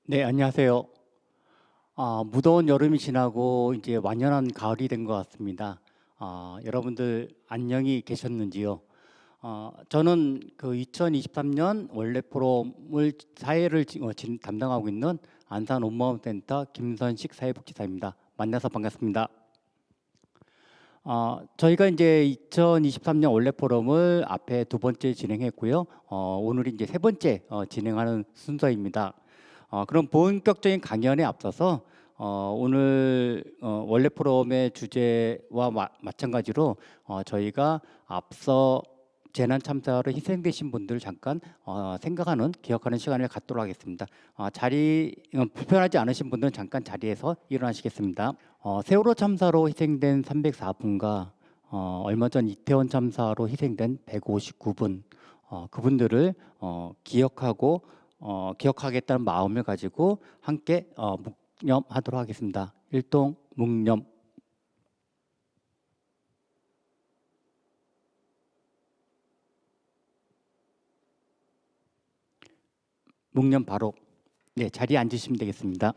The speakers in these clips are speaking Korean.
네, 안녕하세요. 무더운 여름이 지나고 이제 완연한 가을이 된 것 같습니다. 여러분들 안녕히 계셨는지요? 저는 그 2023년 원래 포럼을 사회를 담당하고 있는 안산 온마음센터 김선식 사회복지사입니다. 만나서 반갑습니다. 저희가 이제 2023년 원래 포럼을 앞에 두 번째 진행했고요. 오늘이 이제 세 번째 진행하는 순서입니다. 그럼 본격적인 강연에 앞서서 오늘 원래 포럼의 주제와 마찬가지로 저희가 앞서 재난 참사로 희생되신 분들 잠깐 생각하는 기억하는 시간을 갖도록 하겠습니다. 불편하지 않으신 분들은 잠깐 자리에서 일어나시겠습니다. 세월호 참사로 희생된 304분과 얼마 전 이태원 참사로 희생된 159분 그분들을 기억하겠다는 마음을 가지고 함께 묵념하도록 하겠습니다. 일동 묵념. 묵념 바로 네, 자리에 앉으시면 되겠습니다.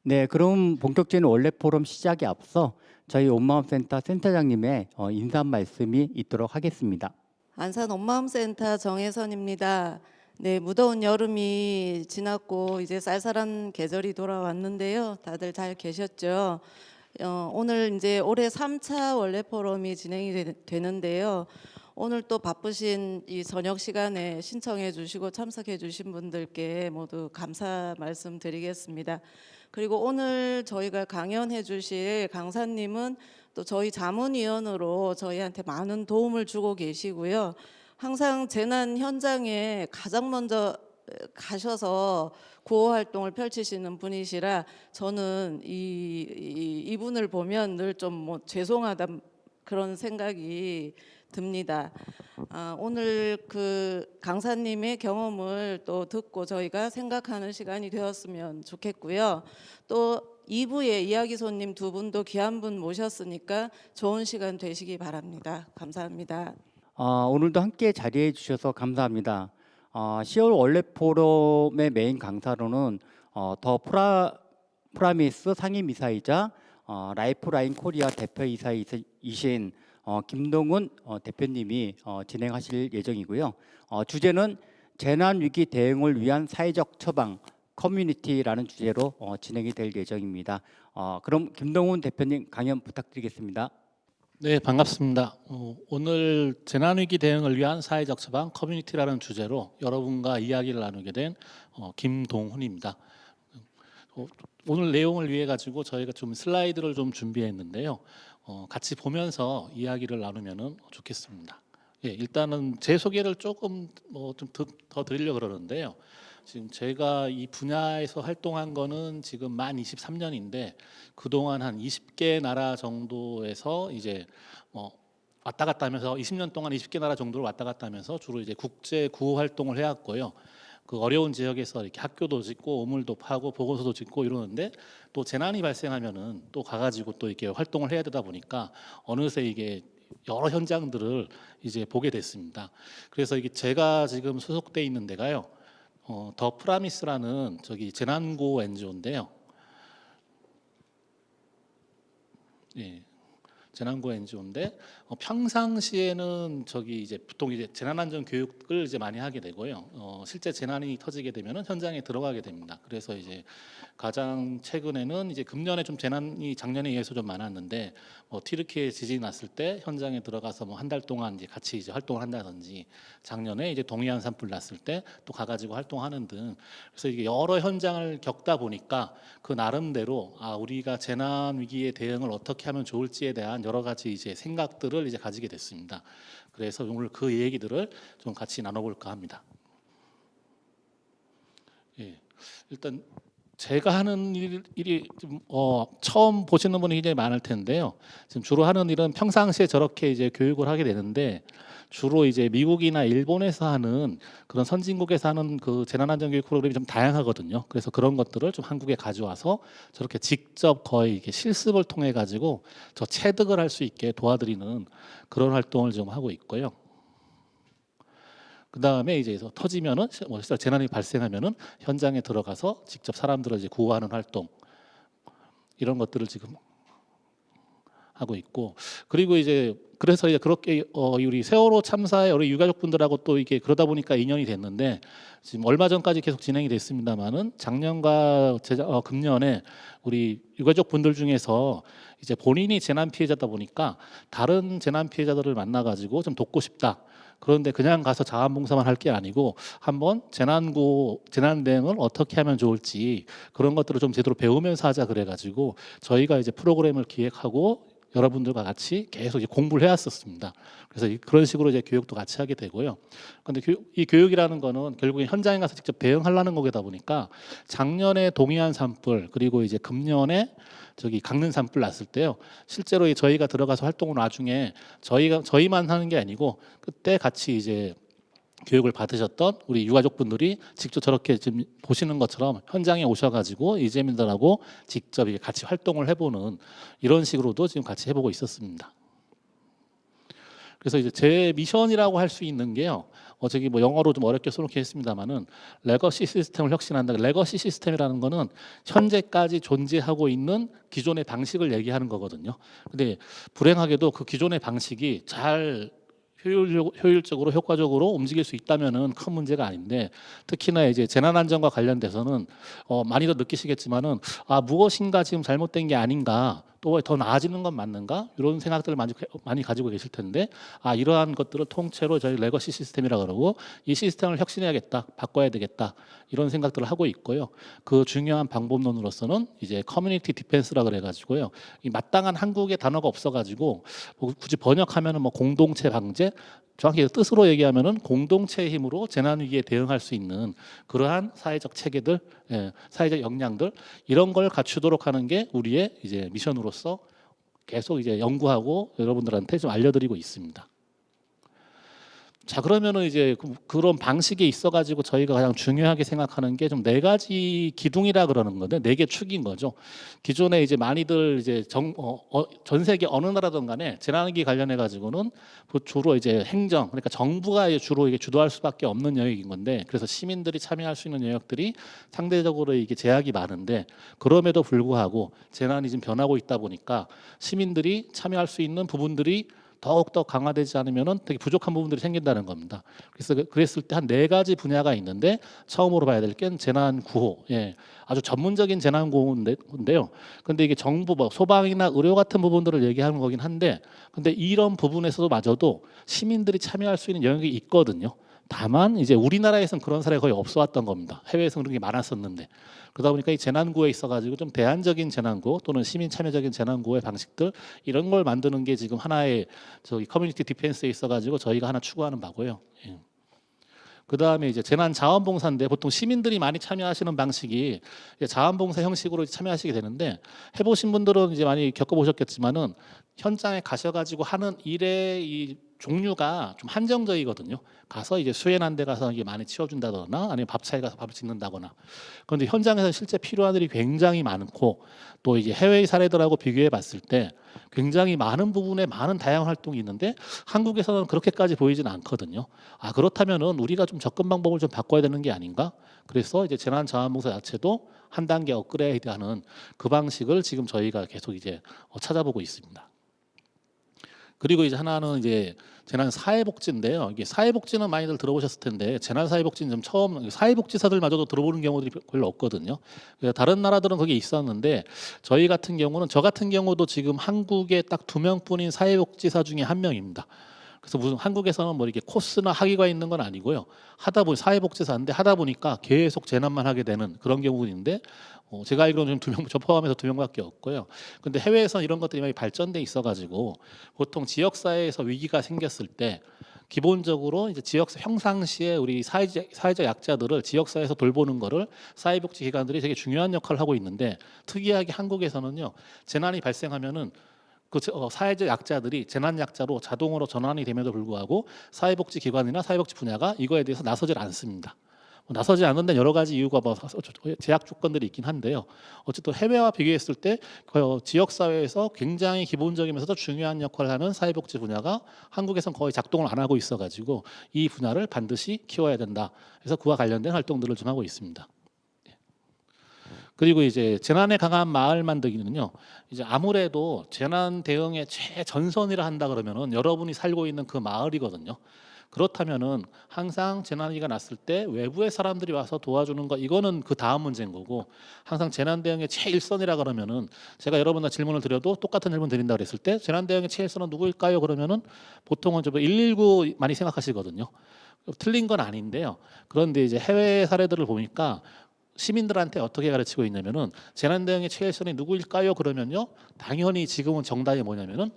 네, 그럼 본격적인 원래 포럼 시작에 앞서 저희 온마음센터 센터장님의 인사 말씀이 있도록 하겠습니다. 안산 온마음센터 정혜선입니다. 네, 무더운 여름이 지났고 이제 쌀쌀한 계절이 돌아왔는데요. 다들 잘 계셨죠? 오늘 이제 올해 3차 원래 포럼이 진행이 되는데요. 오늘 또 바쁘신 이 저녁 시간에 신청해 주시고 참석해 주신 분들께 모두 감사 말씀드리겠습니다. 그리고 오늘 저희가 강연해 주실 강사님은 또 저희 자문위원으로 저희한테 많은 도움을 주고 계시고요. 항상 재난 현장에 가장 먼저 가셔서 구호 활동을 펼치시는 분이시라 저는 이분을 보면 늘 좀 뭐 죄송하다 그런 생각이 듭니다. 오늘 그 강사님의 경험을 또 듣고 저희가 생각하는 시간이 되었으면 좋겠고요. 또 2부에 이야기 손님 두 분도 귀한 분 모셨으니까 좋은 시간 되시기 바랍니다. 감사합니다. 오늘도 함께 자리해 주셔서 감사합니다. 10월 원래 포럼의 메인 강사로는 프라미스 상임이사이자 라이프라인 코리아 대표이사이신 김동훈 대표님이 진행하실 예정이고요. 주제는 재난위기 대응을 위한 사회적 처방 커뮤니티라는 주제로 진행이 될 예정입니다. 그럼 김동훈 대표님 강연 부탁드리겠습니다. 네, 반갑습니다. 오늘 재난위기 대응을 위한 사회적 처방 커뮤니티라는 주제로 여러분과 이야기를 나누게 된 김동훈입니다. 오늘 내용을 위해 가지고 저희가 좀 슬라이드를 좀 준비했는데요. 같이 보면서 이야기를 나누면 좋겠습니다. 예, 일단은 제 소개를 조금 좀 더 드리려고 그러는데요. 지금 제가 이 분야에서 활동한 거는 지금 만 23년인데 그동안 한 20개 나라 정도에서 이제 왔다 갔다 하면서 20년 동안 20개 나라 정도로 왔다 갔다 하면서 주로 이제 국제 구호 활동을 해왔고요. 그 어려운 지역에서 이렇게 학교도 짓고 우물도 파고 보건소도 짓고 이러는데 또 재난이 발생하면은 또 가가지고 또 이렇게 활동을 해야 되다 보니까 어느새 이게 여러 현장들을 이제 보게 됐습니다. 그래서 이게 제가 지금 소속돼 있는 데가요. 더 프라미스라는 저기 재난구호 NGO인데요. 예. 재난구호 NGO인데 평상시에는 저기 이제 보통 이제 재난안전 교육을 이제 많이 하게 되고요. 실제 재난이 터지게 되면은 현장에 들어가게 됩니다. 그래서 이제 가장 최근에는 이제 금년에 좀 재난이 작년에 이어서 좀 많았는데 튀르키예 지진이 났을 때 현장에 들어가서 뭐 한 달 동안 이제 같이 이제 활동을 한다든지 작년에 이제 동해안 산불 났을 때 또 가가지고 활동하는 등 그래서 이게 여러 현장을 겪다 보니까 그 나름대로 우리가 재난 위기에 대응을 어떻게 하면 좋을지에 대한 여러 가지 이제 생각들을 이제 가지게 됐습니다. 그래서 오늘 그 얘기들을 좀 같이 나눠볼까 합니다. 예, 일단 제가 하는 일이 좀, 처음 보시는 분이 굉장히 많을 텐데요. 지금 주로 하는 일은 평상시에 저렇게 이제 교육을 하게 되는데 주로 이제 미국이나 일본에서 하는 그런 선진국에서 하는 그 재난안전교육 프로그램이 좀 다양하거든요. 그래서 그런 것들을 좀 한국에 가져와서 저렇게 직접 거의 이렇게 실습을 통해 가지고 저 체득을 할 수 있게 도와드리는 그런 활동을 좀 하고 있고요. 그 다음에 이제 터지면은 재난이 발생하면은 현장에 들어가서 직접 사람들을 이제 구호하는 활동 이런 것들을 지금 하고 있고 그리고 이제 그래서 이제 그렇게 우리 세월호 참사에 우리 유가족분들하고 또 이게 그러다 보니까 인연이 됐는데 지금 얼마 전까지 계속 진행이 됐습니다만은 작년과 금년에 우리 유가족분들 중에서 이제 본인이 재난 피해자다 보니까 다른 재난 피해자들을 만나 가지고 좀 돕고 싶다. 그런데 그냥 가서 자원봉사만 할 게 아니고 한번 재난 대응을 어떻게 하면 좋을지 그런 것들을 좀 제대로 배우면서 하자 그래가지고 저희가 이제 프로그램을 기획하고 여러분들과 같이 계속 이제 공부를 해왔었습니다. 그래서 그런 식으로 이제 교육도 같이 하게 되고요. 그런데 이 교육이라는 거는 결국에 현장에 가서 직접 대응하려는 거다 보니까 작년에 동해안 산불 그리고 이제 금년에 강릉 산불 났을 때요. 실제로 저희가 들어가서 활동을 나중에 저희만 하는 게 아니고 그때 같이 이제 교육을 받으셨던 우리 유가족분들이 직접 저렇게 지금 보시는 것처럼 현장에 오셔가지고 이재민들하고 직접 이게 같이 활동을 해보는 이런 식으로도 지금 같이 해보고 있었습니다. 그래서 이제 제 미션이라고 할 수 있는 게요. 저기 뭐 영어로 좀 어렵게 써놓긴 했습니다만은 레거시 시스템을 혁신한다. 레거시 시스템이라는 거는 현재까지 존재하고 있는 기존의 방식을 얘기하는 거거든요. 근데 불행하게도 그 기존의 방식이 잘 효율적으로 효과적으로 움직일 수 있다면은 큰 문제가 아닌데 특히나 이제 재난안전과 관련돼서는 많이들 느끼시겠지만은 무엇인가 지금 잘못된 게 아닌가 또 더 나아지는 건 맞는가 이런 생각들을 많이 가지고 계실 텐데 이러한 것들을 통째로 저희 레거시 시스템이라 그러고 이 시스템을 혁신해야겠다 바꿔야 되겠다 이런 생각들을 하고 있고요. 그 중요한 방법론으로서는 이제 커뮤니티 디펜스라 그래가지고요. 이 마땅한 한국의 단어가 없어가지고 굳이 번역하면은 뭐 공동체 방제 정확히 뜻으로 얘기하면은 공동체의 힘으로 재난 위기에 대응할 수 있는 그러한 사회적 체계들, 사회적 역량들 이런 걸 갖추도록 하는 게 우리의 이제 미션으로서 계속 이제 연구하고 여러분들한테 좀 알려드리고 있습니다. 자 그러면은 이제 그런 방식에 있어가지고 저희가 가장 중요하게 생각하는 게 좀 네 가지 기둥이라 그러는 건데 네 개 축인 거죠. 기존에 이제 많이들 이제 전 세계 어느 나라든 간에 재난위기 관련해 가지고는 주로 이제 행정 그러니까 정부가 이제 주로 이게 주도할 수밖에 없는 영역인 건데 그래서 시민들이 참여할 수 있는 영역들이 상대적으로 이게 제약이 많은데 그럼에도 불구하고 재난이 지금 변하고 있다 보니까 시민들이 참여할 수 있는 부분들이 더욱더 강화되지 않으면은 되게 부족한 부분들이 생긴다는 겁니다. 그래서 그랬을 때 한 네 가지 분야가 있는데 처음으로 봐야 될 게 재난 구호, 아주 전문적인 재난 구호인데요. 근데 이게 정부, 소방이나 의료 같은 부분들을 얘기하는 거긴 한데, 근데 이런 부분에서도 마저도 시민들이 참여할 수 있는 영역이 있거든요. 다만 이제 우리나라에서는 그런 사례가 거의 없어왔던 겁니다. 해외에서는 그런 게 많았었는데 그러다 보니까 이 재난구호에 있어가지고 좀 대안적인 재난구호 또는 시민 참여적인 재난구호의 방식들 이런 걸 만드는 게 지금 하나의 커뮤니티 디펜스에 있어가지고 저희가 하나 추구하는 바고요. 그 다음에 이제 재난 자원봉사인데 보통 시민들이 많이 참여하시는 방식이 자원봉사 형식으로 참여하시게 되는데 해보신 분들은 이제 많이 겪어보셨겠지만은 현장에 가셔가지고 하는 일의 이 종류가 좀 한정적이거든요. 가서 이제 수해난 데 가서 이게 많이 치워준다거나 아니면 밥차에 가서 밥을 짓는다거나. 그런데 현장에서 실제 필요한 일이 굉장히 많고 또 이제 해외의 사례들하고 비교해 봤을 때 굉장히 많은 부분에 많은 다양한 활동이 있는데 한국에서는 그렇게까지 보이지는 않거든요. 그렇다면은 우리가 좀 접근 방법을 좀 바꿔야 되는 게 아닌가? 그래서 이제 재난 자원봉사 자체도 한 단계 업그레이드하는 그 방식을 지금 저희가 계속 이제 찾아보고 있습니다. 그리고 이제 하나는 이제 재난 사회복지인데요. 이게 사회복지는 많이들 들어보셨을 텐데 재난 사회복지는 좀 처음 사회복지사들마저도 들어보는 경우들이 별로 없거든요. 다른 나라들은 그게 있었는데 저희 같은 경우는 저 같은 경우도 지금 한국에 딱 2명뿐인 사회복지사 중에 한 명입니다. 그래서 무슨 한국에서는 뭐 이렇게 코스나 학위가 있는 건 아니고요. 하다 보니 사회복지사인데 하다 보니까 계속 재난만 하게 되는 그런 경우인데 제가 알기로는 지금 2명, 저 포함해서 2명밖에 없고요. 근데 해외에서 이런 것들이 많이 발전돼 있어가지고 보통 지역사회에서 위기가 생겼을 때 기본적으로 이제 지역사 평상시에 우리 사회적 약자들을 지역사회에서 돌보는 거를 사회복지기관들이 되게 중요한 역할을 하고 있는데 특이하게 한국에서는요 재난이 발생하면은 그 사회적 약자들이 재난 약자로 자동으로 전환이 됨에도 불구하고 사회복지기관이나 사회복지 분야가 이거에 대해서 나서질 않습니다. 나서지 않는 데는 여러 가지 이유가 뭐 제약 조건들이 있긴 한데요. 어쨌든 해외와 비교했을 때 그 지역 사회에서 굉장히 기본적이면서도 중요한 역할을 하는 사회복지 분야가 한국에선 거의 작동을 안 하고 있어가지고 이 분야를 반드시 키워야 된다. 그래서 그와 관련된 활동들을 좀 하고 있습니다. 그리고 이제 재난에 강한 마을 만들기는요. 이제 아무래도 재난 대응의 최전선이라 한다 그러면은 여러분이 살고 있는 그 마을이거든요. 그렇다면은 항상 재난위기가 났을 때 외부의 사람들이 와서 도와주는 거 이거는 그 다음 문제인 거고, 항상 재난 대응의 최일선이라 그러면은 제가 여러분한테 질문을 드려도 똑같은 질문 드린다 그랬을 때 재난 대응의 최일선은 누구일까요? 그러면은 보통은 좀 119 많이 생각하시거든요. 틀린 건 아닌데요. 그런데 이제 해외 사례들을 보니까 시민들한테 어떻게 가르치고 있냐면은 재난 대응의 최일선이 누구일까요? 그러면요. 당연히 지금은 정답이 뭐냐면은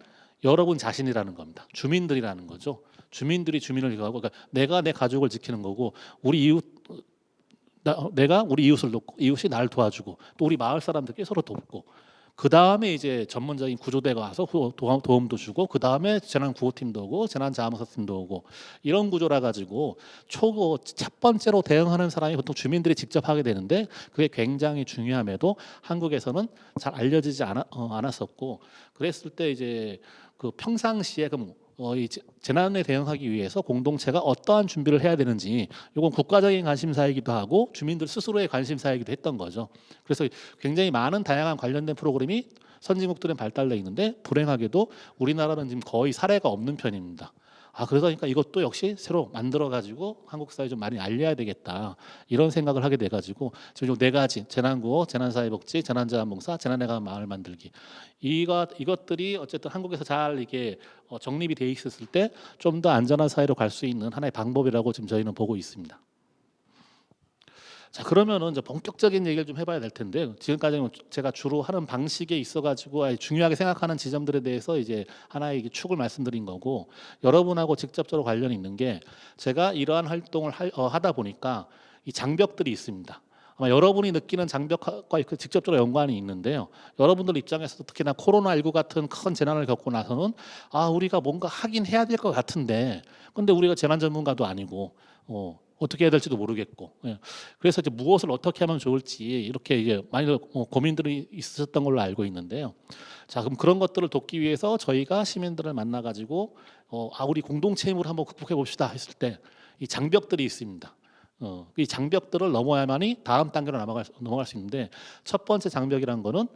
여러분 자신이라는 겁니다. 주민들이라는 거죠. 주민들이 주민을 이거하고, 그러니까 내가 내 가족을 지키는 거고, 우리 이웃 내가 우리 이웃을 돕고 이웃이 나를 도와주고 또 우리 마을 사람들끼리 서로 돕고, 그 다음에 이제 전문적인 구조대가 와서 도움도 주고, 그 다음에 재난 구호팀도 오고 재난자원사팀도 오고, 이런 구조라 가지고 첫 번째로 대응하는 사람이 보통 주민들이 직접 하게 되는데, 그게 굉장히 중요함에도 한국에서는 잘 알려지지 않았었고, 그랬을 때 이제 그 평상시에 그럼 이 재난에 대응하기 위해서 공동체가 어떠한 준비를 해야 되는지, 이건 국가적인 관심사이기도 하고 주민들 스스로의 관심사이기도 했던 거죠. 그래서 굉장히 많은 다양한 관련된 프로그램이 선진국들은 발달돼 있는데, 불행하게도 우리나라는 지금 거의 사례가 없는 편입니다. 그러니까 이것도 역시 새로 만들어 가지고 한국 사회에 좀 많이 알려야 되겠다, 이런 생각을 하게 돼 가지고 지금 네 가지, 재난구호, 재난사회복지, 재난자원봉사, 재난에 강한 마을 만들기, 이것들이 어쨌든 한국에서 잘 이게 정립이 돼 있었을 때 좀 더 안전한 사회로 갈 수 있는 하나의 방법이라고 지금 저희는 보고 있습니다. 자, 그러면은 이제 본격적인 얘기를 좀 해봐야 될 텐데, 지금까지는 제가 주로 하는 방식에 있어가지고 중요하게 생각하는 지점들에 대해서 이제 하나의 축을 말씀드린 거고, 여러분하고 직접적으로 관련이 있는 게, 제가 이러한 활동을 하다 보니까 이 장벽들이 있습니다. 아마 여러분이 느끼는 장벽과 직접적으로 연관이 있는데요. 여러분들 입장에서도 특히나 코로나19 같은 큰 재난을 겪고 나서는 우리가 뭔가 하긴 해야 될 것 같은데, 근데 우리가 재난 전문가도 아니고 어떻게 해야 될지도 모르겠고, 그래서 이제 무엇을 어떻게 하면 좋을지 이렇게 이제 많이 고민들이 있으셨던 걸로 알고 있는데요. 자, 그럼 그런 것들을 돕기 위해서 저희가 시민들을 만나 가지고 우리 공동체 힘으로 한번 극복해 봅시다 했을 때 이 장벽들이 있습니다. 이 장벽들을 넘어야만이 다음 단계로 넘어갈 수 있는데, 첫 번째 장벽이란 거는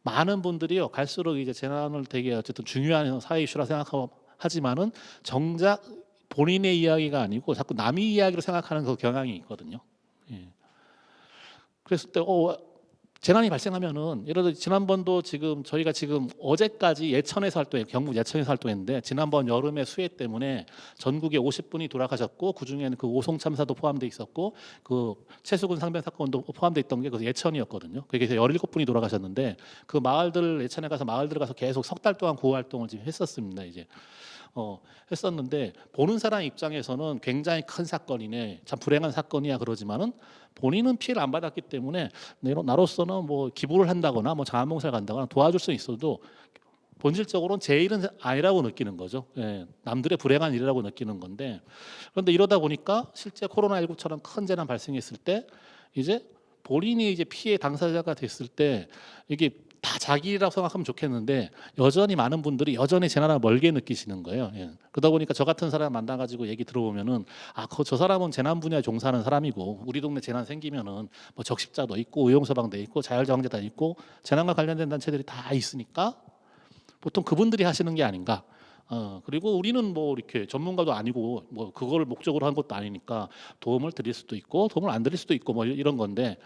많은 분들이요 갈수록 이제 재난을 되게 어쨌든 중요한 사회 이슈라 생각하지만은 정작 본인의 이야기가 아니고 자꾸 남의 이야기로 생각하는 그 경향이 있거든요. 예. 그랬을 때 재난이 발생하면은, 예를 들어 지난번도 저희가 지금 어제까지 예천에서 활동해, 경북 예천에서 활동했는데, 지난번 여름의 수해 때문에 전국에 50분이 돌아가셨고, 그 중에는 그 오송 참사도 포함돼 있었고, 그 최수근 상병 사건도 포함돼 있던 게 그 예천이었거든요. 그게 17분이 돌아가셨는데, 그 예천에 가서 마을들 가서 계속 석 달 동안 구호 활동을 지금 했었습니다. 이제 했었는데, 보는 사람 입장에서는 굉장히 큰 사건이네, 참 불행한 사건이야 그러지만은, 본인은 피해를 안 받았기 때문에 나로서는 뭐 기부를 한다거나 뭐 자원봉사를 간다거나 도와줄 수 있어도 본질적으로는 제 일은 아니라고 느끼는 거죠. 남들의 불행한 일이라고 느끼는 건데, 그런데 이러다 보니까 실제 코로나19처럼 큰 재난 발생했을 때 이제 본인이 이제 피해 당사자가 됐을 때 이게 다 자기 일이라고 생각하면 좋겠는데, 여전히 많은 분들이 여전히 재난을 멀게 느끼시는 거예요. 그러다 보니까 저 같은 사람 만나가지고 얘기 들어보면은 저 사람은 재난 분야에 종사하는 사람이고, 우리 동네 재난 생기면은 뭐 적십자도 있고 의용소방대 있고 자율저항재단 있고 재난과 관련된 단체들이 다 있으니까 보통 그분들이 하시는 게 아닌가. 그리고 우리는 뭐 이렇게 전문가도 아니고 뭐 그거를 목적으로 한 것도 아니니까 도움을 드릴 수도 있고 도움을 안 드릴 수도 있고 뭐 이런 건데,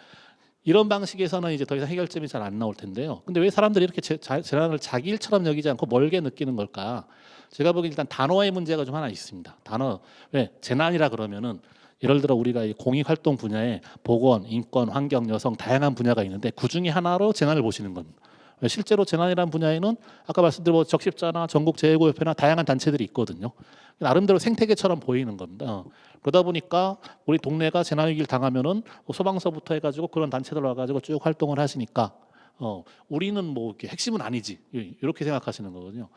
이런 방식에서는 이제 더 이상 해결점이 잘 안 나올 텐데요. 근데 왜 사람들이 이렇게 재난을 자기 일처럼 여기지 않고 멀게 느끼는 걸까? 제가 보기엔 일단 단어의 문제가 좀 하나 있습니다. 왜 재난이라 그러면은, 예를 들어 우리가 이 공익활동 분야에 보건, 인권, 환경, 여성 다양한 분야가 있는데 그 중에 하나로 재난을 보시는 겁니다. 실제로 재난이라는 분야에는 아까 말씀드린 적십자나 전국재해구협회나 다양한 단체들이 있거든요. 나름대로 생태계처럼 보이는 겁니다. 그러다 보니까 우리 동네가 재난위기를 당하면은 소방서부터 해가지고 그런 단체들 와가지고 쭉 활동을 하시니까 우리는 뭐 이렇게 핵심은 아니지 이렇게 생각하시는 거거든요.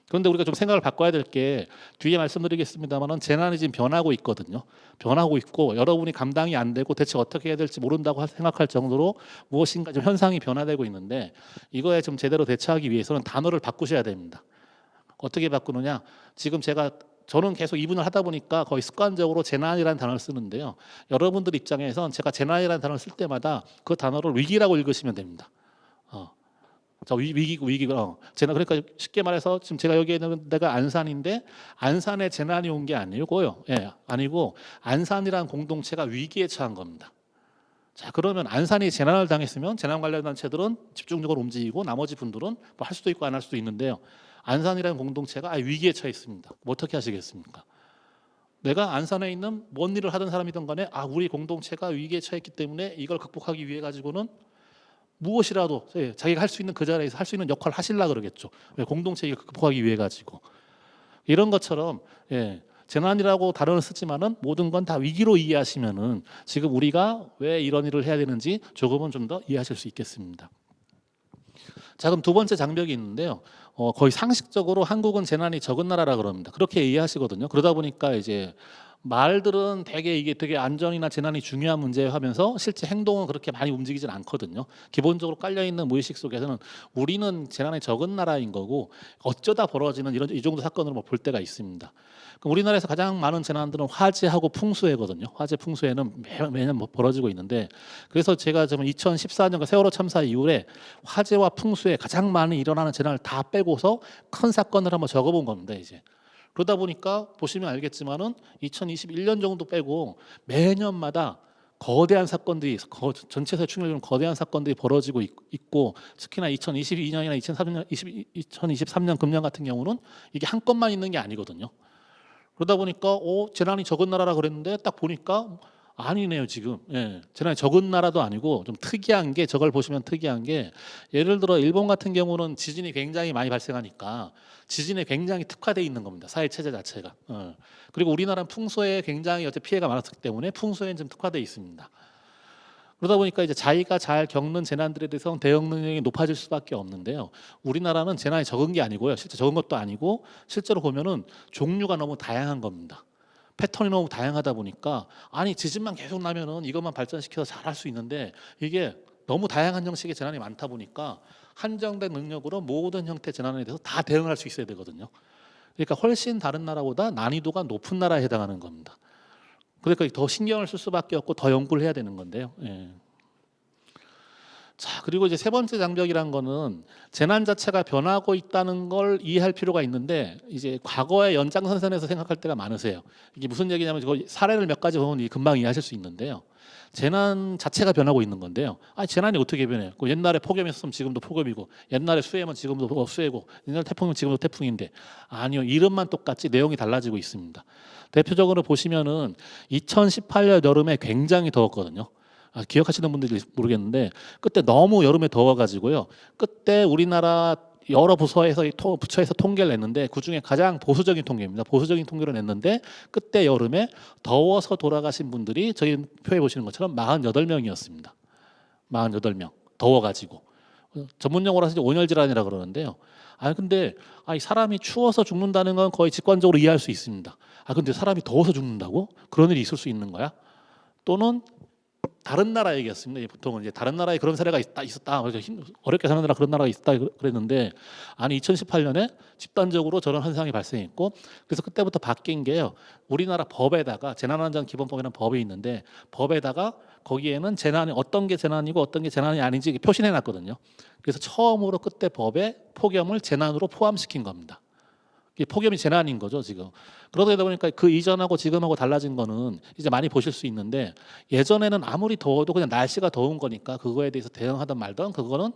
그런데 우리가 좀 생각을 바꿔야 될 게 뒤에 말씀드리겠습니다만은 재난이 지금 변하고 있거든요. 변하고 있고 여러분이 감당이 안 되고 대체 어떻게 해야 될지 모른다고 생각할 정도로 무엇인가 좀 현상이 변화되고 있는데 이거에 좀 제대로 대처하기 위해서는 단어를 바꾸셔야 됩니다. 어떻게 바꾸느냐? 지금 저는 계속 이분을 하다 보니까 거의 습관적으로 재난이라는 단어를 쓰는데요. 여러분들 입장에선 제가 재난이라는 단어를 쓸 때마다 그 단어를 위기라고 읽으시면 됩니다. 위기고 재난 그러니까 쉽게 말해서 지금 제가 여기 있는 데가 안산인데 안산에 재난이 온 게 아니고요. 예, 아니고 안산이라는 공동체가 위기에 처한 겁니다. 자, 그러면 안산이 재난을 당했으면 재난 관련 단체들은 집중적으로 움직이고 나머지 분들은 뭐 할 수도 있고 안 할 수도 있는데요. 안산이라는 공동체가 위기에 처해 있습니다. 뭐 어떻게 하시겠습니까? 내가 안산에 있는 뭔 일을 하던 사람이든 간에 우리 공동체가 위기에 처했기 때문에 이걸 극복하기 위해 가지고는 무엇이라도 자기가 할 수 있는 그 자리에서 할 수 있는 역할을 하시려고 그러겠죠. 공동체 이걸 극복하기 위해 가지고 이런 것처럼 재난이라고 단어를 쓰지만은 모든 건 다 위기로 이해하시면은 지금 우리가 왜 이런 일을 해야 되는지 조금은 좀 더 이해하실 수 있겠습니다. 자, 그럼 두 번째 장벽이 있는데요. 거의 상식적으로 한국은 재난이 적은 나라라 그럽니다. 그렇게 이해하시거든요. 그러다 보니까 이제 말들은 되게 이게 되게 안전이나 재난이 중요한 문제 하면서 실제 행동은 그렇게 많이 움직이진 않거든요. 기본적으로 깔려 있는 무의식 속에서는 우리는 재난이 적은 나라인 거고 어쩌다 벌어지는 이 정도 사건으로 볼 때가 있습니다. 그럼 우리나라에서 가장 많은 재난들은 화재하고 풍수해거든요. 화재, 풍수해는 매년 벌어지고 있는데 그래서 제가 지금 2014년 세월호 참사 이후에 화재와 풍수에 가장 많이 일어나는 재난을 다 빼고서 큰 사건을 한번 적어본 겁니다. 이제. 그러다 보니까 보시면 알겠지만은 2021년 정도 빼고 매년마다 거대한 사건들이 전체에서 충격적인 거대한 사건들이 벌어지고 있고 특히나 2022년이나 2023년 금년 같은 경우는 이게 한 건만 있는 게 아니거든요. 그러다 보니까 재난이 적은 나라라 그랬는데 딱 보니까 아니네요 지금. 재난이 적은 나라도 아니고 좀 특이한 게 저걸 보시면 특이한 게 예를 들어 일본 같은 경우는 지진이 굉장히 많이 발생하니까 지진에 굉장히 특화되어 있는 겁니다. 사회 체제 자체가. 그리고 우리나라는 풍수에 굉장히 피해가 많았기 때문에 풍수에는 좀 특화되어 있습니다. 그러다 보니까 이제 자기가 잘 겪는 재난들에 대해서 대응 능력이 높아질 수밖에 없는데요. 우리나라는 재난이 적은 게 아니고요. 실제 적은 것도 아니고 실제로 보면은 종류가 너무 다양한 겁니다. 패턴이 너무 다양하다 보니까 지진만 계속 나면은 이것만 발전시켜서 잘할 수 있는데 이게 너무 다양한 형식의 재난이 많다 보니까 한정된 능력으로 모든 형태의 재난에 대해서 다 대응할 수 있어야 되거든요. 그러니까 훨씬 다른 나라보다 난이도가 높은 나라에 해당하는 겁니다. 그러니까 더 신경을 쓸 수밖에 없고 더 연구를 해야 되는 건데요. 자, 그리고 이제 세 번째 장벽이란 거는 재난 자체가 변하고 있다는 걸 이해할 필요가 있는데 이제 과거의 연장선상에서 생각할 때가 많으세요. 이게 무슨 얘기냐면 사례를 몇 가지 보면 금방 이해하실 수 있는데요. 재난 자체가 변하고 있는 건데요. 재난이 어떻게 변해요? 옛날에 폭염이 있었으면 지금도 폭염이고 옛날에 수해면 지금도 수해고 옛날에 태풍이면 지금도 태풍인데 아니요. 이름만 똑같지 내용이 달라지고 있습니다. 대표적으로 보시면은 2018년 여름에 굉장히 더웠거든요. 기억하시는 분들이 모르겠는데 그때 너무 여름에 더워가지고요. 그때 우리나라 여러 부처에서 통계를 냈는데 그중에 가장 보수적인 통계입니다. 보수적인 통계를 냈는데 그때 여름에 더워서 돌아가신 분들이 저희 표에 보시는 것처럼 48명이었습니다. 48명 더워가지고 전문 용어로 사실 온열질환이라 그러는데요. 근데 사람이 추워서 죽는다는 건 거의 직관적으로 이해할 수 있습니다. 근데 사람이 더워서 죽는다고? 그런 일이 있을 수 있는 거야? 또는 다른 나라 얘기였습니다. 보통은 이제 다른 나라에 그런 사례가 있었다. 어렵게 사는 나라 그런 나라가 있다 그랬는데 2018년에 집단적으로 저런 현상이 발생했고 그래서 그때부터 바뀐 게요. 우리나라 법에다가 재난안전기본법이라는 법이 있는데 법에다가 거기에는 재난이 어떤 게 재난이고 어떤 게 재난이 아닌지 표시해 놨거든요. 그래서 처음으로 그때 법에 폭염을 재난으로 포함시킨 겁니다. 폭염이 재난인 거죠 지금. 그러다 보니까 그 이전하고 지금하고 달라진 거는 이제 많이 보실 수 있는데 예전에는 아무리 더워도 그냥 날씨가 더운 거니까 그거에 대해서 대응하든 말든 그거는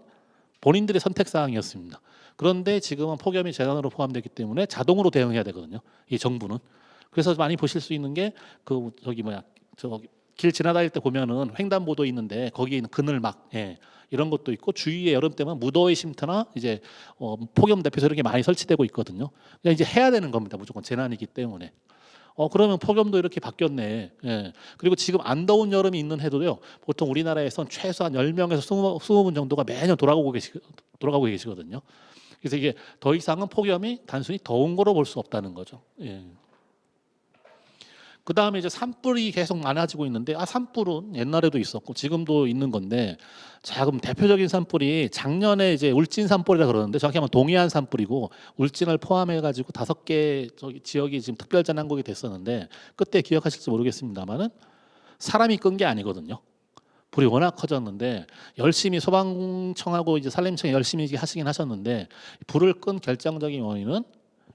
본인들의 선택 사항이었습니다. 그런데 지금은 폭염이 재난으로 포함되기 때문에 자동으로 대응해야 되거든요. 이 정부는. 그래서 많이 보실 수 있는 게 길 지나다닐 때 보면은 횡단보도 있는데 거기에 있는 그늘막 이런 것도 있고 주위에 여름 때면 무더위 쉼터나 이제 폭염 대피소 이런 게 많이 설치되고 있거든요. 그냥 이제 해야 되는 겁니다. 무조건 재난이기 때문에. 그러면 폭염도 이렇게 바뀌었네. 예. 그리고 지금 안 더운 여름이 있는 해도요. 보통 우리나라에선 최소한 10명에서 20분 정도가 매년 돌아가고 계시거든요. 그래서 이게 더 이상은 폭염이 단순히 더운 거로 볼 수 없다는 거죠. 예. 그 다음에 이제 산불이 계속 많아지고 있는데, 산불은 옛날에도 있었고 지금도 있는 건데, 자, 그럼 대표적인 산불이 작년에 이제 울진 산불이라 그러는데, 정확히 하면 동해안 산불이고 울진을 포함해가지고 5개 지역이 지금 특별 재난국이 됐었는데, 그때 기억하실지 모르겠습니다만은 사람이 끈 게 아니거든요. 불이 워낙 커졌는데 열심히 소방청하고 이제 산림청이 열심히 하시긴 하셨는데, 불을 끈 결정적인 원인은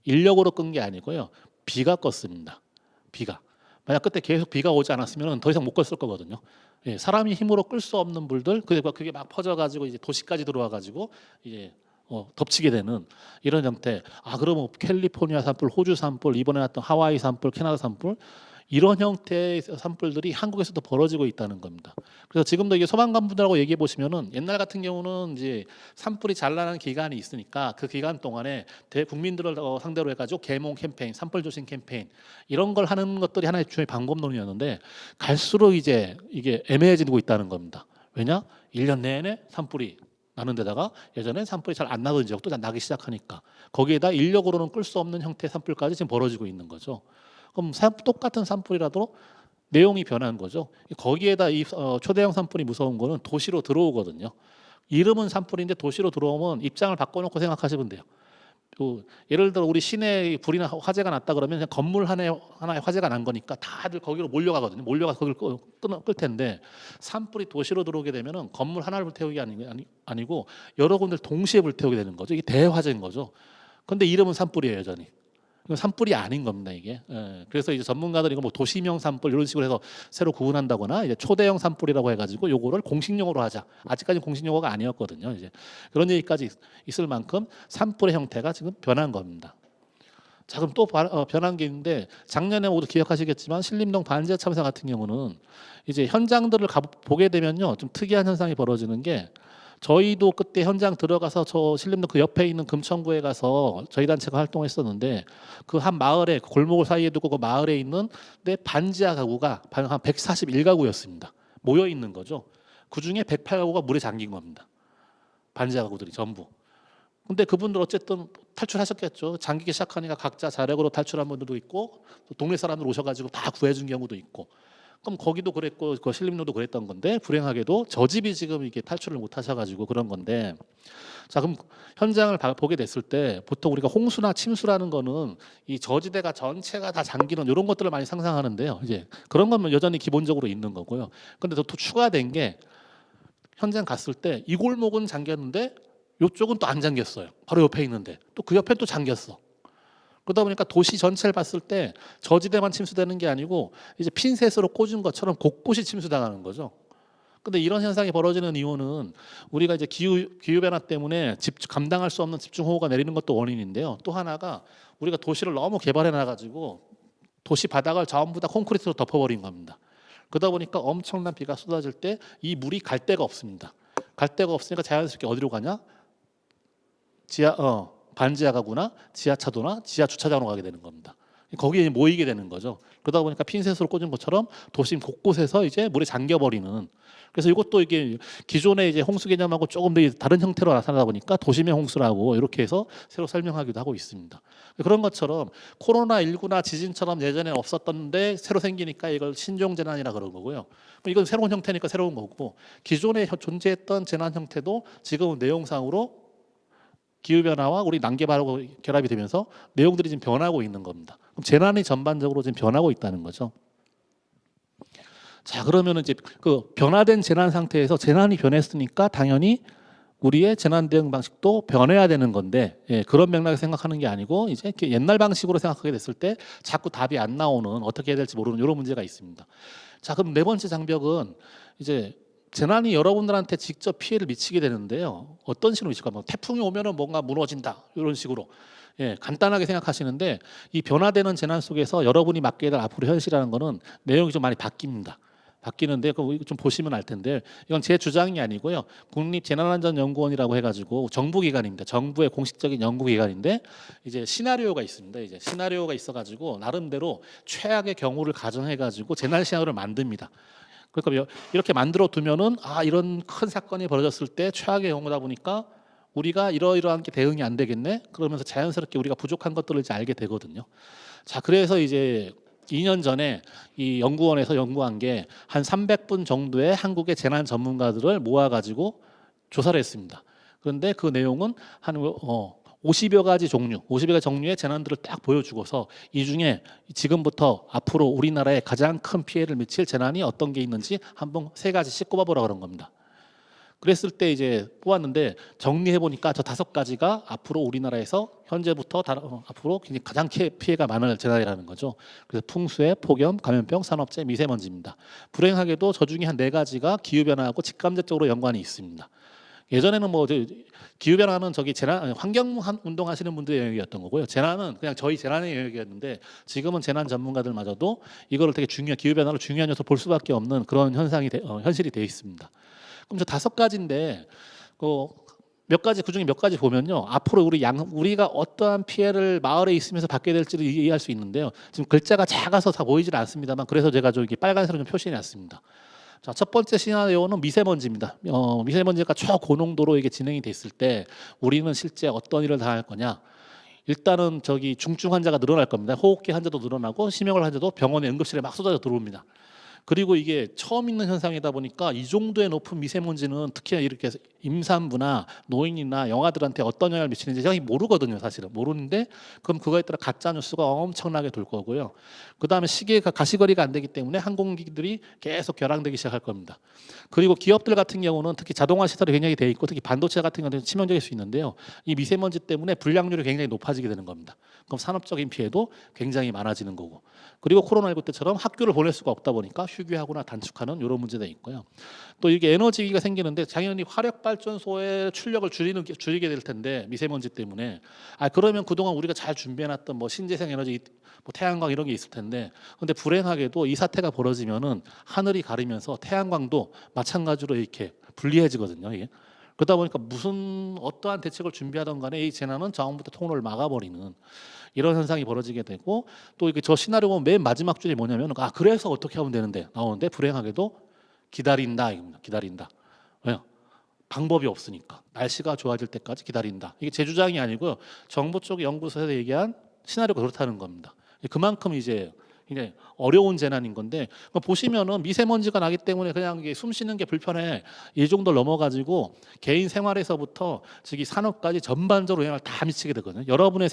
인력으로 끈 게 아니고요, 비가 껐습니다. 비가. 만약 그때 계속 비가 오지 않았으면 더 이상 못 껐을 거거든요. 예, 사람이 힘으로 끌 수 없는 불들, 그게 막 퍼져가지고 이제 도시까지 들어와가지고 이제 덮치게 되는 이런 형태. 그러면 캘리포니아 산불, 호주 산불, 이번에 났던 하와이 산불, 캐나다 산불, 이런 형태의 산불들이 한국에서도 벌어지고 있다는 겁니다. 그래서 지금도 이게 소방관분들하고 얘기해 보시면은, 옛날 같은 경우는 이제 산불이 잘 나는 기간이 있으니까 그 기간 동안에 대국민들을 상대로 해가지고 계몽 캠페인, 산불 조심 캠페인, 이런 걸 하는 것들이 하나의 중요한 방법론이었는데, 갈수록 이제 이게 애매해지고 있다는 겁니다. 왜냐? 1년 내내 산불이 나는 데다가 예전에 산불이 잘 안 나던 지역도 나기 시작하니까, 거기에다 인력으로는 끌 수 없는 형태의 산불까지 지금 벌어지고 있는 거죠. 그럼 똑같은 산불이라도 내용이 변한 거죠. 거기에다 이 초대형 산불이 무서운 거는 도시로 들어오거든요. 이름은 산불인데 도시로 들어오면 입장을 바꿔놓고 생각하시면 돼요. 예를 들어 우리 시내에 불이나 화재가 났다 그러면 그냥 건물 하나에 화재가 난 거니까 다들 거기로 몰려가거든요. 몰려가서 거기를 끌 텐데, 산불이 도시로 들어오게 되면은 건물 하나를 불태우기 아니고 여러 군데를 동시에 불태우게 되는 거죠. 이게 대화재인 거죠. 근데 이름은 산불이에요, 여전히. 이건 산불이 아닌 겁니다, 이게. 예. 그래서 이제 전문가들이 이거 뭐 도시명 산불 이런 식으로 해서 새로 구분한다거나, 이제 초대형 산불이라고 해가지고 요거를 공식 용어로 하자. 아직까지 공식 용어가 아니었거든요. 이제 그런 얘기까지 있을 만큼 산불의 형태가 지금 변한 겁니다. 자, 그럼 또 변한 게 있는데, 작년에 모두 기억하시겠지만 신림동 반지하 참사 같은 경우는 이제 현장들을 보게 되면요, 좀 특이한 현상이 벌어지는 게, 저희도 그때 현장 들어가서 저 신림동 그 옆에 있는 금천구에 가서 저희 단체가 활동했었는데, 그 한 마을에 골목 사이에 두고 그 마을에 있는 데 반지하 가구가 한 141가구였습니다. 모여 있는 거죠. 그 중에 108가구가 물에 잠긴 겁니다. 반지하 가구들이 전부. 근데 그분들 어쨌든 탈출하셨겠죠. 잠기기 시작하니까 각자 자력으로 탈출한 분들도 있고, 또 동네 사람들 오셔가지고 다 구해준 경우도 있고. 그럼 거기도 그랬고 그 신림로도 그랬던 건데, 불행하게도 저 집이 지금 이게 탈출을 못 하셔가지고 그런 건데, 자, 그럼 현장을 보게 됐을 때 보통 우리가 홍수나 침수라는 거는 이 저지대가 전체가 다 잠기는 이런 것들을 많이 상상하는데요. 이제 그런 건 여전히 기본적으로 있는 거고요. 근데 또 추가된 게, 현장 갔을 때 이 골목은 잠겼는데 이쪽은 또 안 잠겼어요. 바로 옆에 있는데 또 그 옆에 또 잠겼어. 그러다 보니까 도시 전체를 봤을 때 저지대만 침수되는 게 아니고 이제 핀셋으로 꽂은 것처럼 곳곳이 침수당하는 거죠. 근데 이런 현상이 벌어지는 이유는 우리가 이제 기후 변화 때문에 감당할 수 없는 집중호우가 내리는 것도 원인인데요. 또 하나가 우리가 도시를 너무 개발해 놔가지고 도시 바닥을 전부 다 콘크리트로 덮어버린 겁니다. 그러다 보니까 엄청난 비가 쏟아질 때 이 물이 갈 데가 없습니다. 갈 데가 없으니까 자연스럽게 어디로 가냐? 반지하 가구나 지하차도나 지하 주차장으로 가게 되는 겁니다. 거기에 모이게 되는 거죠. 그러다 보니까 핀셋으로 꽂은 것처럼 도심 곳곳에서 이제 물에 잠겨버리는. 그래서 이것도 이게 기존의 이제 홍수 개념하고 조금 더 다른 형태로 나타나다 보니까 도심의 홍수라고 이렇게 해서 새로 설명하기도 하고 있습니다. 그런 것처럼 코로나19나 지진처럼 예전에 없었던데 새로 생기니까 이걸 신종 재난이라 그런 거고요. 이건 새로운 형태니까 새로운 거고, 기존에 존재했던 재난 형태도 지금은 내용상으로 기후변화와 우리 난개발하고 결합이 되면서 내용들이 지금 변하고 있는 겁니다. 그럼 재난이 전반적으로 지금 변하고 있다는 거죠. 자, 그러면 이제 그 변화된 재난 상태에서 재난이 변했으니까 당연히 우리의 재난 대응 방식도 변해야 되는 건데, 그런 맥락에서 생각하는 게 아니고 이제 옛날 방식으로 생각하게 됐을 때 자꾸 답이 안 나오는, 어떻게 해야 될지 모르는 이런 문제가 있습니다. 자, 그럼 네 번째 장벽은 이제 재난이 여러분들한테 직접 피해를 미치게 되는데요. 어떤 식으로 미칠까? 뭐 태풍이 오면은 뭔가 무너진다 이런 식으로 간단하게 생각하시는데, 이 변화되는 재난 속에서 여러분이 맡게 될 앞으로 현실이라는 거는 내용이 좀 많이 바뀝니다. 바뀌는데 그거 좀 보시면 알 텐데 이건 제 주장이 아니고요. 국립재난안전연구원이라고 해가지고 정부기관입니다. 정부의 공식적인 연구기관인데 이제 시나리오가 있습니다. 이제 시나리오가 있어가지고 나름대로 최악의 경우를 가정해가지고 재난 시나리오를 만듭니다. 그러니까 이렇게 만들어 두면은 이런 큰 사건이 벌어졌을 때 최악의 경우다 보니까 우리가 이러이러한 게 대응이 안 되겠네. 그러면서 자연스럽게 우리가 부족한 것들을 이제 알게 되거든요. 자, 그래서 이제 2년 전에 이 연구원에서 연구한 게 한 300분 정도의 한국의 재난 전문가들을 모아가지고 조사를 했습니다. 그런데 그 내용은 한 50여 가지 종류, 50여 가지 종류의 재난들을 딱 보여주고서 이 중에 지금부터 앞으로 우리나라에 가장 큰 피해를 미칠 재난이 어떤 게 있는지 한번 3가지씩 꼽아보라 그런 겁니다. 그랬을 때 이제 뽑았는데 정리해 보니까 저 5가지가 앞으로 우리나라에서 현재부터 앞으로 가장 피해가 많을 재난이라는 거죠. 그래서 풍수해, 폭염, 감염병, 산업재해, 미세먼지입니다. 불행하게도 저 중에 한 4가지가 기후 변화하고 직간접적으로 연관이 있습니다. 예전에는 뭐 기후 변화는 재난 환경 운동 하시는 분들의 영역이었던 거고요. 재난은 그냥 저희 재난의 영역이었는데 지금은 재난 전문가들마저도 이거를 되게 기후 변화를 중요한 요소 볼 수밖에 없는 그런 현실이 돼 있습니다. 그럼 저 5가지인데 몇 가지 그중에 몇 가지 보면요. 앞으로 우리가 어떠한 피해를 마을에 있으면서 받게 될지를 이해할 수 있는데요. 지금 글자가 작아서 다 보이질 않습니다만 그래서 제가 저기 빨간색으로 좀 표시해 놨습니다. 자, 첫 번째 시나리오는 미세먼지입니다. 미세먼지가 초고농도로 이게 진행이 됐을 때 우리는 실제 어떤 일을 당할 거냐? 일단은 중증 환자가 늘어날 겁니다. 호흡기 환자도 늘어나고 심혈관 환자도 병원에 응급실에 막 쏟아져 들어옵니다. 그리고 이게 처음 있는 현상이다 보니까 이 정도의 높은 미세먼지는 특히나 이렇게 임산부나 노인이나 영아들한테 어떤 영향을 미치는지 저희 모르거든요. 사실은 모르는데 그럼 그거에 따라 가짜 뉴스가 엄청나게 돌 거고요. 그다음에 시계가 가시거리가 안 되기 때문에 항공기들이 계속 결항되기 시작할 겁니다. 그리고 기업들 같은 경우는 특히 자동화 시설이 굉장히 돼 있고 특히 반도체 같은 경우는 치명적일 수 있는데요. 이 미세먼지 때문에 불량률이 굉장히 높아지게 되는 겁니다. 그럼 산업적인 피해도 굉장히 많아지는 거고. 그리고 코로나19 때처럼 학교를 보낼 수가 없다 보니까 휴교하거나 단축하는 이런 문제도 있고요. 또 이게 에너지 위기가 생기는데 당연히 화력 발전소의 출력을 줄이게 될 텐데 미세먼지 때문에 그러면 그동안 우리가 잘 준비해놨던 뭐 신재생 에너지 뭐 태양광 이런 게 있을 텐데 근데 불행하게도 이 사태가 벌어지면은 하늘이 가리면서 태양광도 마찬가지로 이렇게 불리해지거든요. 이게. 그러다 보니까 어떠한 대책을 준비하던 간에 이 재난은 처음부터 통로를 막아버리는 이런 현상이 벌어지게 되고 또 이게 저 시나리오 맨 마지막 줄이 뭐냐면 그래서 어떻게 하면 되는데 나오는데 불행하게도 기다린다 이겁니다. 기다린다. 왜요? 방법이 없으니까 날씨가 좋아질 때까지 기다린다. 이게 제 주장이 아니고요. 정부 쪽 연구소에서 얘기한 시나리오가 그렇다는 겁니다. 그만큼 이제 어려운 재난인 건데 보시면은 미세먼지가 나기 때문에 그냥 이게 숨 쉬는 게 불편해 이 정도 넘어가지고 개인 생활에서부터 산업까지 전반적으로 영향을 다 미치게 되거든요. 여러분의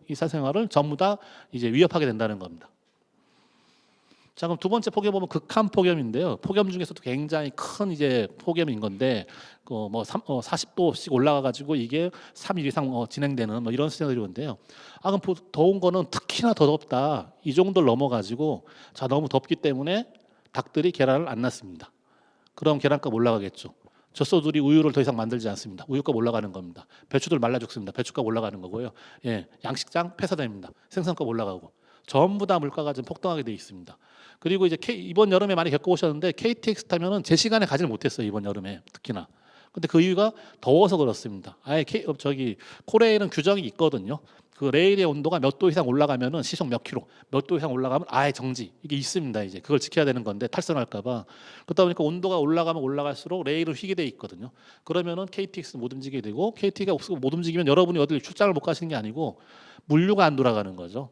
일상생활을 전부 다 이제 위협하게 된다는 겁니다. 자, 그럼 두 번째 폭염 보면 극한 폭염인데요. 폭염 중에서도 굉장히 큰 이제 폭염인 건데 뭐 40도씩 올라가가지고 이게 3일 이상 진행되는 뭐 이런 시나리오인데요. 그럼 더운 거는 특히나 더 덥다. 이 정도를 넘어가지고 너무 덥기 때문에 닭들이 계란을 안 낳습니다. 그럼 계란값 올라가겠죠. 젖소들이 우유를 더 이상 만들지 않습니다. 우유값 올라가는 겁니다. 배추들 말라 죽습니다. 배추값 올라가는 거고요. 양식장 폐사됩니다. 생선값 올라가고. 전부 다 물가가 좀 폭등하게 돼 있습니다. 그리고 이제 이번 여름에 많이 겪어오셨는데 KTX 타면은 제 시간에 가지를 못했어요. 이번 여름에 특히나. 근데 그 이유가 더워서 그렇습니다. 코레일은 규정이 있거든요. 그 레일의 온도가 몇 도 이상 올라가면은 시속 몇 킬로, 몇 도 이상 올라가면 정지 이게 있습니다. 이제 그걸 지켜야 되는 건데 탈선할까봐 그러다 보니까 온도가 올라가면 올라갈수록 레일은 휘게 돼 있거든요. 그러면은 KTX 못 움직이게 되고 KTX가 못 움직이면 여러분이 어딜 출장을 못 가시는 게 아니고 물류가 안 돌아가는 거죠.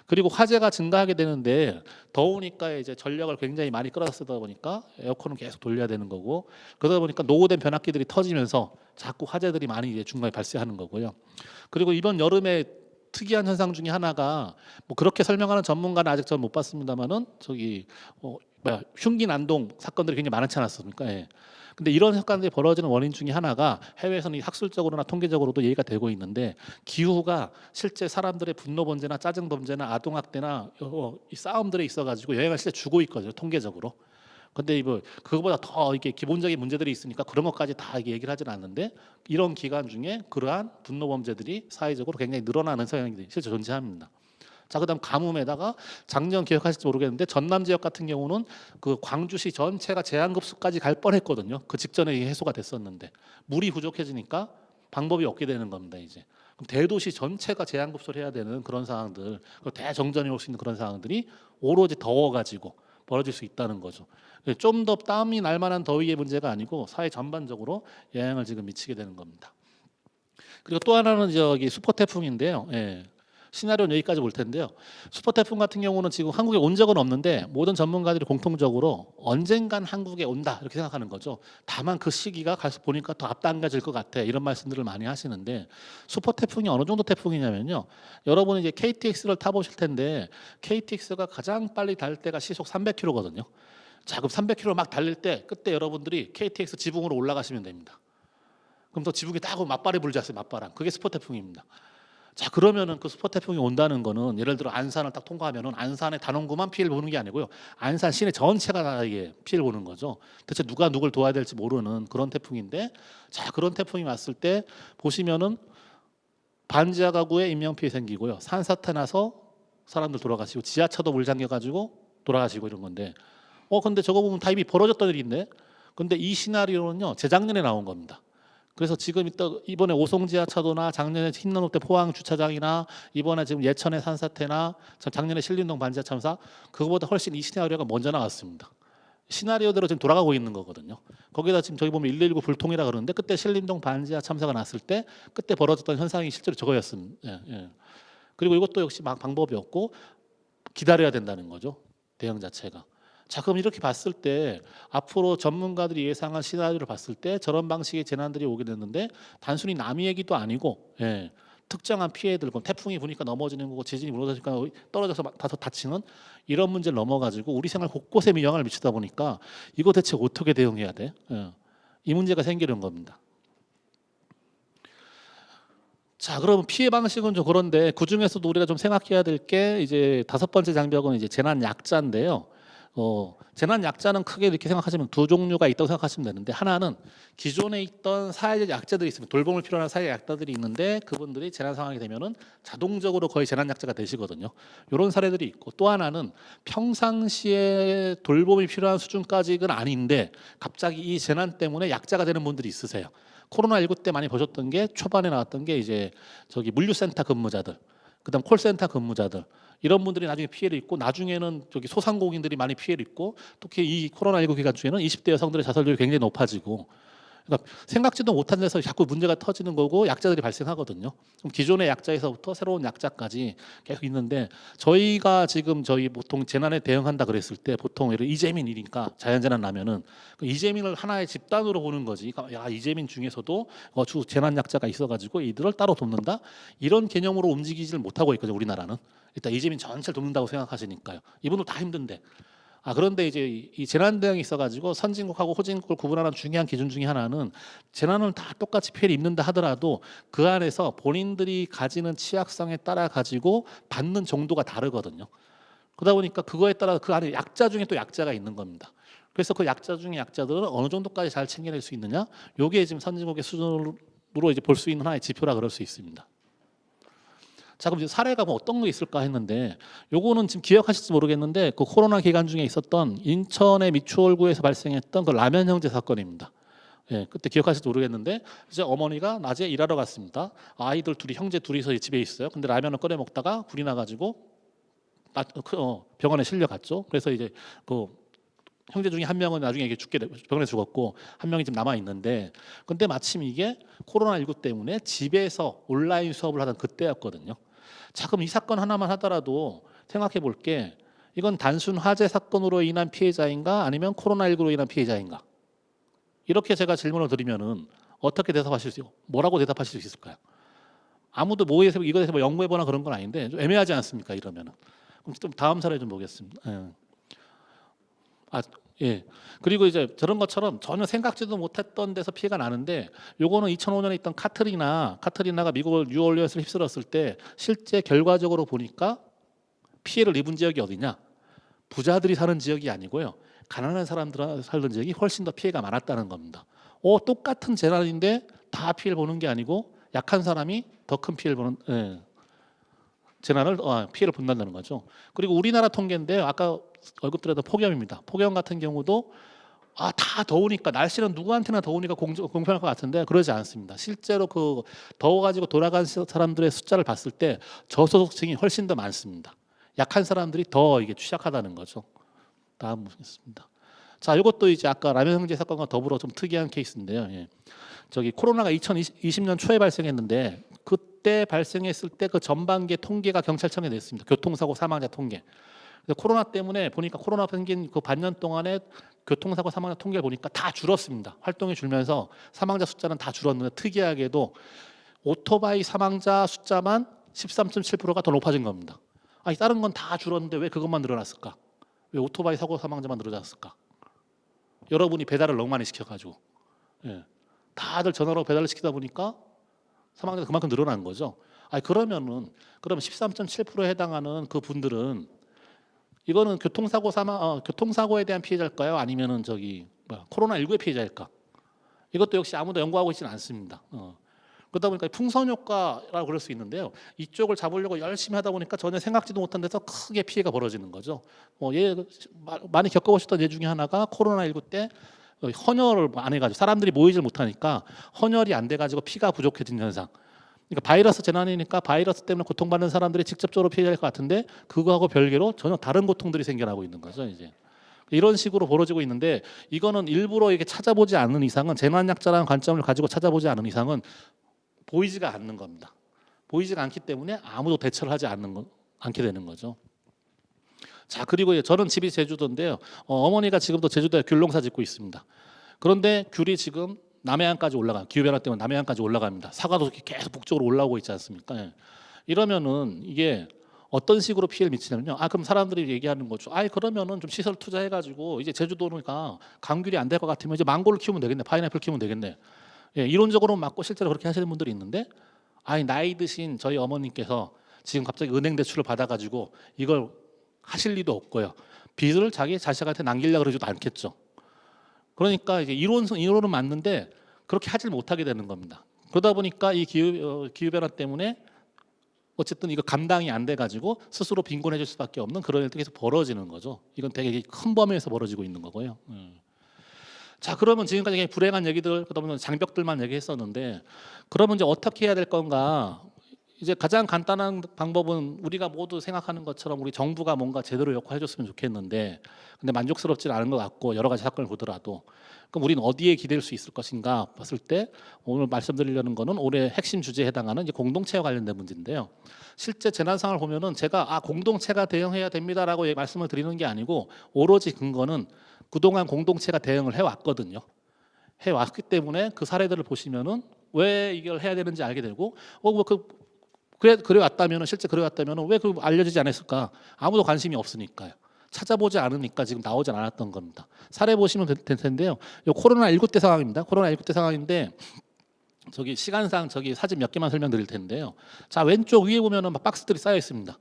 그리고 화재가 증가하게 되는데 더우니까 이제 전력을 굉장히 많이 끌어다 쓰다 보니까 에어컨은 계속 돌려야 되는 거고 그러다 보니까 노후된 변압기들이 터지면서 자꾸 화재들이 많이 이제 중간에 발생하는 거고요. 그리고 이번 여름에 특이한 현상 중에 하나가 뭐 그렇게 설명하는 전문가는 아직 저는 못 봤습니다만은 흉기 난동 사건들이 굉장히 많지 않았습니까? 근데 이런 사건들이 벌어지는 원인 중에 하나가 해외에서는 학술적으로나 통계적으로도 얘기가 되고 있는데 기후가 실제 사람들의 분노 범죄나 짜증 범죄나 아동 학대나 이 싸움들에 있어가지고 영향을 실제 주고 있거든요. 통계적으로. 근데 그거보다 더 이렇게 기본적인 문제들이 있으니까 그런 것까지 다 얘기를 하지는 않는데 이런 기간 중에 그러한 분노 범죄들이 사회적으로 굉장히 늘어나는 성향이 실제 존재합니다. 자, 그다음 가뭄에다가 작년 기억하실지 모르겠는데 전남 지역 같은 경우는 그 광주시 전체가 제한급수까지 갈 뻔했거든요. 그 직전에 이게 해소가 됐었는데 물이 부족해지니까 방법이 없게 되는 겁니다. 이제 그럼 대도시 전체가 제한급수를 해야 되는 그런 상황들, 그리고 대정전이 올 수 있는 그런 상황들이 오로지 더워가지고 벌어질 수 있다는 거죠. 좀 더 땀이 날 만한 더위의 문제가 아니고 사회 전반적으로 영향을 지금 미치게 되는 겁니다. 그리고 또 하나는 저기 슈퍼 태풍인데요. 예. 시나리오는 여기까지 볼 텐데요. 슈퍼 태풍 같은 경우는 지금 한국에 온 적은 없는데 모든 전문가들이 공통적으로 언젠간 한국에 온다 이렇게 생각하는 거죠. 다만 그 시기가 가서 보니까 더 앞당겨질 것 같아 이런 말씀들을 많이 하시는데 슈퍼 태풍이 어느 정도 태풍이냐면요. 여러분이 이제 KTX를 타보실 텐데 KTX가 가장 빨리 달 때가 시속 300km거든요. 자, 그럼 300km 막 달릴 때 그때 여러분들이 KTX 지붕으로 올라가시면 됩니다. 그럼 또 지붕에 딱 맞바람이 불지 않습니까? 맞바람. 그게 슈퍼 태풍입니다. 자, 그러면은 그 슈퍼 태풍이 온다는 거는 예를 들어 안산을 딱 통과하면은 안산의 단원구만 피해를 보는 게 아니고요. 안산 시내 전체가 다 이게 피해를 보는 거죠. 대체 누가 누굴 도와야 될지 모르는 그런 태풍인데, 자, 그런 태풍이 왔을 때 보시면은 반지하 가구에 인명 피해 생기고요. 산사태 나서 사람들 돌아가시고 지하철도 물 잠겨 가지고 돌아가시고 이런 건데, 근데 저거 보면 다 이미 벌어졌던 일인데, 근데 이 시나리오는요 재작년에 나온 겁니다. 그래서 지금 이번에 오송지하차도나 작년에 흰남노태 포항 주차장이나 이번에 지금 예천의 산사태나 작년에 신림동 반지하 참사, 그거보다 훨씬 이 시나리오가 먼저 나왔습니다. 시나리오대로 지금 돌아가고 있는 거거든요. 거기다 지금 저기 보면 119 불통이라 그러는데 그때 신림동 반지하 참사가 났을 때 그때 벌어졌던 현상이 실제로 저거였습니다. 예, 예. 그리고 이것도 역시 막 방법이 없고 기다려야 된다는 거죠. 대응 자체가. 자, 그럼 이렇게 봤을 때 앞으로 전문가들이 예상한 시나리오를 봤을 때 저런 방식의 재난들이 오게 됐는데 단순히 남의 얘기도 아니고, 예, 특정한 피해들, 그럼 태풍이 부니까 넘어지는 거고 지진이 무너지니까 떨어져서 다치는 이런 문제를 넘어가지고 우리 생활 곳곳에 영향을 미치다 보니까 이거 대체 어떻게 대응해야 돼? 예, 이 문제가 생기는 겁니다. 자, 그럼 피해 방식은 좀 그런데 그 중에서도 우리가 좀 생각해야 될 게 이제 5번째 장벽은 이제 재난 약자인데요. 재난 약자는 크게 이렇게 생각하시면 두 종류가 있다고 생각하시면 되는데, 하나는 기존에 있던 사회적 약자들이 있습니다. 돌봄을 필요한 사회적 약자들이 있는데 그분들이 재난 상황이 되면은 자동적으로 거의 재난 약자가 되시거든요. 이런 사례들이 있고, 또 하나는 평상시에 돌봄이 필요한 수준까지는 아닌데 갑자기 이 재난 때문에 약자가 되는 분들이 있으세요. 코로나19 때 많이 보셨던 게 초반에 나왔던 게 이제 저기 물류센터 근무자들, 그다음 콜센터 근무자들, 이런 분들이 나중에 피해를 입고 나중에는 저기 소상공인들이 많이 피해를 입고, 특히 이 코로나19 기간 중에는 20대 여성들의 자살률이 굉장히 높아지고, 그러니까 생각지도 못한 데서 자꾸 문제가 터지는 거고 약자들이 발생하거든요. 그럼 기존의 약자에서부터 새로운 약자까지 계속 있는데, 저희가 지금 저희 보통 재난에 대응한다 그랬을 때 보통 예를 이재민이니까 자연재난 나면은 이재민을 하나의 집단으로 보는 거지. 그러니까 야, 이재민 중에서도 주 재난 약자가 있어가지고 이들을 따로 돕는다, 이런 개념으로 움직이지를 못하고 있거든요. 우리나라는 일단 이재민 전체를 돕는다고 생각하시니까요. 이분들 다 힘든데. 그런데 이제 이 재난 대응이 있어가지고 선진국하고 후진국을 구분하는 중요한 기준 중에 하나는, 재난은 다 똑같이 피해를 입는다 하더라도 그 안에서 본인들이 가지는 취약성에 따라 가지고 받는 정도가 다르거든요. 그러다 보니까 그거에 따라 그 안에 약자 중에 또 약자가 있는 겁니다. 그래서 그 약자 중에 약자들은 어느 정도까지 잘 챙겨낼 수 있느냐, 요게 지금 선진국의 수준으로 이제 볼 수 있는 하나의 지표라 그럴 수 있습니다. 자, 그럼 이제 사례가 뭐 어떤 거 있을까 했는데, 요거는 지금 기억하실지 모르겠는데 그 코로나 기간 중에 있었던 인천의 미추홀구에서 발생했던 그 라면 형제 사건입니다. 예, 그때 기억하실지 모르겠는데 이제 어머니가 낮에 일하러 갔습니다. 아이들 둘이, 형제 둘이서 집에 있어요. 근데 라면을 끓여 먹다가 불이 나가지고 병원에 실려갔죠. 그래서 이제 그 형제 중에 한 명은 나중에 이게 병원에 죽었고 한 명이 지금 남아 있는데, 근데 마침 이게 코로나19 때문에 집에서 온라인 수업을 하던 그때였거든요. 자, 그럼 이 사건 하나만 하더라도 생각해 볼 게, 이건 단순 화재 사건으로 인한 피해자인가 아니면 코로나19로 인한 피해자인가? 이렇게 제가 질문을 드리면은 어떻게 뭐라고 대답하실 수 있을까요? 아무도 이거에 대해서 뭐 연구해보나 그런 건 아닌데 좀 애매하지 않습니까? 이러면은. 그럼 좀 다음 사례 좀 보겠습니다. 예. 그리고 이제 저런 것처럼 전혀 생각지도 못했던 데서 피해가 나는데, 요거는 2005년에 있던 카트리나가 미국을 뉴올리언스를 휩쓸었을 때 실제 결과적으로 보니까 피해를 입은 지역이 어디냐? 부자들이 사는 지역이 아니고요, 가난한 사람들 살던 지역이 훨씬 더 피해가 많았다는 겁니다. 똑같은 재난인데 다 피해를 보는 게 아니고 약한 사람이 더 큰 피해를 보는. 예. 재난을 피해를 본다는 거죠. 그리고 우리나라 통계인데 아까 언급 드렸던 폭염입니다. 폭염 같은 경우도 다 더우니까 날씨는 누구한테나 더우니까 공평할 것 같은데 그러지 않습니다. 실제로 그 더워가지고 돌아간 사람들의 숫자를 봤을 때 저소득층이 훨씬 더 많습니다. 약한 사람들이 더 이게 취약하다는 거죠. 다음 보겠습니다. 자, 이것도 이제 아까 라면 형제 사건과 더불어 좀 특이한 케이스인데요. 예. 저기 코로나가 2020년 초에 발생했는데 그때 발생했을 때 그 전반기의 통계가 경찰청에 냈습니다. 교통사고 사망자 통계. 코로나 때문에 보니까 코로나 생긴 그 반년 동안에 교통사고 사망자 통계를 보니까 다 줄었습니다. 활동이 줄면서 사망자 숫자는 다 줄었는데 특이하게도 오토바이 사망자 숫자만 13.7%가 더 높아진 겁니다. 아니 다른 건 다 줄었는데 왜 그것만 늘어났을까? 왜 오토바이 사고 사망자만 늘어났을까? 여러분이 배달을 너무 많이 시켜가지고 예. 다들 전화로 배달을 시키다 보니까 사망자가 그만큼 늘어난 거죠. 아니 그러면 13.7%에 해당하는 그 분들은 이거는 교통사고에 대한 피해자일까요? 아니면은 코로나19의 피해자일까? 이것도 역시 아무도 연구하고 있지는 않습니다. 그러다 보니까 풍선 효과라고 그럴 수 있는데요. 이쪽을 잡으려고 열심히 하다 보니까 전혀 생각지도 못한 데서 크게 피해가 벌어지는 거죠. 많이 겪어보셨던 예 중에 하나가 코로나19 때 헌혈을 안 해가지고 사람들이 모이질 못하니까 헌혈이 안 돼가지고 피가 부족해진 현상. 그러니까 바이러스 재난이니까 바이러스 때문에 고통받는 사람들이 직접적으로 피해갈 것 같은데 그거하고 별개로 전혀 다른 고통들이 생겨나고 있는 거죠. 이제 이런 식으로 벌어지고 있는데 이거는 일부러 이렇게 찾아보지 않는 이상은 재난약자라는 관점을 가지고 찾아보지 않는 이상은 보이지가 않는 겁니다. 보이지가 않기 때문에 아무도 대처를 하지 않게 되는 거죠. 자, 그리고 저는 집이 제주도인데요. 어머니가 지금도 제주도에 귤농사 짓고 있습니다. 그런데 귤이 지금 남해안까지 올라가, 기후변화 때문에 남해안까지 올라갑니다. 사과도 계속 북쪽으로 올라오고 있지 않습니까? 예. 이러면은 이게 어떤 식으로 피해를 미치냐면요. 그럼 사람들이 얘기하는 거죠. 그러면은 좀 시설 투자해가지고 이제 제주도니까 감귤이 안 될 것 같으면 이제 망고를 키우면 되겠네, 파인애플 키우면 되겠네. 예, 이론적으로는 맞고 실제로 그렇게 하시는 분들이 있는데, 나이 드신 저희 어머님께서 지금 갑자기 은행 대출을 받아가지고 이걸 하실 리도 없고요. 빚을 자기 자식한테 남기려고 그러지도 않겠죠. 그러니까 이제 이론은 맞는데 그렇게 하질 못하게 되는 겁니다. 그러다 보니까 이 기후 변화 때문에 어쨌든 이거 감당이 안 돼가지고 스스로 빈곤해질 수밖에 없는 그런 일들이 계속 벌어지는 거죠. 이건 되게 큰 범위에서 벌어지고 있는 거고요. 자, 그러면 지금까지 불행한 얘기들, 그다음에 장벽들만 얘기했었는데, 그러면 이제 어떻게 해야 될 건가? 이제 가장 간단한 방법은 우리가 모두 생각하는 것처럼 우리 정부가 뭔가 제대로 역할해줬으면 좋겠는데, 근데 만족스럽지 않은 것 같고 여러 가지 사건을 보더라도, 그럼 우리는 어디에 기댈 수 있을 것인가 봤을 때 오늘 말씀드리려는 거는 올해 핵심 주제에 해당하는 이제 공동체와 관련된 문제인데요. 실제 재난 상황을 보면은 제가 공동체가 대응해야 됩니다라고 말씀을 드리는 게 아니고 오로지 근거는 그동안 공동체가 대응을 해왔거든요. 해왔기 때문에 그 사례들을 보시면은 왜 이걸 해야 되는지 알게 되고, 그래 왔다면은 실제 그래 왔다면은 왜 그 알려지지 않았을까? 아무도 관심이 없으니까요. 찾아보지 않으니까 지금 나오지 않았던 겁니다. 사례 보시면 될 텐데요. 요 코로나19 때 상황입니다. 코로나19 때 상황인데 시간상 사진 몇 개만 설명드릴 텐데요. 자, 왼쪽 위에 보면은 막 박스들이 쌓여 있습니다.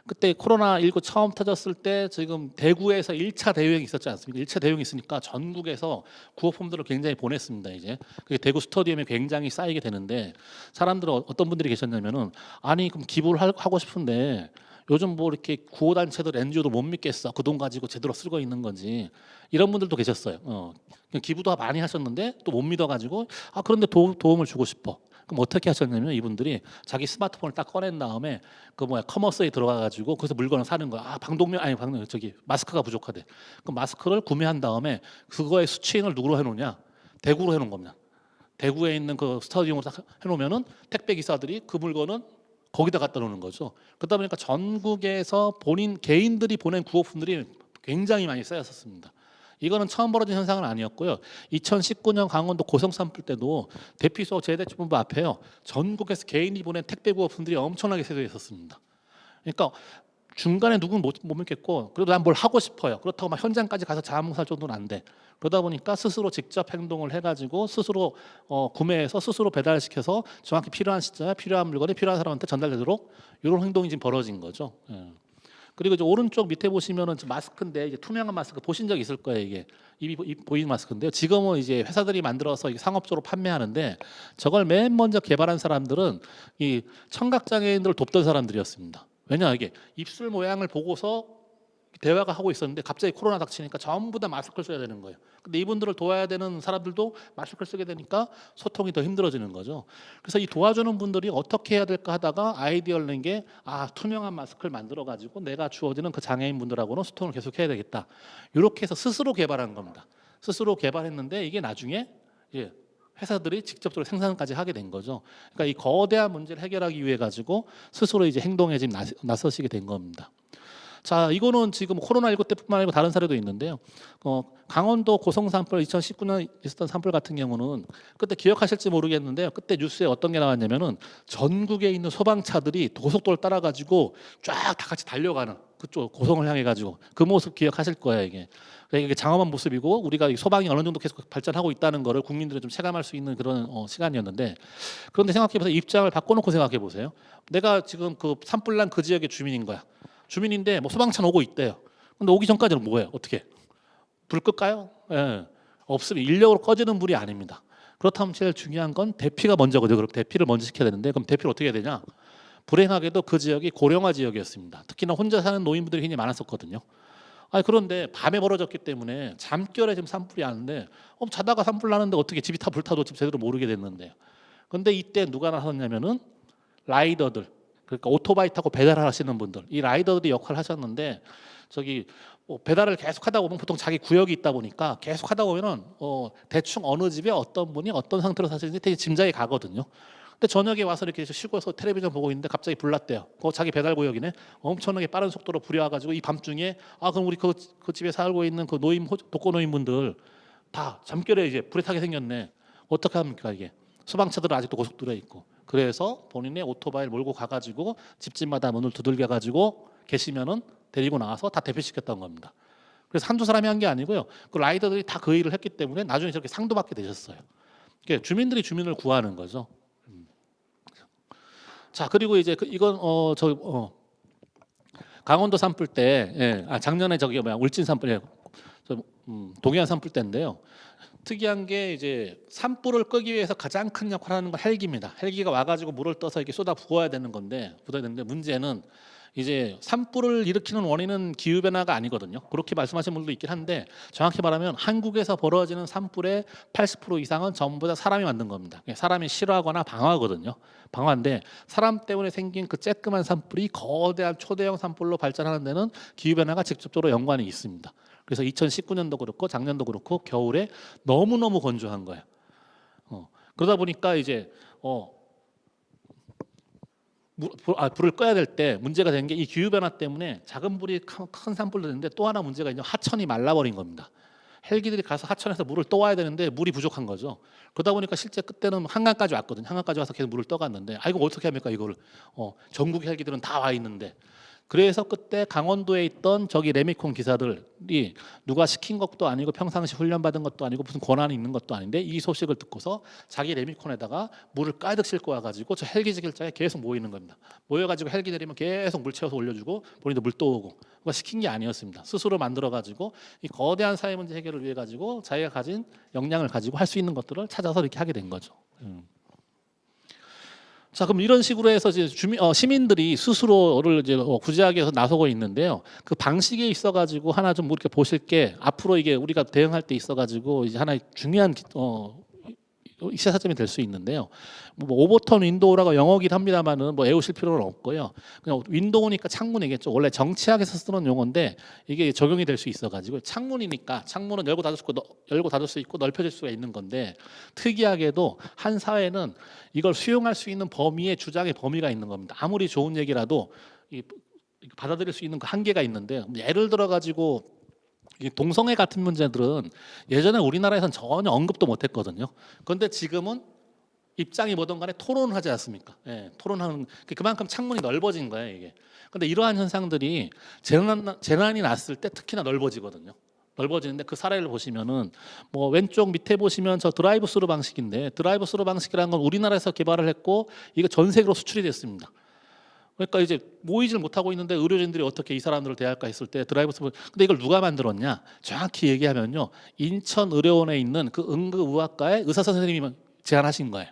그때 코로나19 처음 터졌을 때 지금 대구에서 1차 대유행이 있었지 않습니까? 1차 대유행이 있으니까 전국에서 구호품들을 굉장히 보냈습니다. 이제 그게 대구 스타디움에 굉장히 쌓이게 되는데 사람들은 어떤 분들이 계셨냐면은 그럼 기부를 하고 싶은데 요즘 이렇게 구호단체들 NGO도 못 믿겠어. 그 돈 가지고 제대로 쓰고 있는 건지 이런 분들도 계셨어요. 그냥 기부도 많이 하셨는데 또 못 믿어가지고 그런데 도움을 주고 싶어. 그럼 어떻게 하셨냐면 이분들이 자기 스마트폰을 딱 꺼낸 다음에 커머스에 들어가가지고 거기서 물건을 사는 거야. 마스크가 부족하대. 그럼 마스크를 구매한 다음에 그거의 수취인을 누구로 해놓냐? 대구로 해놓은 겁니다. 대구에 있는 그 스타디움으로 딱 해놓으면은 택배 기사들이 그 물건은 거기다 갖다 놓는 거죠. 그러다 보니까 전국에서 개인들이 보낸 구호품들이 굉장히 많이 쌓였었습니다. 이거는 처음 벌어진 현상은 아니었고요. 2019년 강원도 고성 산불 때도 대피소 재대책본부 앞에요. 전국에서 개인이 보낸 택배 구호품들이 엄청나게 세져 있었습니다. 그러니까 중간에 누구는 못 믿겠고 그래도 난 뭘 하고 싶어요. 그렇다고 막 현장까지 가서 자문할 정도는 안 돼. 그러다 보니까 스스로 직접 행동을 해가지고 스스로 구매해서 스스로 배달시켜서 정확히 필요한 시점에 필요한 물건이 필요한 사람한테 전달되도록 이런 행동이 지금 벌어진 거죠. 그리고 이제 오른쪽 밑에 보시면은 마스크인데 이제 투명한 마스크 보신 적 있을 거예요. 이게 입이 보이는 마스크인데요. 지금은 이제 회사들이 만들어서 상업적으로 판매하는데 저걸 맨 먼저 개발한 사람들은 이 청각 장애인들을 돕던 사람들이었습니다. 왜냐 이게 입술 모양을 보고서 대화가 하고 있었는데 갑자기 코로나 닥치니까 전부 다 마스크를 써야 되는 거예요. 근데 이분들을 도와야 되는 사람들도 마스크를 쓰게 되니까 소통이 더 힘들어지는 거죠. 그래서 이 도와주는 분들이 어떻게 해야 될까 하다가 아이디어를 낸 게 투명한 마스크를 만들어 가지고 내가 주어지는 그 장애인 분들하고는 소통을 계속 해야 되겠다. 이렇게 해서 스스로 개발한 겁니다. 스스로 개발했는데 이게 나중에 회사들이 직접적으로 생산까지 하게 된 거죠. 그러니까 이 거대한 문제를 해결하기 위해 가지고 스스로 이제 행동에 지금 나서시게 된 겁니다. 자, 이거는 지금 코로나19 때뿐만 아니고 다른 사례도 있는데요. 강원도 고성 산불 2019년 있었던 산불 같은 경우는 그때 기억하실지 모르겠는데요. 그때 뉴스에 어떤 게 나왔냐면은 전국에 있는 소방차들이 고속도로를 따라 가지고 쫙 다 같이 달려가는 그쪽 고성을 향해 가지고 그 모습 기억하실 거예요, 이게. 그러니까 이게 장엄한 모습이고 우리가 소방이 어느 정도 계속 발전하고 있다는 거를 국민들이 좀 체감할 수 있는 그런 시간이었는데, 그런데 생각해 보세요. 입장을 바꿔놓고 생각해 보세요. 내가 지금 그 산불난 그 지역의 주민인 거야. 주민인데 뭐 소방차 오고 있대요. 근데 오기 전까지는 뭐예요? 어떻게? 불 끌까요? 없으면 인력으로 꺼지는 불이 아닙니다. 그렇다면 제일 중요한 건 대피가 먼저거든요. 그럼 대피를 먼저 시켜야 되는데 그럼 대피를 어떻게 해야 되냐? 불행하게도 그 지역이 고령화 지역이었습니다. 특히나 혼자 사는 노인분들이 굉장히 많았었거든요. 그런데 밤에 벌어졌기 때문에 잠결에 지금 산불이 나는데 자다가 산불 나는데 어떻게 집이 다 불타도 집 제대로 모르게 됐는데요. 그런데 이때 누가 나섰냐면은 라이더들, 그러니까 오토바이 타고 배달하시는 분들, 이 라이더들이 역할을 하셨는데 저기 배달을 계속 하다 보면 보통 자기 구역이 있다 보니까 계속 하다 보면은 대충 어느 집에 어떤 분이 어떤 상태로 사시는지 되게 짐작이 가거든요. 근데 저녁에 와서 이렇게 쉬고서 텔레비전 보고 있는데 갑자기 불났대요. 자기 배달 구역이네. 엄청나게 빠른 속도로 불이 와가지고 이 밤중에 그럼 우리 그 집에 살고 있는 그 독거 노인분들 다 잠결에 이제 불에 타게 생겼네. 어떻게 합니까 이게? 소방차들은 아직도 고속도로에 있고. 그래서 본인의 오토바이를 몰고 가가지고 집집마다 문을 두들겨가지고 계시면은 데리고 나와서 다 대피시켰던 겁니다. 그래서 한두 사람이 한 게 아니고요. 그 라이더들이 다 그 일을 했기 때문에 나중에 저렇게 상도 받게 되셨어요. 그러니까 주민들이 주민을 구하는 거죠. 자, 그리고 이제 이건 강원도 산불 때, 작년에 울진 산불, 동해안 산불 때인데요. 특이한 게 이제 산불을 끄기 위해서 가장 큰 역할을 하는 건 헬기입니다. 헬기가 와가지고 물을 떠서 이렇게 쏟아 부어야 되는 건데, 문제는 이제 산불을 일으키는 원인은 기후 변화가 아니거든요. 그렇게 말씀하시는 분들도 있긴 한데 정확히 말하면 한국에서 벌어지는 산불의 80% 이상은 전부 다 사람이 만든 겁니다. 사람이 싫어하거나 방화거든요. 방화인데 사람 때문에 생긴 그 쬐끄만 산불이 거대한 초대형 산불로 발전하는 데는 기후 변화가 직접적으로 연관이 있습니다. 그래서 2019년도 그렇고 작년도 그렇고 겨울에 너무너무 건조한 거예요. 그러다 보니까 이제 불을 꺼야 될 때 문제가 된 게 이 기후 변화 때문에 작은 불이 큰 산불도 되는데 또 하나 문제가 있냐, 하천이 말라버린 겁니다. 헬기들이 가서 하천에서 물을 떠와야 되는데 물이 부족한 거죠. 그러다 보니까 실제 그때는 한강까지 왔거든요. 한강까지 와서 계속 물을 떠갔는데 이거 어떻게 합니까 이거를? 전국 헬기들은 다 와 있는데. 그래서 그때 강원도에 있던 저기 레미콘 기사들이 누가 시킨 것도 아니고 평상시 훈련받은 것도 아니고 무슨 권한이 있는 것도 아닌데 이 소식을 듣고서 자기 레미콘에다가 물을 가득 싣고 와가지고 저 헬기 지길자에 계속 모이는 겁니다. 모여가지고 헬기 내리면 계속 물 채워서 올려주고 본인도 물 떠오고. 그거 시킨 게 아니었습니다. 스스로 만들어가지고 이 거대한 사회 문제 해결을 위해 가지고 자기가 가진 역량을 가지고 할 수 있는 것들을 찾아서 이렇게 하게 된 거죠. 자, 그럼 이런 식으로 해서 이제 시민들이 스스로를 이제 구제하기 위해서 나서고 있는데요. 그 방식에 있어가지고 하나 좀 이렇게 보실 게 앞으로 이게 우리가 대응할 때 있어가지고 이제 하나의 중요한 시사점이 될 수 있는데요. 오버턴 윈도우라고 영어긴 합니다만은 외우실 필요는 없고요. 그냥 윈도우니까 창문이겠죠. 원래 정치학에서 쓰는 용어인데 이게 적용이 될 수 있어가지고 창문이니까 창문은 열고 닫을 수 있고 넓혀질 수가 있는 건데 특이하게도 한 사회는 이걸 수용할 수 있는 범위의 주장의 범위가 있는 겁니다. 아무리 좋은 얘기라도 받아들일 수 있는 그 한계가 있는데 예를 들어 가지고. 이 동성애 같은 문제들은 예전에 우리나라에서는 전혀 언급도 못했거든요. 그런데 지금은 입장이 뭐든 간에 토론을 하지 않습니까? 토론하는 그만큼 창문이 넓어진 거예요, 이게. 그런데 이러한 현상들이 재난이 났을 때 특히나 넓어지거든요. 넓어지는데 그 사례를 보시면은 왼쪽 밑에 보시면 저 드라이브 스루 방식인데 드라이브 스루 방식이라는 건 우리나라에서 개발을 했고 이거 전 세계로 수출이 됐습니다. 그러니까 이제 모이질 못하고 있는데 의료진들이 어떻게 이 사람들을 대할까 했을 때 드라이브 스루. 근데 이걸 누가 만들었냐? 정확히 얘기하면요, 인천의료원에 있는 그 응급의학과의 의사 선생님이 제안하신 거예요.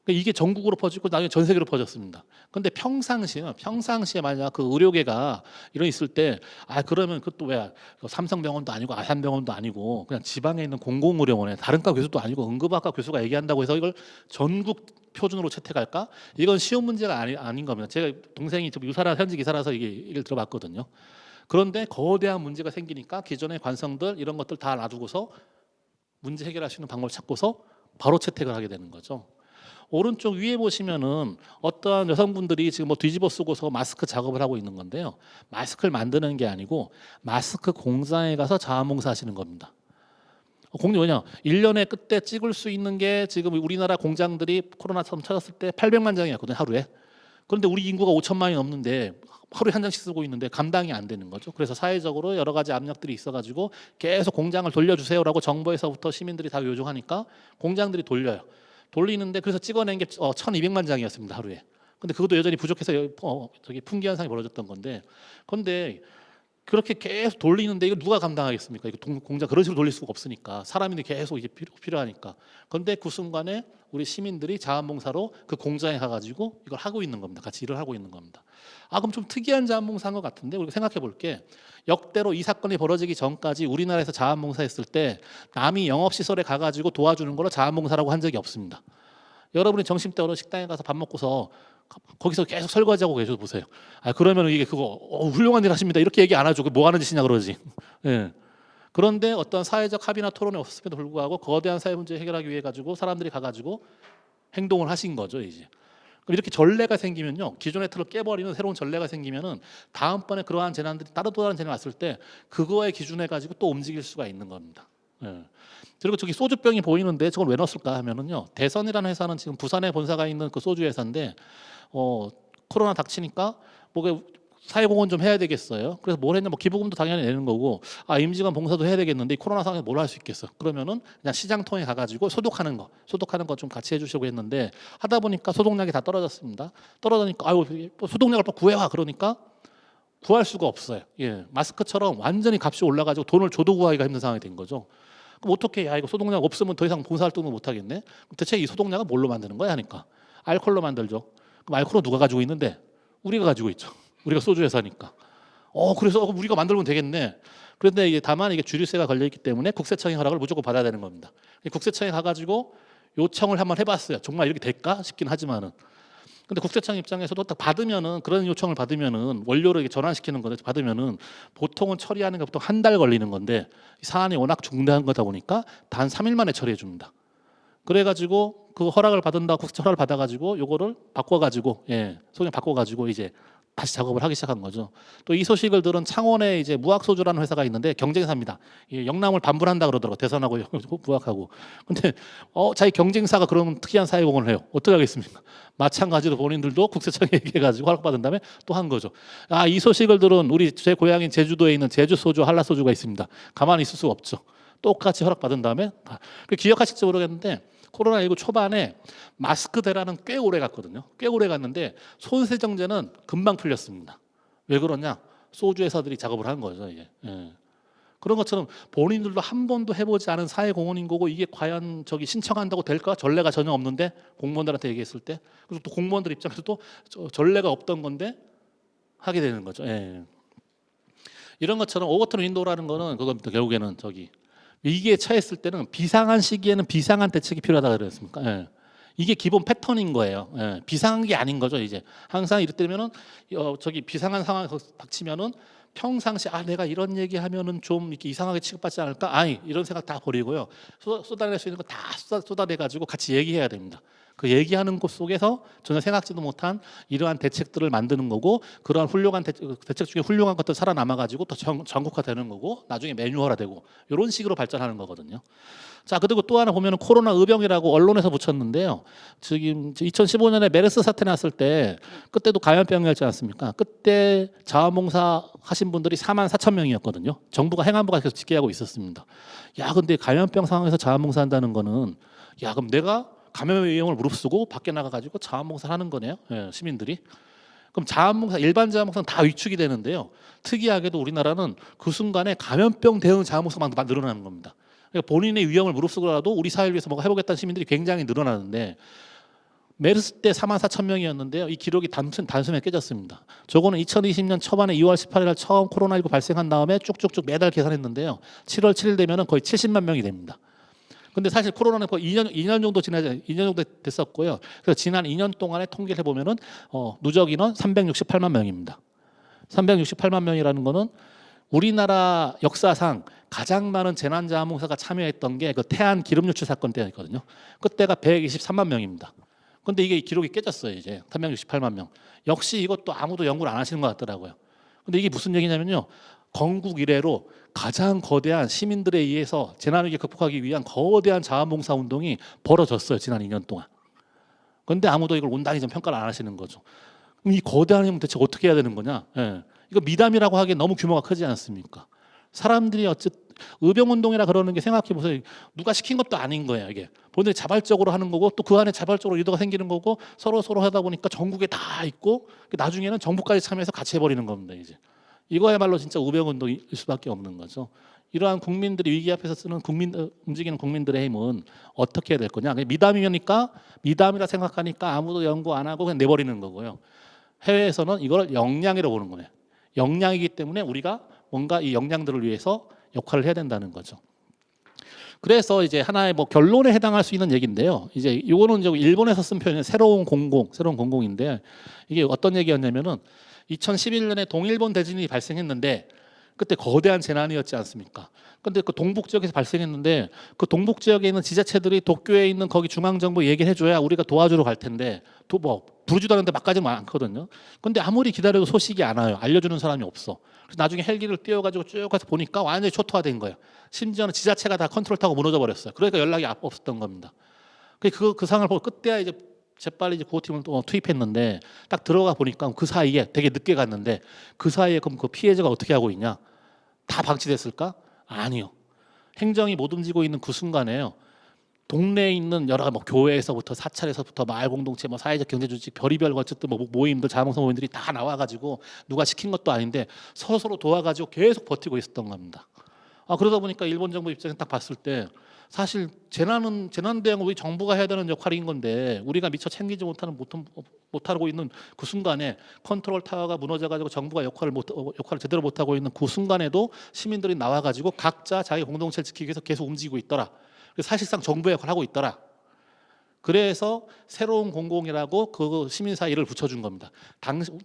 그러니까 이게 전국으로 퍼지고 나중에 전 세계로 퍼졌습니다. 그런데 평상시에 만약 그 의료계가 이런 있을 때 그러면 그것도 왜 삼성병원도 아니고 아산병원도 아니고 그냥 지방에 있는 공공의료원에 다른과 교수도 아니고 응급학과 교수가 얘기한다고 해서 이걸 전국 표준으로 채택할까? 이건 쉬운 문제가 아닌 겁니다. 제가 동생이 현지 기사라서 이게 얘기를 들어봤거든요. 그런데 거대한 문제가 생기니까 기존의 관성들 이런 것들 다 놔두고서 문제 해결할 수 있는 방법을 찾고서 바로 채택을 하게 되는 거죠. 오른쪽 위에 보시면은 어떠한 여성분들이 지금 뭐 뒤집어 쓰고서 마스크 작업을 하고 있는 건데요. 마스크를 만드는 게 아니고 마스크 공장에 가서 자원봉사 하시는 겁니다. 공장 뭐냐? 1년에 그때 찍을 수 있는 게 지금 우리나라 공장들이 코로나 처음 터졌을 때 800만 장이었거든요, 하루에. 그런데 우리 인구가 5천만이 넘는데 하루에 한 장씩 쓰고 있는데 감당이 안 되는 거죠. 그래서 사회적으로 여러 가지 압력들이 있어가지고 계속 공장을 돌려주세요라고 정부에서부터 시민들이 다 요청하니까 공장들이 돌려요. 돌리는데 그래서 찍어낸 게 1,200만 장이었습니다, 하루에. 근데 그것도 여전히 부족해서 저기 품귀 현상이 벌어졌던 건데, 그런데 그렇게 계속 돌리는데 이걸 누가 감당하겠습니까? 이거 공장 그런 식으로 돌릴 수가 없으니까 사람이 계속 이게 필요하니까. 그런데 그 순간에 우리 시민들이 자원봉사로 그 공장에 가가지고 이걸 하고 있는 겁니다. 같이 일을 하고 있는 겁니다. 그럼 좀 특이한 자원봉사인 것 같은데 우리가 생각해 볼게. 역대로 이 사건이 벌어지기 전까지 우리나라에서 자원봉사했을 때 남이 영업시설에 가가지고 도와주는 걸로 자원봉사라고 한 적이 없습니다. 여러분이 점심때 식당에 가서 밥 먹고서 거기서 계속 설거지하고 계셔도 보세요. 그러면 이게 그거 훌륭한 일 하십니다. 이렇게 얘기 안 하죠. 뭐 하는 짓이냐 그러지. 예. 그런데 어떤 사회적 합의나 토론이 없음에도 불구하고 거대한 사회 문제 해결하기 위해 가지고 사람들이 가가지고 행동을 하신 거죠, 이제. 그럼 이렇게 전례가 생기면요, 기존의 틀을 깨버리는 새로운 전례가 생기면은 다음번에 그러한 재난들이 또 다른 재난이 왔을 때 그거에 기준해 가지고 또 움직일 수가 있는 겁니다. 예. 그리고 저기 소주병이 보이는데 저걸 왜 넣었을까 하면은요, 대선이라는 회사는 지금 부산에 본사가 있는 그 소주 회사인데 코로나 닥치니까 뭐가 사회공헌 좀 해야 되겠어요. 그래서 뭘 했냐, 뭐 기부금도 당연히 내는 거고, 임직원 봉사도 해야 되겠는데 이 코로나 상황에서 뭘 할 수 있겠어? 그러면은 그냥 시장통에 가가지고 소독하는 거 좀 같이 해주시려고 했는데 하다 보니까 소독약이 다 떨어졌습니다. 떨어지니까 소독약을 또 구해와 그러니까 구할 수가 없어요. 예, 마스크처럼 완전히 값이 올라가지고 돈을 줘도 구하기가 힘든 상황이 된 거죠. 그럼 어떻게 이거 소독약 없으면 더 이상 봉사활동을 못 하겠네? 대체 이 소독약은 뭘로 만드는 거야 하니까 알코올로 만들죠. 그럼 알코올은 누가 가지고 있는데? 우리가 가지고 있죠. 우리가 소주 회사니까. 그래서 우리가 만들면 되겠네. 그런데 이게 다만 이게 주류세가 걸려 있기 때문에 국세청의 허락을 무조건 받아야 되는 겁니다. 국세청에 가가지고 요청을 한번 해봤어요. 정말 이렇게 될까 싶긴 하지만은. 근데 국세청 입장에서도 딱 받으면은, 그런 요청을 받으면은 원료를 이렇게 전환시키는 거를 받으면은 보통은 처리하는 게 보통 한 달 걸리는 건데 사안이 워낙 중대한 거다 보니까 단 3일 만에 처리해 줍니다. 그래가지고 그 허락을 국세청 허락을 받아가지고 요거를 바꿔가지고 소개 바꿔가지고 이제 다시 작업을 하기 시작한 거죠. 또 이 소식을 들은 창원에 이제 무학소주라는 회사가 있는데 경쟁사입니다. 영남을 반분한다 그러더라고, 대선하고 무학하고. 근데 자기 경쟁사가 그런 특이한 사회공헌을 해요. 어떻게 하겠습니까? 마찬가지로 본인들도 국세청에 얘기해가지고 허락받은 다음에 또 한 거죠. 이 소식을 들은 제 고향인 제주도에 있는 제주소주 한라소주가 있습니다. 가만히 있을 수가 없죠. 똑같이 허락받은 다음에 기억하실지 모르겠는데 코로나19 초반에 마스크 대란은 꽤 오래 갔거든요. 꽤 오래 갔는데 손세정제는 금방 풀렸습니다. 왜 그러냐? 소주 회사들이 작업을 한 거죠, 이게. 그런 것처럼 본인들도 한 번도 해보지 않은 사회공헌인 거고 이게 과연 신청한다고 될까? 전례가 전혀 없는데 공무원들한테 얘기했을 때, 그리고 또 공무원들 입장에서 또 전례가 없던 건데 하게 되는 거죠. 이런 것처럼 오버턴 윈도우라는 거는 그겁니다. 결국에는 위기에 처했을 때는 비상한 시기에는 비상한 대책이 필요하다 그랬습니까? 이게 기본 패턴인 거예요. 비상한 게 아닌 거죠. 이제 항상 이럴 때면은 비상한 상황이 닥치면은 평상시 내가 이런 얘기하면은 좀 이렇게 이상하게 취급받지 않을까? 이런 생각 다 버리고요. 쏟아낼 수 있는 거 다 쏟아내 가지고 같이 얘기해야 됩니다. 그 얘기하는 곳 속에서 전혀 생각지도 못한 이러한 대책들을 만드는 거고, 그러한 훌륭한 대책 중에 훌륭한 것들 살아남아 가지고 또 전국화되는 거고 나중에 매뉴얼화되고 이런 식으로 발전하는 거거든요. 자, 그리고 또 하나 보면은 코로나 의병이라고 언론에서 붙였는데요. 지금 2015년에 메르스 사태 났을 때 그때도 감염병이었지 않습니까? 그때 자원봉사 하신 분들이 44,000명이었거든요. 정부가 행안부가 계속 집계하고 있었습니다. 근데 감염병 상황에서 자원봉사한다는 거는 그럼 내가 감염의 위험을 무릅쓰고 밖에 나가가지고 자원봉사를 하는 거네요. 시민들이. 그럼 일반 자원봉사는 다 위축이 되는데요. 특이하게도 우리나라는 그 순간에 감염병 대응 자원봉사가 막 늘어나는 겁니다. 그러니까 본인의 위험을 무릅쓰고라도 우리 사회를 위해서 뭔가 해보겠다는 시민들이 굉장히 늘어나는데 메르스 때 44,000명이었는데요. 이 기록이 단숨에 깨졌습니다. 저거는 2020년 초반에 2월 18일 날 처음 코로나19 발생한 다음에 쭉쭉쭉 매달 계산했는데요. 7월 7일 되면은 거의 70만 명이 됩니다. 근데 사실 코로나는 거의 2년 정도 2년 정도 됐었고요. 그래서 지난 2년 동안의 통계를 해보면은 누적 인원 368만 명입니다. 368만 명이라는 거는 우리나라 역사상 가장 많은 재난자원봉사가 참여했던 게 그 태안 기름 유출 사건 때였거든요. 그때가 123만 명입니다. 근데 이게 기록이 깨졌어요. 이제 368만 명. 역시 이것도 아무도 연구를 안 하시는 것 같더라고요. 근데 이게 무슨 얘기냐면요. 건국 이래로 가장 거대한 시민들에 의해서 재난위기 극복하기 위한 거대한 자원봉사 운동이 벌어졌어요. 지난 2년 동안. 그런데 아무도 이걸 온당히 좀 평가를 안 하시는 거죠. 그럼 이 거대한 힘은 대체 어떻게 해야 되는 거냐? 예. 이거 미담이라고 하기엔 너무 규모가 크지 않습니까? 사람들이 의병운동이라 그러는 게 생각해 보세요. 누가 시킨 것도 아닌 거예요. 이게 본인이 자발적으로 하는 거고 또 그 안에 자발적으로 유도가 생기는 거고 서로 하다 보니까 전국에 다 있고 나중에는 정부까지 참여해서 같이 해버리는 겁니다. 이제 이거야말로 진짜 의병운동일 수밖에 없는 거죠. 이러한 국민들이 위기 앞에서 쓰는 움직이는 국민들의 힘은 어떻게 해야 될 거냐? 미담이니까 미담이라 생각하니까 아무도 연구 안 하고 그냥 내버리는 거고요. 해외에서는 이걸 역량이라고 보는 거예요. 역량이기 때문에 우리가 뭔가 이 역량들을 위해서 역할을 해야 된다는 거죠. 그래서 이제 하나의 뭐 결론에 해당할 수 있는 얘기인데요. 이제 이거는 이제 일본에서 쓴 표현이 새로운 공공인데 이게 어떤 얘기였냐면은 2011년에 동일본 대지진이 발생했는데 그때 거대한 재난이었지 않습니까? 근데 그 동북 지역에서 발생했는데 그 동북 지역에 있는 지자체들이 도쿄에 있는 거기 중앙 정부 얘기를 해줘야 우리가 도와주러 갈 텐데 부르지도 않는데 막 가지는 않거든요. 근데 아무리 기다려도 소식이 안 와요. 알려주는 사람이 없어. 그래서 나중에 헬기를 띄워가지고 쭉 가서 보니까 완전히 초토화된 거예요. 심지어는 지자체가 다 컨트롤 타고 무너져 버렸어요. 그러니까 연락이 없었던 겁니다. 그 상황을 보고 그때야 이제 재빨리 이제 구호팀을 또 투입했는데 딱 들어가 보니까 그 사이에 되게 늦게 갔는데 그 사이에 그럼 그 피해자가 어떻게 하고 있냐? 다 방치됐을까? 아니요. 행정이 못 움직이고 있는 그 순간에요. 동네에 있는 여러 뭐 교회에서부터 사찰에서부터 마을 공동체, 뭐 사회적 경제 조직, 별의별 어쨌든 뭐 모임들, 자원봉사 모임들이 다 나와가지고 누가 시킨 것도 아닌데 서로 도와가지고 계속 버티고 있었던 겁니다. 그러다 보니까 일본 정부 입장에서 딱 봤을 때 사실 재난 대응은 우리 정부가 해야 되는 역할인 건데 우리가 미처 챙기지 못하고 있는 그 순간에 컨트롤 타워가 무너져가지고 정부가 역할을 제대로 못하고 있는 그 순간에도 시민들이 나와가지고 각자 자기 공동체를 지키기 위해서 계속 움직이고 있더라. 사실상 정부의 역할을 하고 있더라. 그래서 새로운 공공이라고 그 시민사회 이름을 붙여준 겁니다.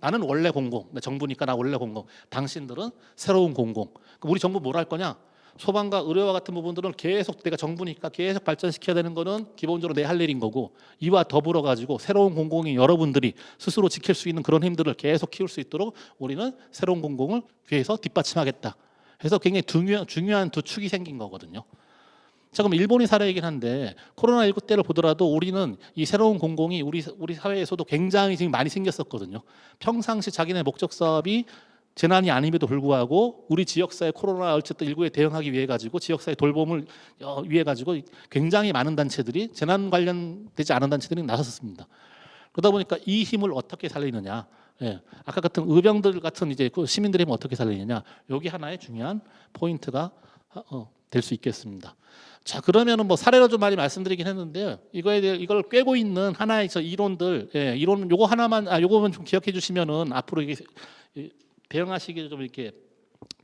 나는 원래 공공, 정부니까 나 원래 공공. 당신들은 새로운 공공. 우리 정부 뭘 할 거냐? 소방과 의료와 같은 부분들은 계속 내가 정부니까 계속 발전시켜야 되는 거는 기본적으로 내 할 일인 거고 이와 더불어 가지고 새로운 공공인 여러분들이 스스로 지킬 수 있는 그런 힘들을 계속 키울 수 있도록 우리는 새로운 공공을 위해서 뒷받침하겠다. 그래서 굉장히 중요한 두 축이 생긴 거거든요. 자, 그럼 일본이 사례이긴 한데 코로나19 때를 보더라도 우리는 이 새로운 공공이 우리 사회에서도 굉장히 지금 많이 생겼었거든요. 평상시 자기네 목적 사업이 재난이 아님에도 불구하고 우리 지역사회 코로나 어쨌든 19에 대응하기 위해 가지고 지역사회 돌봄을 위해 가지고 굉장히 많은 단체들이 재난 관련되지 않은 단체들이 나섰습니다. 그러다 보니까 이 힘을 어떻게 살리느냐, 아까 같은 의병들 같은 이제 그 시민들의 힘을 어떻게 살리느냐, 여기 하나의 중요한 포인트가 될 수 있겠습니다. 자, 그러면은 뭐 사례로 좀 많이 말씀드리긴 했는데요. 이걸 꿰고 있는 하나의 이론들, 이론 요거 하나만 요거만 좀 기억해 주시면은 앞으로 이게 대응하시기 좀 이렇게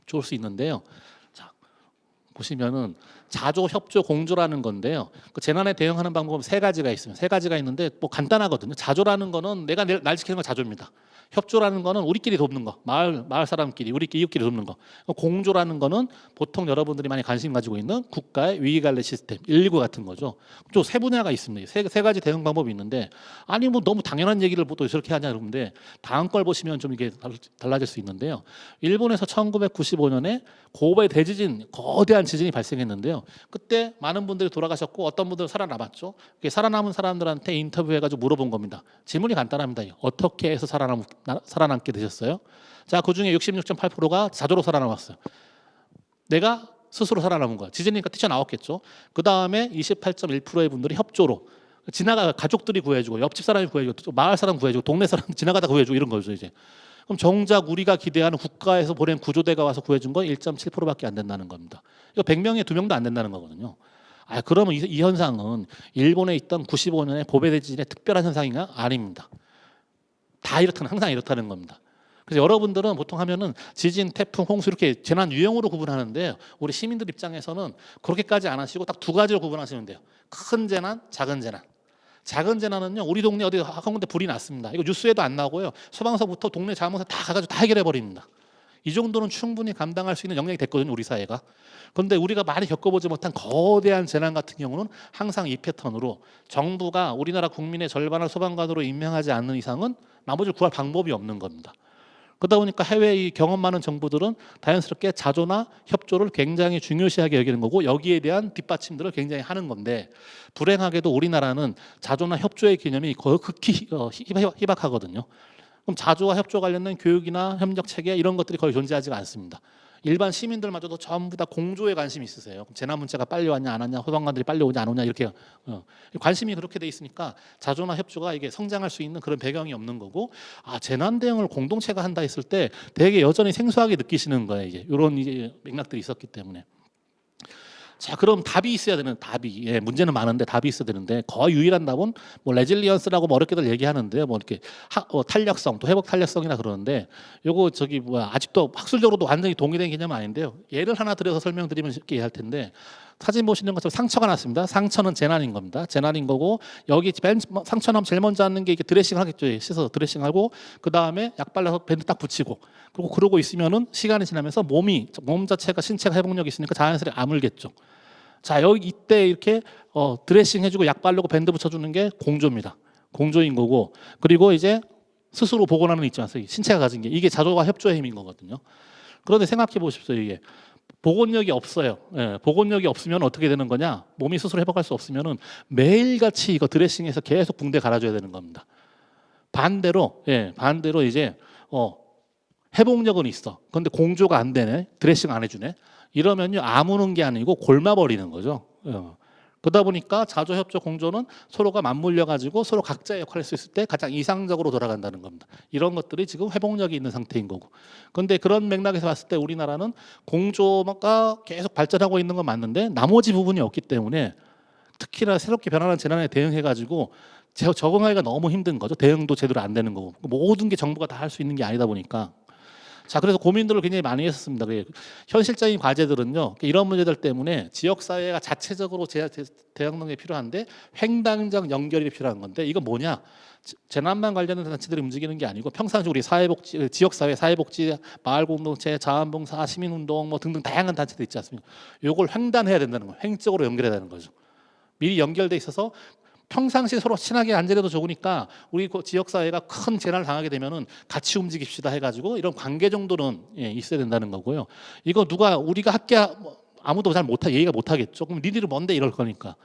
좋을 수 있는데요. 자, 보시면은 자조, 협조, 공조라는 건데요. 그 재난에 대응하는 방법은 세 가지가 있습니다. 세 가지가 있는데 뭐 간단하거든요. 자조라는 거는 내가 날 지키는 건 자조입니다. 협조라는 거는 우리끼리 돕는 거, 마을 사람끼리, 우리끼리 이웃끼리 돕는 거. 공조라는 거는 보통 여러분들이 많이 관심 가지고 있는 국가의 위기관리 시스템, 119 같은 거죠. 좀 세 분야가 있습니다. 세 가지 대응 방법이 있는데 아니 뭐 너무 당연한 얘기를 또 이렇게 하냐 그러는데 다음 걸 보시면 좀 이게 달라질 수 있는데요. 일본에서 1995년에 고베 대지진, 거대한 지진이 발생했는데요. 그때 많은 분들이 돌아가셨고 어떤 분들은 살아남았죠. 살아남은 사람들한테 인터뷰해가지고 물어본 겁니다. 질문이 간단합니다. 어떻게 해서 살아남게 되셨어요? 자, 그 중에 66.8%가 자조로 살아남았어요. 내가 스스로 살아남은 거야. 지진이니까 뛰쳐나왔겠죠. 그 다음에 28.1%의 분들이 협조로 가족들이 구해주고 옆집 사람이 구해주고 마을 사람 구해주고 동네 사람 지나가다 구해주고 이런 거죠. 이제 그럼 정작 우리가 기대하는 국가에서 보낸 구조대가 와서 구해준 건 1.7%밖에 안 된다는 겁니다. 이거 100명에 2명도 안 된다는 거거든요. 그러면 이 현상은 일본에 있던 95년의 고베 대지진의 특별한 현상인가? 아닙니다. 다 이렇다는 항상 이렇다는 겁니다. 그래서 여러분들은 보통 하면은 지진, 태풍, 홍수 이렇게 재난 유형으로 구분하는데 우리 시민들 입장에서는 그렇게까지 안 하시고 딱 두 가지로 구분하시면 돼요. 큰 재난, 작은 재난. 작은 재난은요, 우리 동네 어디 한 군데 불이 났습니다. 이거 뉴스에도 안 나오고요. 소방서부터 동네 자문서 다 가가지고 다 해결해 버립니다. 이 정도는 충분히 감당할 수 있는 역량이 됐거든요, 우리 사회가. 그런데 우리가 많이 겪어보지 못한 거대한 재난 같은 경우는 항상 이 패턴으로 정부가 우리나라 국민의 절반을 소방관으로 임명하지 않는 이상은 나머지를 구할 방법이 없는 겁니다. 그러다 보니까 해외 이 경험 많은 정부들은 자연스럽게 자조나 협조를 굉장히 중요시하게 여기는 거고 여기에 대한 뒷받침들을 굉장히 하는 건데 불행하게도 우리나라는 자조나 협조의 개념이 거의 극히 희박하거든요. 그럼 자조와 협조 관련된 교육이나 협력 체계 이런 것들이 거의 존재하지가 않습니다. 일반 시민들마저도 전부 다 공조에 관심이 있으세요. 재난 문자가 빨리 왔냐 안 왔냐, 소방관들이 빨리 오냐 안 오냐 이렇게 관심이 그렇게 돼 있으니까 자조나 협조가 이게 성장할 수 있는 그런 배경이 없는 거고, 재난 대응을 공동체가 한다 했을 때 되게 여전히 생소하게 느끼시는 거예요. 이게 이런 이제 맥락들이 있었기 때문에. 자, 그럼 답이 있어야 되는 답이 문제는 많은데 답이 있어야 되는데 거의 유일한 답은 뭐 레질리언스라고 뭐 어렵게들 얘기하는데요. 뭐 이렇게 탄력성 또 회복 탄력성이나 그러는데 요거 아직도 학술적으로도 완전히 동의된 개념은 아닌데요. 예를 하나 들어서 설명드리면 쉽게 이해할 텐데 사진 보시는 것처럼 상처가 났습니다. 상처는 재난인 겁니다. 재난인 거고 여기 상처 나면 제일 먼저 하는 게 이게 드레싱 하겠죠. 씻어서 드레싱하고 그 다음에 약 발라서 밴드 딱 붙이고 그리고 그러고 있으면은 시간이 지나면서 몸 자체가 신체가 회복력이 있으니까 자연스레 아물겠죠. 자, 여기 이때 이렇게 드레싱 해주고 약 바르고 밴드 붙여주는 게 공조입니다. 공조인 거고 그리고 이제 스스로 복원하는 게 있지 않습니까? 신체가 가진 게 이게 자조와 협조의 힘인 거거든요. 그런데 생각해 보십시오. 이게 복원력이 없어요. 복원력이 없으면 어떻게 되는 거냐? 몸이 스스로 회복할 수 없으면은 매일같이 이거 드레싱해서 계속 붕대 갈아줘야 되는 겁니다. 반대로 이제 회복력은 있어. 그런데 공조가 안 되네. 드레싱 안 해주네. 이러면요 아무는 게 아니고 골마버리는 거죠. 그러다 보니까 자조, 협조, 공조는 서로가 맞물려 가지고 서로 각자의 역할을 할 수 있을 때 가장 이상적으로 돌아간다는 겁니다. 이런 것들이 지금 회복력이 있는 상태인 거고. 그런데 그런 맥락에서 봤을 때 우리나라는 공조가 계속 발전하고 있는 건 맞는데 나머지 부분이 없기 때문에 특히나 새롭게 변하는 재난에 대응해 가지고 적응하기가 너무 힘든 거죠. 대응도 제대로 안 되는 거고 모든 게 정부가 다 할 수 있는 게 아니다 보니까. 자, 그래서 고민들을 굉장히 많이 했었습니다. 현실적인 과제들은요, 이런 문제들 때문에 지역사회가 자체적으로 대응 능력이 필요한데 횡단적 연결이 필요한 건데 이건 뭐냐? 재난만 관련된 단체들이 움직이는 게 아니고 평상시 우리 사회복지, 지역사회, 사회복지, 마을공동체, 자원봉사, 시민운동 뭐 등등 다양한 단체들 있지 않습니까? 이걸 횡단해야 된다는 거예요. 횡적으로 연결해야 되는 거죠. 미리 연결돼 있어서 평상시 서로 친하게 안 지내도 좋으니까 우리 지역사회가 큰 재난을 당하게 되면은 같이 움직입시다 해가지고 이런 관계 정도는 있어야 된다는 거고요. 이거 우리가 할게 아무도 잘 얘기가 못하겠죠. 그럼 니들이 뭔데 이럴 거니까.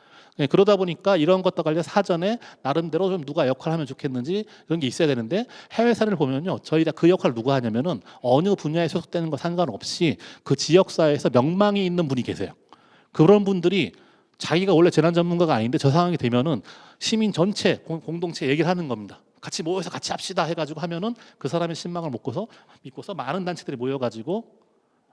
그러다 보니까 이런 것도 관련 사전에 나름대로 좀 누가 역할을 하면 좋겠는지 그런 게 있어야 되는데 해외 사례를 보면요. 저희가 그 역할을 누가 하냐면은 어느 분야에 소속되는 거 상관없이 그 지역사회에서 명망이 있는 분이 계세요. 그런 분들이 자기가 원래 재난 전문가가 아닌데 저 상황이 되면은 시민 전체 공동체 얘기를 하는 겁니다. 같이 모여서 같이 합시다 해가지고 하면은 그 사람의 신망을 믿고서 많은 단체들이 모여가지고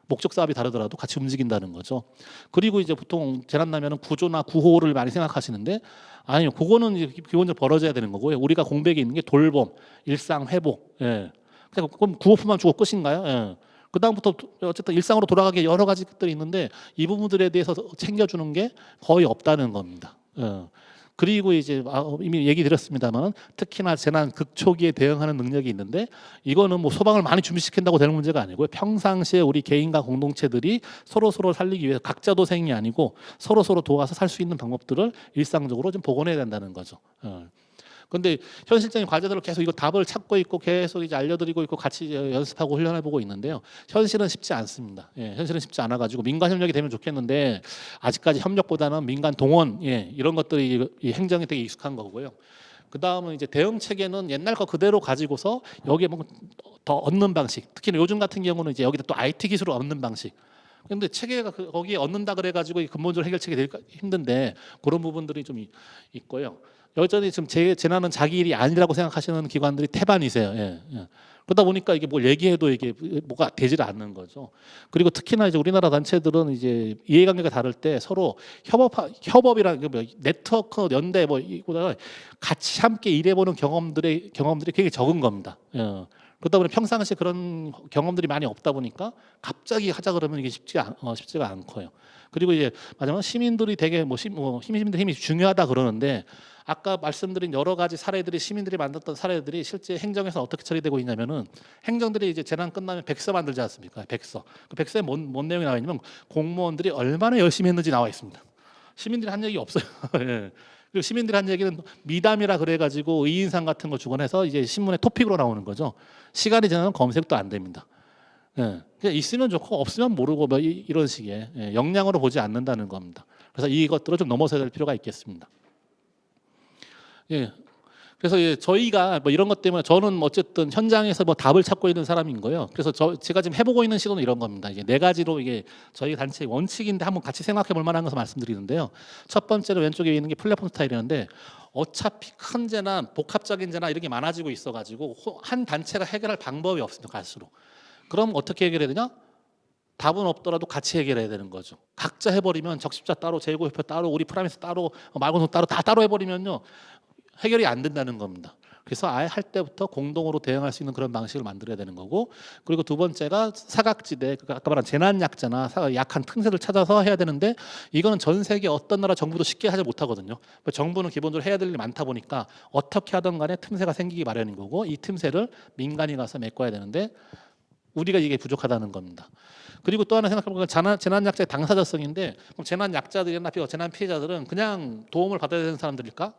목적 사업이 다르더라도 같이 움직인다는 거죠. 그리고 이제 보통 재난 나면은 구조나 구호를 많이 생각하시는데 아니요, 그거는 이제 기본적으로 벌어져야 되는 거고요. 우리가 공백이 있는 게 돌봄, 일상 회복. 그럼 구호품만 주고 끝인가요? 그 다음부터 어쨌든 일상으로 돌아가기 여러 가지 것들이 있는데 이 부분들에 대해서 챙겨주는 게 거의 없다는 겁니다. 그리고 이제 이미 얘기 드렸습니다만 특히나 재난 극초기에 대응하는 능력이 있는데 이거는 뭐 소방을 많이 준비시킨다고 되는 문제가 아니고요. 평상시에 우리 개인과 공동체들이 서로 살리기 위해서 각자 도생이 아니고 서로 도와서 살 수 있는 방법들을 일상적으로 좀 복원해야 된다는 거죠. 그런데 현실적인 과제들을 계속 이거 답을 찾고 있고 계속 이제 알려드리고 있고 같이 연습하고 훈련해보고 있는데요. 현실은 쉽지 않습니다. 현실은 쉽지 않아가지고 민간 협력이 되면 좋겠는데 아직까지 협력보다는 민간 동원 이런 것들이 이 행정에 되게 익숙한 거고요. 그 다음은 이제 대응 체계는 옛날 거 그대로 가지고서 여기에 뭐 더 얻는 방식. 특히 요즘 같은 경우는 이제 여기다 또 IT 기술을 얻는 방식. 근데 체계가 거기에 얻는다 그래가지고 근본적으로 해결책이 되기 힘든데 그런 부분들이 좀 있고요. 여전히 지금 재난은 자기 일이 아니라고 생각하시는 기관들이 태반이세요. 예, 예. 그러다 보니까 이게 뭘 얘기해도 이게 뭐가 되질 않는 거죠. 그리고 특히나 이제 우리나라 단체들은 이제 이해관계가 다를 때 서로 협업이랑 뭐 네트워크 연대 뭐 이보다 같이 함께 일해보는 경험들이 굉장히 적은 겁니다. 예. 그러다 보니 평상시에 그런 경험들이 많이 없다 보니까 갑자기 하자 그러면 이게 쉽지가 않고요. 그리고 이제 마지막 시민들이 되게 시민들의 힘이 중요하다 그러는데 아까 말씀드린 여러 가지 사례들이 시민들이 만들었던 사례들이 실제 행정에서 어떻게 처리되고 있냐면은 행정들이 이제 재난 끝나면 백서 만들지 않습니까? 백서. 그 백서에 뭔 내용이 나와 있냐면 공무원들이 얼마나 열심히 했는지 나와 있습니다. 시민들이 한 얘기 없어요. 예. 그리고 시민들이 한 얘기는 미담이라 그래가지고 의인상 같은 거 주곤해서 이제 신문에 토픽으로 나오는 거죠. 시간이 지나면 검색도 안 됩니다. 예. 그냥 있으면 좋고 없으면 모르고 뭐 이런 식의 역량으로 보지 않는다는 겁니다. 그래서 이것들을 좀 넘어서야 될 필요가 있겠습니다. 예. 그래서 저희가 뭐 이런 것 때문에 저는 어쨌든 현장에서 뭐 답을 찾고 있는 사람인 거예요. 그래서 제가 지금 해보고 있는 시도는 이런 겁니다. 이게 네 가지로 이게 저희 단체의 원칙인데 한번 같이 생각해 볼 만한 것을 말씀드리는데요. 첫 번째로 왼쪽에 있는 게 플랫폼 스타일이었는데 어차피 큰 재난, 복합적인 재난 이런 게 많아지고 있어가지고 한 단체가 해결할 방법이 없습니다. 갈수록. 그럼 어떻게 해결해야 되냐? 답은 없더라도 같이 해결해야 되는 거죠. 각자 해버리면 적십자 따로, 재고협회 따로, 우리 프라미스 따로, 말고는 따로 다 따로 해버리면요 해결이 안 된다는 겁니다. 그래서 아예 할 때부터 공동으로 대응할 수 있는 그런 방식을 만들어야 되는 거고, 그리고 두 번째가 사각지대, 아까 말한 재난약자나 약한 틈새를 찾아서 해야 되는데 이거는 전 세계 어떤 나라 정부도 쉽게 하지 못하거든요. 정부는 기본적으로 해야 될 일이 많다 보니까 어떻게 하든 간에 틈새가 생기기 마련인 거고 이 틈새를 민간이 가서 메꿔야 되는데 우리가 이게 부족하다는 겁니다. 그리고 또 하나 생각해보면 재난약자의 당사자성인데 그럼 재난약자들이나 재난 피해자들은 그냥 도움을 받아야 되는 사람들일까?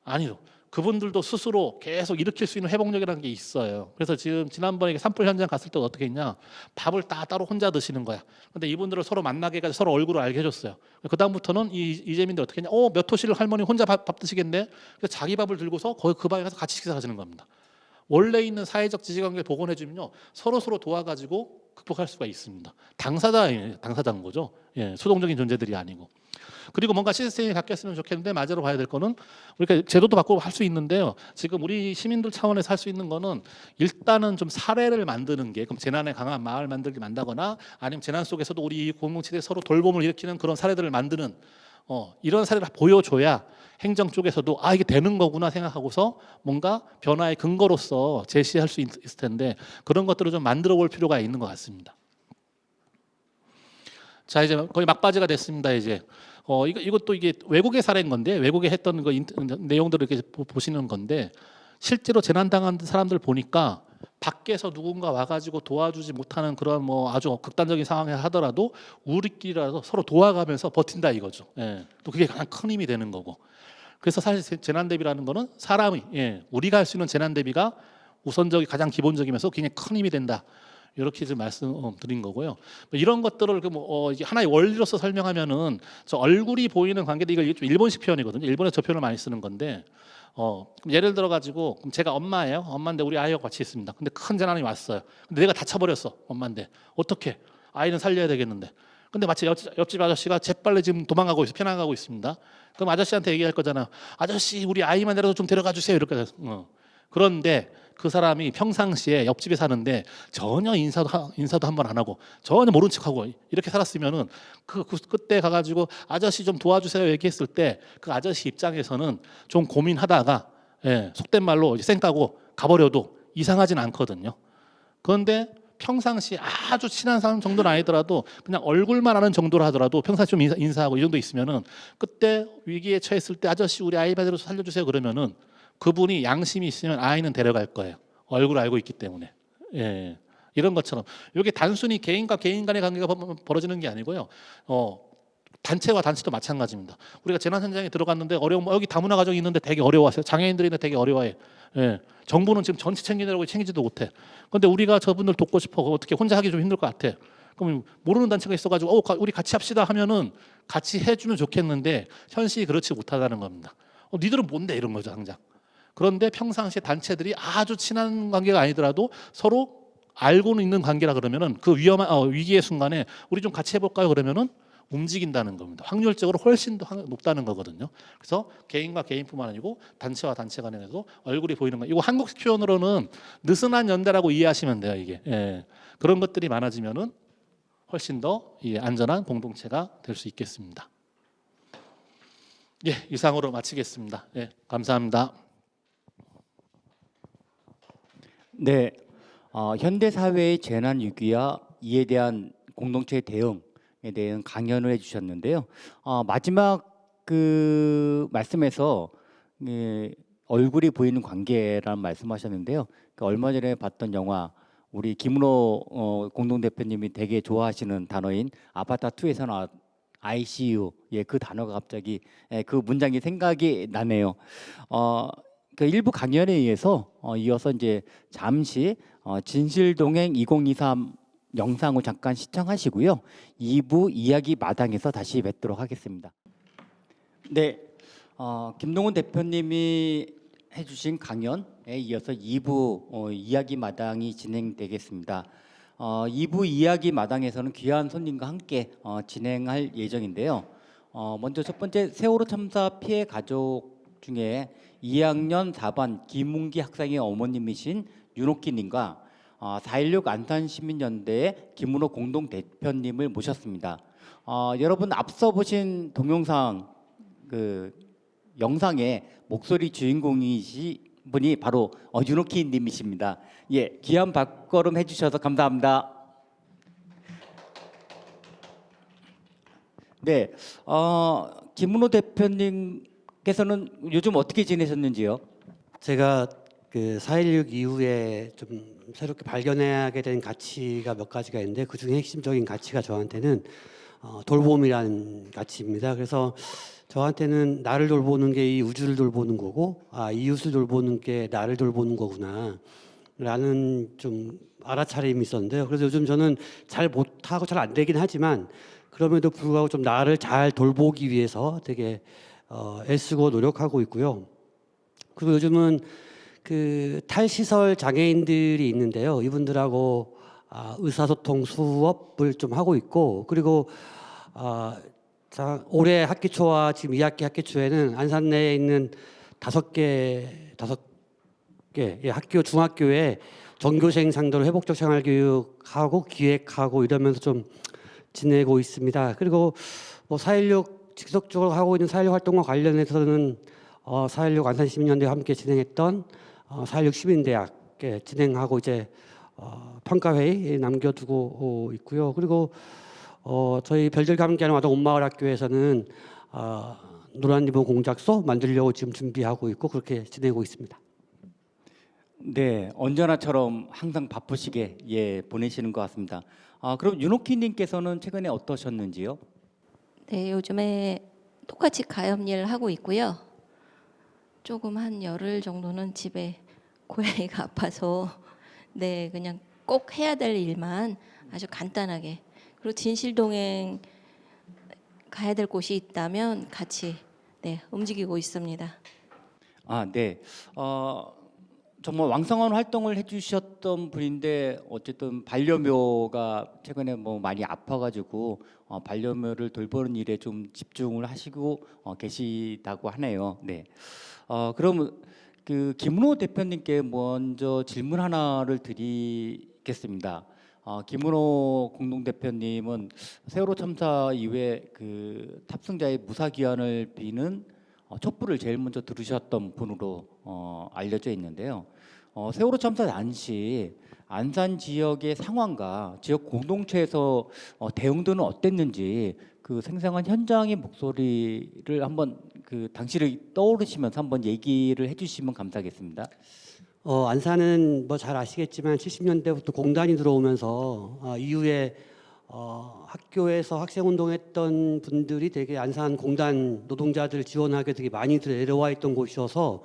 아니요. 그분들도 스스로 계속 일으킬 수 있는 회복력이라는 게 있어요. 그래서 지금 지난번에 산불 현장 갔을 때 어떻게 했냐? 밥을 따로 혼자 드시는 거야. 근데 이분들을 서로 만나게 해가지고 서로 얼굴을 알게 해줬어요. 그 다음부터는 이재민들 어떻게 했냐? 몇 호실 할머니 혼자 밥 드시겠네? 그래서 자기 밥을 들고서 거기 그 방에 가서 같이 식사하시는 겁니다. 원래 있는 사회적 지지관계를 복원해 주면요 서로 극복할 수가 있습니다. 당사자인 거죠. 예, 수동적인 존재들이 아니고. 그리고 뭔가 시스템이 바뀌었으면 좋겠는데 맞으러 봐야 될 거는 우리가 제도도 바꾸고 할 수 있는데요. 지금 우리 시민들 차원에서 할 수 있는 거는 일단은 좀 사례를 만드는 게, 그럼 재난에 강한 마을 만들기 만다거나 아니면 재난 속에서도 우리 공동체에 서로 돌봄을 일으키는 그런 사례들을 만드는 이런 사례를 보여줘야 행정 쪽에서도 이게 되는 거구나 생각하고서 뭔가 변화의 근거로서 제시할 수 있을 텐데 그런 것들을 좀 만들어 볼 필요가 있는 것 같습니다. 자, 이제 거의 막바지가 됐습니다. 이제 이것도 이게 외국의 사례인 건데 외국에 했던 내용들을 이렇게 보시는 건데 실제로 재난 당한 사람들 보니까 밖에서 누군가 와가지고 도와주지 못하는 그런 뭐 아주 극단적인 상황에 하더라도 우리끼리라도 서로 도와가면서 버틴다 이거죠. 예, 또 그게 가장 큰 힘이 되는 거고. 그래서 사실 재난 대비라는 거는 사람이 우리가 할 수 있는 재난 대비가 우선적이 가장 기본적이면서 굉장히 큰 힘이 된다. 이렇게 좀 말씀드린 거고요. 이런 것들을 이게 하나의 원리로서 설명하면은 저 얼굴이 보이는 관계도 이거 좀 일본식 표현이거든요. 일본에서 저 표현을 많이 쓰는 건데 그럼 예를 들어 가지고 제가 엄마예요. 엄마인데 우리 아이하고 같이 있습니다. 근데 큰 재난이 왔어요. 근데 내가 다쳐버렸어. 엄마인데 어떻게? 아이는 살려야 되겠는데. 근데 마치 옆집 아저씨가 재빨리 지금 도망가고 피난가고 있습니다. 그럼 아저씨한테 얘기할 거잖아. 아저씨 우리 아이만 데려다 좀 데려가 주세요. 이렇게. 그런데 그 사람이 평상시에 옆집에 사는데 전혀 인사도 한 번 안 하고 전혀 모른 척하고 이렇게 살았으면은 그때 가가지고 아저씨 좀 도와주세요 얘기했을 때 그 아저씨 입장에서는 좀 고민하다가 속된 말로 쌩까고 가버려도 이상하진 않거든요. 그런데 평상시 아주 친한 사람 정도는 아니더라도 그냥 얼굴만 아는 정도로 하더라도 평상시 좀 인사하고 이 정도 있으면은 그때 위기에 처했을 때 아저씨 우리 아이 반대로 살려주세요 그러면은 그분이 양심이 있으면 아이는 데려갈 거예요. 얼굴을 알고 있기 때문에. 예. 이런 것처럼 이게 단순히 개인과 개인 간의 관계가 벌어지는 게 아니고요. 단체와 단체도 마찬가지입니다. 우리가 재난 현장에 들어갔는데 여기 다문화 가정이 있는데 되게 어려워하세요. 장애인들이 있는데 되게 어려워해. 예. 정부는 지금 전체 챙기느라고 챙기지도 못해. 그런데 우리가 저분들 돕고 싶어. 어떻게 혼자 하기 좀 힘들 것 같아. 그럼 모르는 단체가 있어가지고 우리 같이 합시다 하면은 같이 해주면 좋겠는데 현실이 그렇지 못하다는 겁니다. 니들은 뭔데 이런 거죠 항상. 그런데 평상시에 단체들이 아주 친한 관계가 아니더라도 서로 알고는 있는 관계라 그러면은 그 위기의 순간에 우리 좀 같이 해볼까요 그러면은 움직인다는 겁니다. 확률적으로 훨씬 더 높다는 거거든요. 그래서 개인과 개인뿐만 아니고 단체와 단체 간에도 얼굴이 보이는 거. 이거 한국식 표현으로는 느슨한 연대라고 이해하시면 돼요. 이게 그런 것들이 많아지면은 훨씬 더 안전한 공동체가 될 수 있겠습니다. 이상으로 마치겠습니다. 감사합니다. 네, 현대 사회의 재난 위기와 이에 대한 공동체 대응에 대한 강연을 해주셨는데요. 마지막 그 말씀에서 얼굴이 보이는 관계라는 말씀하셨는데요. 얼마 전에 봤던 영화 우리 김은호 공동대표님이 되게 좋아하시는 단어인 아바타 2에서 나온 ICU, 그 단어가 갑자기 그 문장이 생각이 나네요. 그 일부 강연에 의해서 이어서 이제 잠시 진실동행 2023 영상을 잠깐 시청하시고요. 2부 이야기 마당에서 다시 뵙도록 하겠습니다. 네, 김동훈 대표님이 해주신 강연에 이어서 2부 이야기 마당이 진행되겠습니다. 2부 이야기 마당에서는 귀한 손님과 함께 진행할 예정인데요. 먼저 첫 번째 세월호 참사 피해 가족 중에 2학년 4반 김웅기 학생의 어머님이신 윤옥희님과 4.16 안산시민연대의 김은호 공동대표님을 모셨습니다. 여러분 앞서 보신 동영상 그 영상의 목소리 주인공이신 분이 바로 윤옥희님이십니다. 귀한 발걸음 해주셔서 감사합니다. 네, 김은호 대표님께서는 요즘 어떻게 지내셨는지요? 제가 그 4.16 이후에 좀 새롭게 발견하게 된 가치가 몇 가지가 있는데 그 중에 핵심적인 가치가 저한테는 돌봄이라는 가치입니다. 그래서 저한테는 나를 돌보는 게 이 우주를 돌보는 거고, 이웃을 돌보는 게 나를 돌보는 거구나 라는 좀 알아차림이 있었는데요. 그래서 요즘 저는 잘 못하고 잘 안 되긴 하지만 그럼에도 불구하고 좀 나를 잘 돌보기 위해서 되게 애쓰고 노력하고 있고요. 그리고 요즘은 그 탈시설 장애인들이 있는데요. 이분들하고 의사소통 수업을 좀 하고 있고, 그리고 올해 학기 초와 지금 2학기 학기 초에는 안산 내에 있는 5개 학교 중학교에 전교생 상대로 회복적 생활교육하고 기획하고 이러면서 좀 지내고 있습니다. 그리고 뭐 4.16 지속적으로 하고 있는 4.16 활동과 관련해서는 4.16 안산시민연대와 함께 진행했던 4.16 시민대학에 진행하고 이제 평가회의 남겨두고 있고요. 그리고 저희 별들과 함께하는 와동 온마을 학교에서는 노란 리본 공작소 만들려고 지금 준비하고 있고 그렇게 지내고 있습니다. 네, 언제나처럼 항상 바쁘시게 보내시는 것 같습니다. 그럼 윤옥희님께서는 최근에 어떠셨는지요? 네, 요즘에 똑같이 가염일 하고 있고요. 조금 한 열흘 정도는 집에 고양이가 아파서 그냥 꼭 해야 될 일만 아주 간단하게, 그리고 진실동행 가야 될 곳이 있다면 같이 움직이고 있습니다. 네. 정말 왕성한 활동을 해주셨던 분인데 어쨌든 반려묘가 최근에 뭐 많이 아파가지고 반려묘를 돌보는 일에 좀 집중을 하시고 계시다고 하네요. 네. 그럼 그 김은호 대표님께 먼저 질문 하나를 드리겠습니다. 김은호 공동대표님은 세월호 참사 이후에 그 탑승자의 무사귀환을 비는 촛불을 제일 먼저 들으셨던 분으로 알려져 있는데요. 세월호 참사 당시 안산 지역의 상황과 지역 공동체에서 대응도는 어땠는지 그 생생한 현장의 목소리를 한번 그 당시를 떠오르시면서 한번 얘기를 해주시면 감사하겠습니다. 안산은 뭐 잘 아시겠지만 70년대부터 공단이 들어오면서 이후에 학교에서 학생운동했던 분들이 되게 안산 공단 노동자들 지원하게 되게 많이 내려와 있던 곳이어서,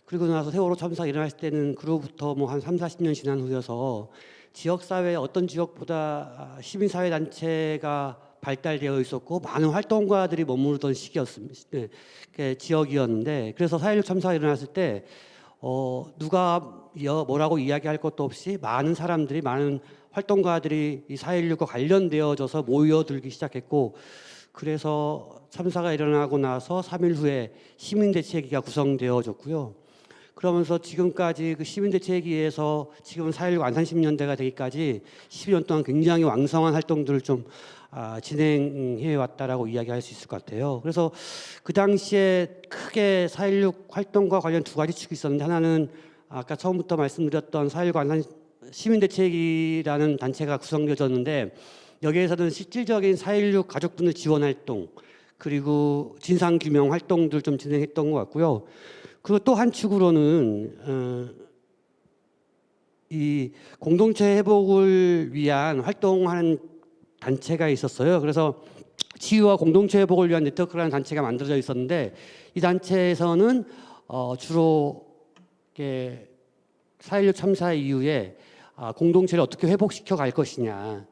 그리고 나서 세월호 참사 일어났을 때는 그로부터 뭐 한 30-40년 지난 후여서 지역사회 어떤 지역보다 시민사회단체가 발달되어 있었고 많은 활동가들이 머무르던 시기였습니다. 지역이었는데, 그래서 4.16 참사가 일어났을 때 누가 뭐라고 이야기할 것도 없이 많은 사람들이, 많은 활동가들이 이 4.16과 관련되어져서 모여들기 시작했고, 그래서 참사가 일어나고 나서 3일 후에 시민대책위가 구성되어졌고요. 그러면서 지금까지 그 시민대책위에서 지금은 4.16 안산시민연대가 되기까지 10년 동안 굉장히 왕성한 활동들을 좀 진행해 왔다라고 이야기할 수 있을 것 같아요. 그래서 그 당시에 크게 4.16 활동과 관련 두 가지 축이 있었는데, 하나는 아까 처음부터 말씀드렸던 4.19 안산 시민대책이라는 단체가 구성되어졌는데, 여기에서는 실질적인 4.16 가족분들 지원 활동, 그리고 진상규명 활동들 좀 진행했던 것 같고요. 그리고 또 한 축으로는 이 공동체 회복을 위한 활동하는 단체가 있었어요. 그래서 치유와 공동체 회복을 위한 네트워크라는 단체가 만들어져 있었는데, 이 단체에서는 주로 4.16 참사 이후에 공동체를 어떻게 회복시켜 갈 것이냐,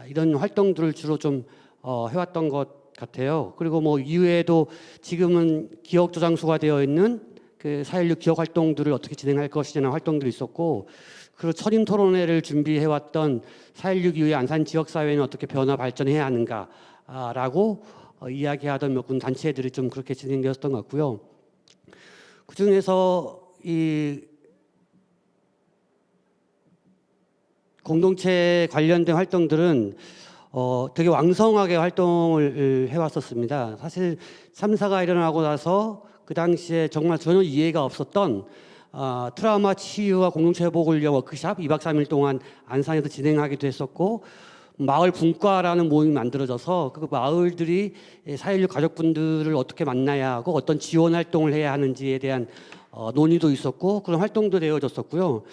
이런 활동들을 주로 좀 해왔던 것 같아요. 그리고 뭐 이후에도 지금은 기억 저장소가 되어 있는 그 4.16 기억 활동들을 어떻게 진행할 것이냐는 활동들이 있었고, 그리고 철임 토론회를 준비해왔던 4.16 이후에 안산 지역사회는 어떻게 변화 발전해야 하는가라고 이야기하던 몇 군 단체들이 좀 그렇게 진행되었던 것 같고요. 그 중에서 이 공동체 관련된 활동들은 되게 왕성하게 활동을 해왔었습니다. 사실 참사가 일어나고 나서 그 당시에 정말 전혀 이해가 없었던 트라우마 치유와 공동체 회복을 위한 워크샵 2박 3일 동안 안산에서 진행하기도 했었고, 마을 분과라는 모임이 만들어져서 그 마을들이 4.16 가족분들을 어떻게 만나야 하고 어떤 지원 활동을 해야 하는지에 대한 논의도 있었고, 그런 활동도 되어졌었고요.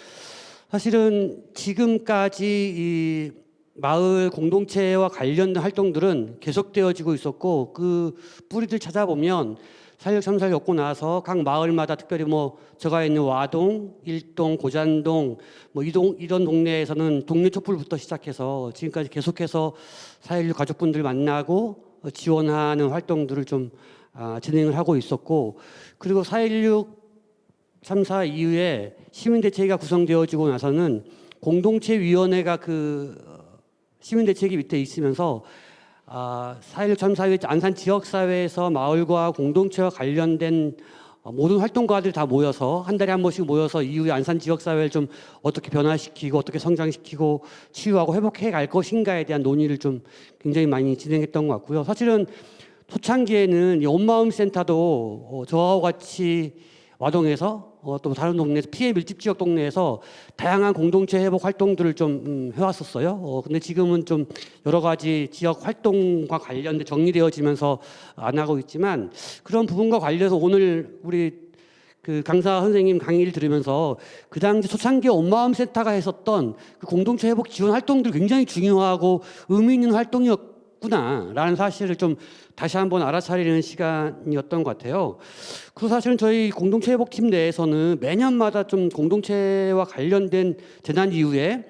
사실은 지금까지 이 마을 공동체와 관련된 활동들은 계속되어지고 있었고, 그 뿌리들 찾아보면 4.16 참사를 겪고 나서 각 마을마다, 특별히 뭐 제가 있는 와동, 일동, 고잔동, 뭐 이런 동네에서는 동네 촛불부터 시작해서 지금까지 계속해서 4.16 가족분들 만나고 지원하는 활동들을 좀 진행을 하고 있었고, 그리고 4.16 참사 이후에 시민대책위가 구성되어지고 나서는 공동체위원회가 그 시민대책위 밑에 있으면서 4.16 참사 이후에 안산 지역사회에서 마을과 공동체와 관련된 모든 활동가들이 다 모여서 한 달에 한 번씩 모여서 이후에 안산 지역사회를 좀 어떻게 변화시키고 어떻게 성장시키고 치유하고 회복해 갈 것인가에 대한 논의를 좀 굉장히 많이 진행했던 것 같고요. 사실은 초창기에는 이 온마음 센터도 저와 같이 와동에서 또 다른 동네에서 피해 밀집 지역 동네에서 다양한 공동체 회복 활동들을 좀 해왔었어요. 근데 지금은 좀 여러 가지 지역 활동과 관련돼 정리되어지면서 안 하고 있지만, 그런 부분과 관련해서 오늘 우리 그 강사 선생님 강의를 들으면서 그 당시 초창기에 온마음 센터가 했었던 그 공동체 회복 지원 활동들이 굉장히 중요하고 의미 있는 활동이었구나라는 사실을 좀 다시 한번 알아차리는 시간이었던 것 같아요. 그 사실은 저희 공동체 회복팀 내에서는 매년마다 좀 공동체와 관련된 재난 이후에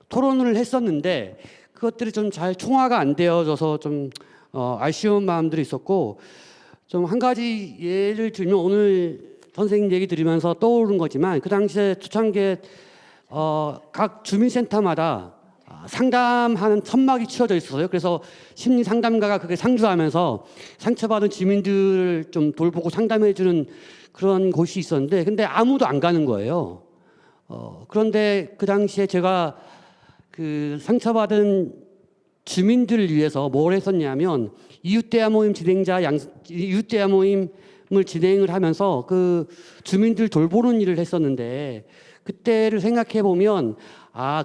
토론을 했었는데, 그것들이 좀 잘 총화가 안 되어져서 좀 아쉬운 마음들이 있었고, 좀 한 가지 예를 들면 오늘 선생님 얘기 들으면서 떠오른 거지만, 그 당시에 초창기에 각 주민센터마다 상담하는 천막이 치워져 있었어요. 그래서 심리 상담가가 그게 상주하면서 상처받은 주민들을 좀 돌보고 상담해주는 그런 곳이 있었는데, 근데 아무도 안 가는 거예요. 그런데 그 당시에 제가 그 상처받은 주민들을 위해서 뭘 했었냐면, 이웃대화 모임 진행자 이웃대화 모임을 진행을 하면서 그 주민들 돌보는 일을 했었는데, 그때를 생각해 보면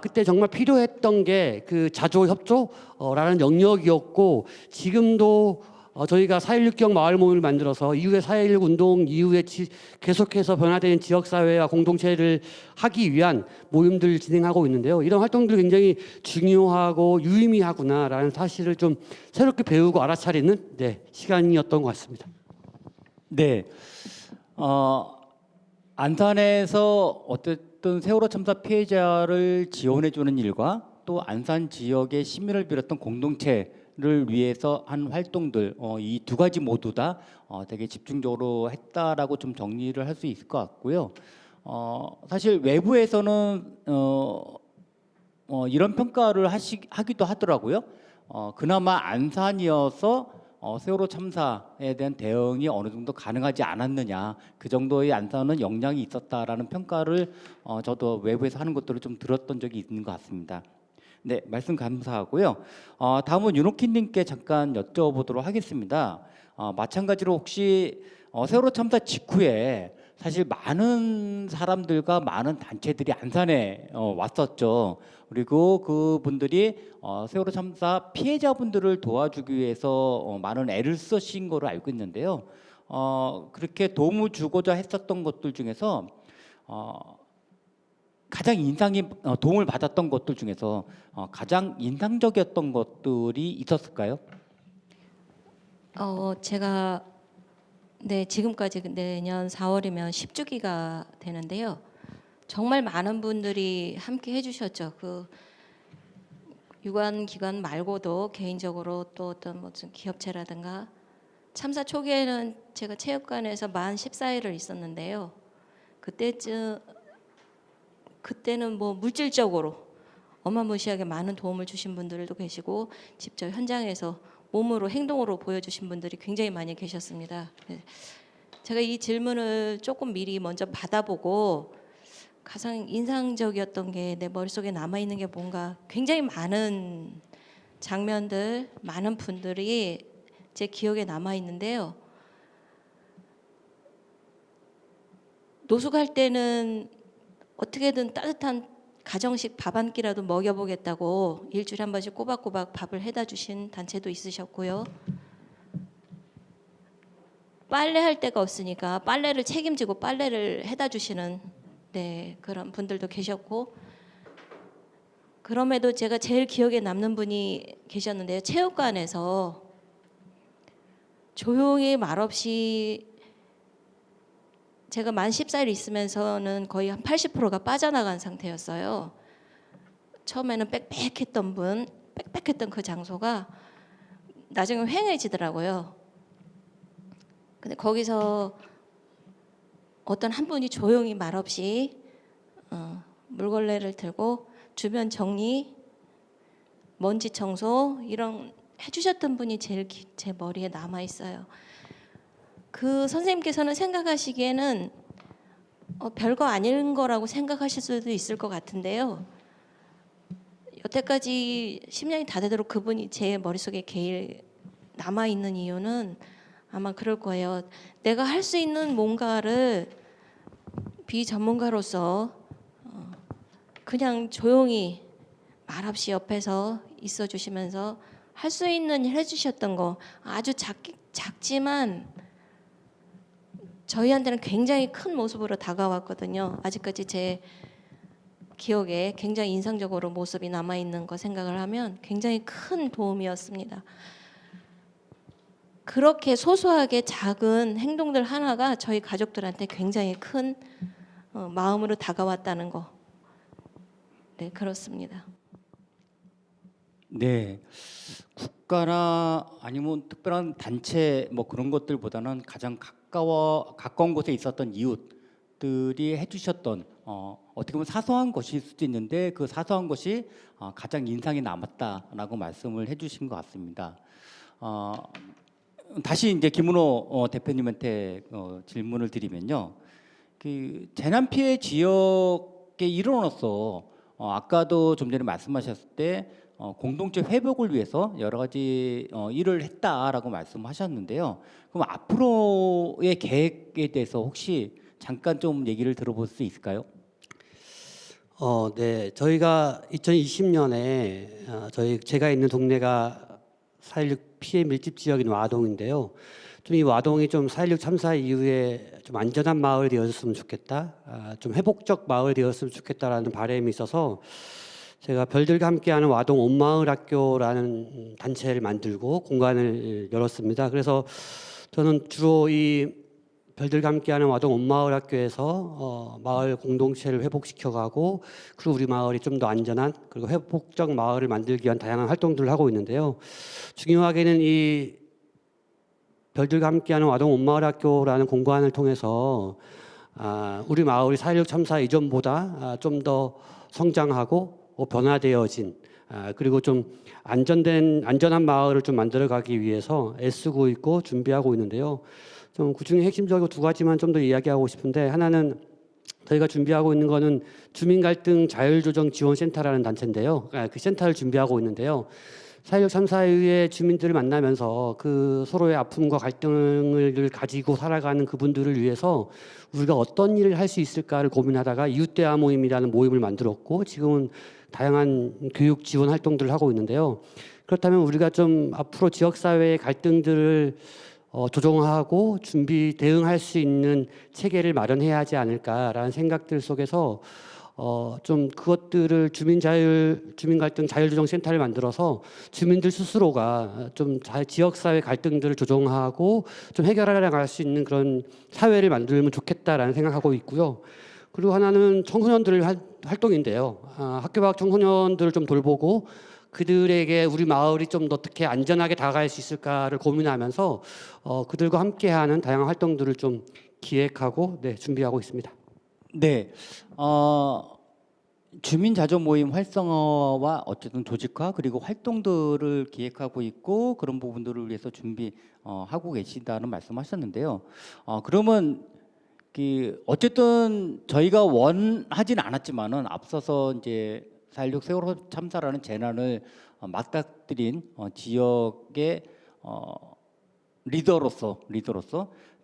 그때 정말 필요했던 게 그 자조 협조라는 영역이었고, 지금도 저희가 4.16 기억 마을 모임을 만들어서 이후에 4.16 운동 이후에 계속해서 변화되는 지역사회와 공동체를 하기 위한 모임들을 진행하고 있는데요. 이런 활동들이 굉장히 중요하고 유의미하구나라는 사실을 좀 새롭게 배우고 알아차리는 시간이었던 것 같습니다. 네, 안산에서 어쨌든 세월호 참사 피해자를 지원해주는 일과 또 안산 지역의 시민을 비롯한 공동체를 위해서 한 활동들, 이 두 가지 모두 다 되게 집중적으로 했다라고 좀 정리를 할 수 있을 것 같고요. 사실 외부에서는 이런 평가를 하기도 하더라고요. 그나마 안산이어서 세월호 참사에 대한 대응이 어느 정도 가능하지 않았느냐, 그 정도의 안산은 역량이 있었다라는 평가를 저도 외부에서 하는 것들을 좀 들었던 적이 있는 것 같습니다. 네, 말씀 감사하고요. 다음은 윤옥희님께 잠깐 여쭤보도록 하겠습니다. 마찬가지로 혹시 세월호 참사 직후에 사실 많은 사람들과 많은 단체들이 안산에 왔었죠. 그리고 그분들이 세월호 참사 피해자분들을 도와주기 위해서 많은 애를 쓰신 거로 알고 있는데요. 그렇게 도움을 주고자 했었던 것들 중에서 가장 도움을 받았던 것들 중에서 가장 인상적이었던 것들이 있었을까요? 제가 네, 지금까지 내년 4월이면 10주기가 되는데요. 정말 많은 분들이 함께 해주셨죠. 그 유관 기관 말고도 개인적으로 또 어떤 무슨 기업체라든가 참사 초기에는 제가 체육관에서 만 14일을 있었는데요. 그때는 뭐 물질적으로 어마무시하게 많은 도움을 주신 분들도 계시고 직접 현장에서 몸으로 행동으로 보여주신 분들이 굉장히 많이 계셨습니다. 제가 이 질문을 조금 미리 먼저 받아보고 가장 인상적이었던 게 내 머릿속에 남아있는 게 뭔가 굉장히 많은 장면들, 많은 분들이 제 기억에 남아있는데요. 노숙할 때는 어떻게든 따뜻한 가정식 밥 한 끼라도 먹여보겠다고 일주일에 한 번씩 꼬박꼬박 밥을 해다 주신 단체도 있으셨고요. 빨래할 데가 없으니까 빨래를 책임지고 빨래를 해다 주시는 그런 분들도 계셨고, 그럼에도 제가 제일 기억에 남는 분이 계셨는데요. 체육관에서 조용히 말없이 제가 만 14일 있으면서는 거의 한 80%가 빠져나간 상태였어요. 처음에는 빽빽했던 그 장소가 나중에 휑해지더라고요. 근데 거기서 어떤 한 분이 조용히 말없이 물걸레를 들고 주변 정리, 먼지 청소 이런 해주셨던 분이 제일 제 머리에 남아 있어요. 그 선생님께서는 생각하시기에는 별거 아닌 거라고 생각하실 수도 있을 것 같은데요. 여태까지 10년이 다 되도록 그분이 제 머릿속에 제일 남아있는 이유는 아마 그럴 거예요. 내가 할 수 있는 뭔가를 비전문가로서 그냥 조용히 말없이 옆에서 있어 주시면서 할 수 있는 일 해주셨던 거, 아주 작지만 저희한테는 굉장히 큰 모습으로 다가왔거든요. 아직까지 제 기억에 굉장히 인상적으로 모습이 남아있는 거 생각을 하면 굉장히 큰 도움이었습니다. 그렇게 소소하게 작은 행동들 하나가 저희 가족들한테 굉장히 큰 마음으로 다가왔다는 거. 네, 그렇습니다. 네, 국가나 아니면 특별한 단체 뭐 그런 것들보다는 가장 가까운 곳에 있었던 이웃들이 해주셨던 어떻게 보면 사소한 것일 수도 있는데 그 사소한 것이 가장 인상이 남았다라고 말씀을 해주신 것 같습니다. 다시 이제 김은호 대표님한테 질문을 드리면요, 그 재난 피해 지역의 일원으로서 아까도 좀 전에 말씀하셨을 때 공동체 회복을 위해서 여러 가지 일을 했다라고 말씀하셨는데요. 그럼 앞으로의 계획에 대해서 혹시 잠깐 좀 얘기를 들어볼 수 있을까요? 네, 저희가 2020년에 제가 있는 동네가 4.16 피해 밀집 지역인 와동인데요. 좀 이 와동이 좀 4.16 참사 이후에 좀 안전한 마을이 되었으면 좋겠다, 좀 회복적 마을이 되었으면 좋겠다라는 바람이 있어서 제가 별들과 함께하는 와동 온마을 학교라는 단체를 만들고 공간을 열었습니다. 그래서 저는 주로 이 별들과 함께하는 와동 온마을 학교에서 마을 공동체를 회복시켜가고, 그리고 우리 마을이 좀 더 안전한 그리고 회복적 마을을 만들기 위한 다양한 활동들을 하고 있는데요. 중요하게는 이 별들과 함께하는 와동 온마을 학교라는 공간을 통해서 우리 마을이 4.16 참사 이전보다 좀 더 성장하고 변화되어진 그리고 좀 안전한 마을을 좀 만들어가기 위해서 애쓰고 있고 준비하고 있는데요. 좀 그중에 핵심적으로 두 가지만 좀 더 이야기하고 싶은데, 하나는 저희가 준비하고 있는 거는 주민 갈등 자율조정 지원센터라는 단체인데요. 그 센터를 준비하고 있는데요. 4.16 참사 이후에 주민들을 만나면서 그 서로의 아픔과 갈등을 가지고 살아가는 그분들을 위해서 우리가 어떤 일을 할 수 있을까를 고민하다가 이웃대화 모임이라는 모임을 만들었고, 지금은 다양한 교육 지원 활동들을 하고 있는데요. 그렇다면 우리가 좀 앞으로 지역사회의 갈등들을 조정하고 대응할 수 있는 체계를 마련해야 하지 않을까라는 생각들 속에서 좀 그것들을 주민 갈등 자율조정 센터를 만들어서 주민들 스스로가 좀 지역사회 갈등들을 조정하고 좀 해결해 나갈 수 있는 그런 사회를 만들면 좋겠다라는 생각하고 있고요. 그리고 하나는 청소년들 활동인데요. 학교 밖 청소년들을 좀 돌보고 그들에게 우리 마을이 좀 어떻게 안전하게 다가갈 수 있을까를 고민하면서 그들과 함께하는 다양한 활동들을 좀 기획하고 준비하고 있습니다. 네, 주민 자조 모임 활성화와 어쨌든 조직화 그리고 활동들을 기획하고 있고 그런 부분들을 위해서 준비하고 계신다는 말씀하셨는데요. 그러면 어쨌든 저희가 원하진 않았지만은 앞서서 이제 4.16 세월호 참사라는 재난을 맞닥뜨린 지역의 리더로서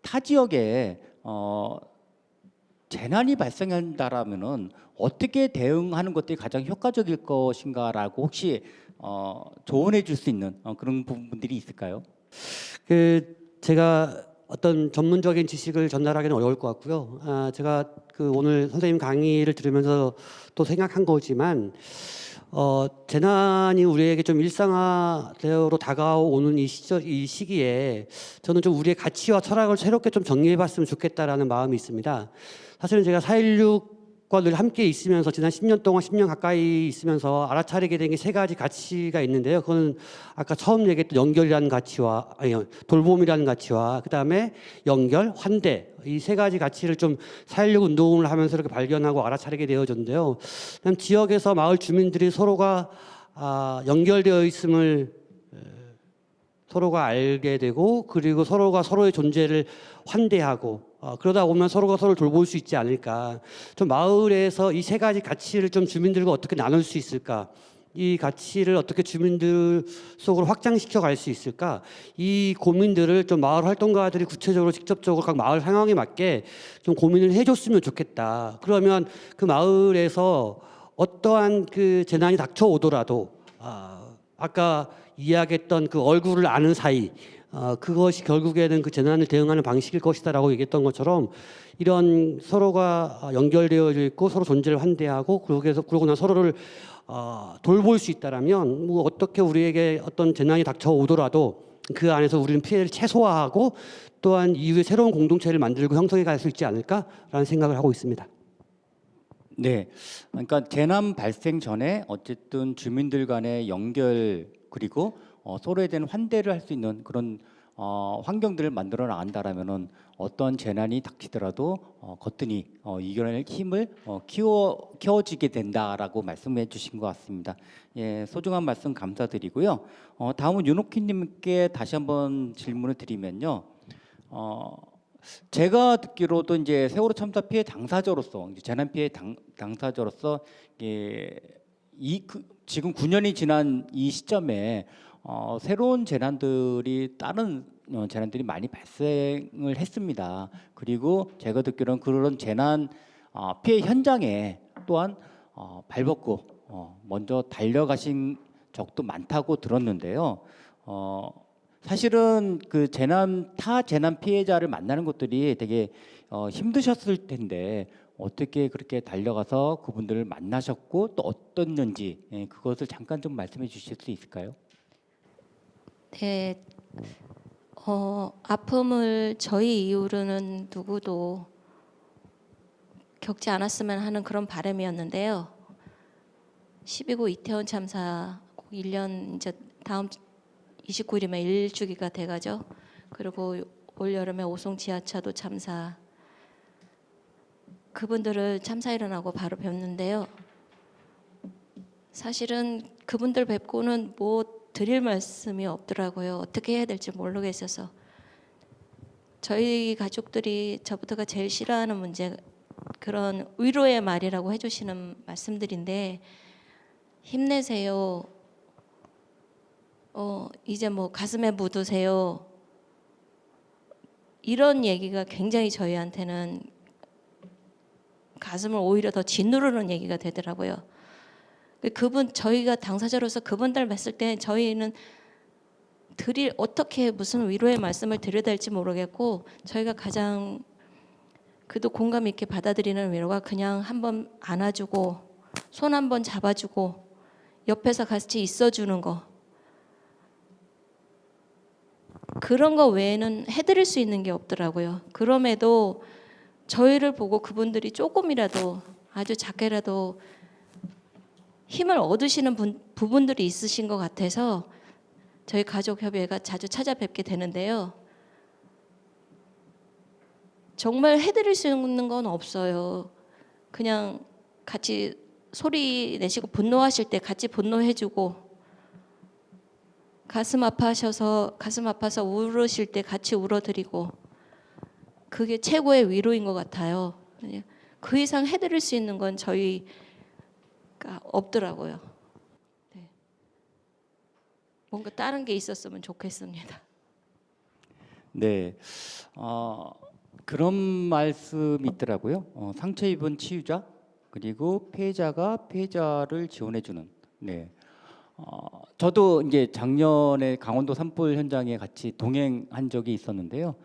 타 지역에 재난이 발생한다라면은 어떻게 대응하는 것들이 가장 효과적일 것인가라고 혹시 조언해 줄 수 있는 그런 부분들이 있을까요? 제가 어떤 전문적인 지식을 전달하기는 어려울 것 같고요. 제가 오늘 선생님 강의를 들으면서 또 생각한 거지만 재난이 우리에게 좀 일상화로 다가오는 이 시기에 저는 좀 우리의 가치와 철학을 새롭게 좀 정리해봤으면 좋겠다라는 마음이 있습니다. 사실은 제가 4.16과 늘 함께 있으면서 지난 10년 동안 10년 가까이 있으면서 알아차리게 된 게 세 가지 가치가 있는데요. 그건 아까 처음 얘기했던 연결이라는 가치와 돌봄이라는 가치와 그다음에 연결, 환대, 이 세 가지 가치를 좀 4.16 운동을 하면서 이렇게 발견하고 알아차리게 되어졌는데요. 그냥 지역에서 마을 주민들이 서로가 연결되어 있음을 서로가 알게 되고, 그리고 서로가 서로의 존재를 환대하고 그러다 보면 서로가 서로를 돌볼 수 있지 않을까. 좀 마을에서 이 세 가지 가치를 좀 주민들과 어떻게 나눌 수 있을까, 이 가치를 어떻게 주민들 속으로 확장시켜 갈 수 있을까, 이 고민들을 좀 마을 활동가들이 구체적으로 직접적으로 각 마을 상황에 맞게 좀 고민을 해줬으면 좋겠다. 그러면 그 마을에서 어떠한 그 재난이 닥쳐오더라도 아까 이야기했던 그 얼굴을 아는 사이, 그것이 결국에는 그 재난을 대응하는 방식일 것이다라고 얘기했던 것처럼, 이런 서로가 연결되어 있고 서로 존재를 환대하고 그러고 난 서로를 돌볼 수 있다라면 뭐 어떻게 우리에게 어떤 재난이 닥쳐오더라도 그 안에서 우리는 피해를 최소화하고 또한 이후에 새로운 공동체를 만들고 형성해 갈 수 있지 않을까라는 생각을 하고 있습니다. 네, 그러니까 재난 발생 전에 어쨌든 주민들 간의 연결 그리고 서로에 대한 환대를 할 수 있는 그런 환경들을 만들어 나간다라면은 어떤 재난이 닥치더라도 거뜬히 이겨낼 힘을 키워지게 된다라고 말씀해 주신 것 같습니다. 예, 소중한 말씀 감사드리고요. 다음은 윤옥희님께 다시 한번 질문을 드리면요. 제가 듣기로도 이제 세월호 참사 피해 당사자로서 이제 재난 피해 당사자로서 지금 9년이 지난 이 시점에 새로운 재난들이 다른 재난들이 많이 발생을 했습니다. 그리고 제가 듣기로는 그런 재난 피해 현장에 또한 발벗고 먼저 달려가신 적도 많다고 들었는데요. 사실은 타 재난 피해자를 만나는 것들이 되게 힘드셨을 텐데 어떻게 그렇게 달려가서 그분들을 만나셨고 또 어떻는지 그것을 잠깐 좀 말씀해 주실 수 있을까요? 네, 아픔을 저희 이후로는 누구도 겪지 않았으면 하는 그런 바람이었는데요. 12구 이태원 참사 1년 이제 다음 29일이면 1주기가 돼가죠. 그리고 올 여름에 오송 지하차도 참사, 그분들을 참사 일어나고 바로 뵙는데요. 사실은 그분들 뵙고는 뭐 드릴 말씀이 없더라고요. 어떻게 해야 될지 모르겠어서. 저희 가족들이 저부터가 제일 싫어하는 문제, 그런 위로의 말이라고 해주시는 말씀들인데, 힘내세요. 이제 뭐 가슴에 묻으세요. 이런 얘기가 굉장히 저희한테는 가슴을 오히려 더 짓누르는 얘기가 되더라고요. 그분, 저희가 당사자로서 그분들 뵀을 때 저희는 어떻게 무슨 위로의 말씀을 드려야 될지 모르겠고, 저희가 가장 그도 공감 있게 받아들이는 위로가 그냥 한번 안아주고 손 한번 잡아주고 옆에서 같이 있어주는 거, 그런 거 외에는 해드릴 수 있는 게 없더라고요. 그럼에도 저희를 보고 그분들이 조금이라도, 아주 작게라도 힘을 얻으시는 부분들이 있으신 것 같아서 저희 가족협의회가 자주 찾아뵙게 되는데요. 정말 해드릴 수 있는 건 없어요. 그냥 같이 소리 내시고 분노하실 때 같이 분노해주고, 가슴 아파서 울으실 때 같이 울어드리고, 그게 최고의 위로인 것 같아요. 그 이상 해드릴 수 있는 건 저희가 없더라고요. 네. 뭔가 다른 게 있었으면 좋겠습니다. 네, 그런 말씀이 있더라고요. 상처 입은 치유자, 그리고 피해자가 피해자를 지원해주는. 네, 저도 이제 작년에 강원도 산불 현장에 같이 동행한 적이 있었는데요.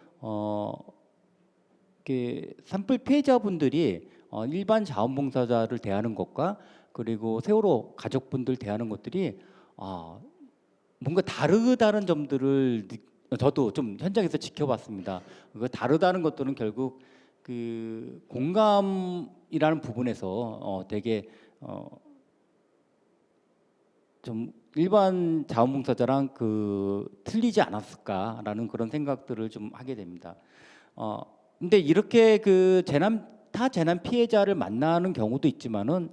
산불 피해자분들이 일반 자원봉사자를 대하는 것과 그리고 세월호 가족분들 대하는 것들이 뭔가 다르다는 점들을 저도 좀 현장에서 지켜봤습니다. 그 다르다는 것들은 결국 그 공감이라는 부분에서 되게 좀 일반 자원봉사자랑 틀리지 않았을까라는 그런 생각들을 좀 하게 됩니다. 근데 이렇게 타 재난 피해자를 만나는 경우도 있지만은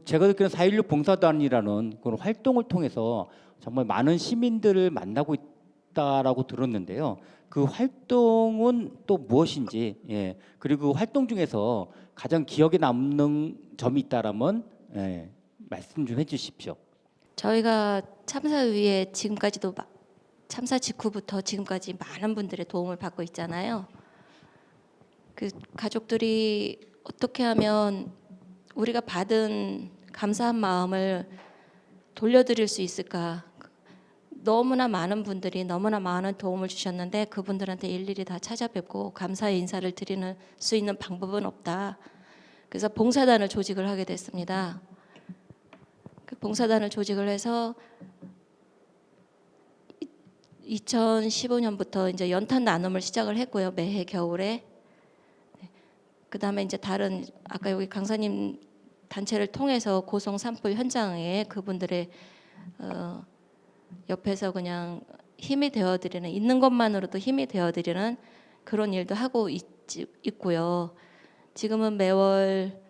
제가 듣기로는 4.16 봉사단이라는 그런 활동을 통해서 정말 많은 시민들을 만나고 있다라고 들었는데요. 그 활동은 또 무엇인지, 예, 그리고 활동 중에서 가장 기억에 남는 점이 있다라면 말씀 좀 해주십시오. 저희가 참사위에 지금까지도 참사 직후부터 지금까지 많은 분들의 도움을 받고 있잖아요. 그 가족들이 어떻게 하면 우리가 받은 감사한 마음을 돌려드릴 수 있을까? 너무나 많은 분들이 너무나 많은 도움을 주셨는데 그분들한테 일일이 다 찾아뵙고 감사의 인사를 드리는 수 있는 방법은 없다. 그래서 봉사단을 조직을 하게 됐습니다. 그 봉사단을 조직을 해서 2015년부터 이제 연탄 나눔을 시작을 했고요. 매해 겨울에. 그다음에 이제 다른 아까 여기 강사님 단체를 통해서 고성 산불 현장에 그분들의 옆에서 그냥 힘이 되어드리는, 있는 것만으로도 힘이 되어드리는 그런 일도 하고 있고요. 지금은 매월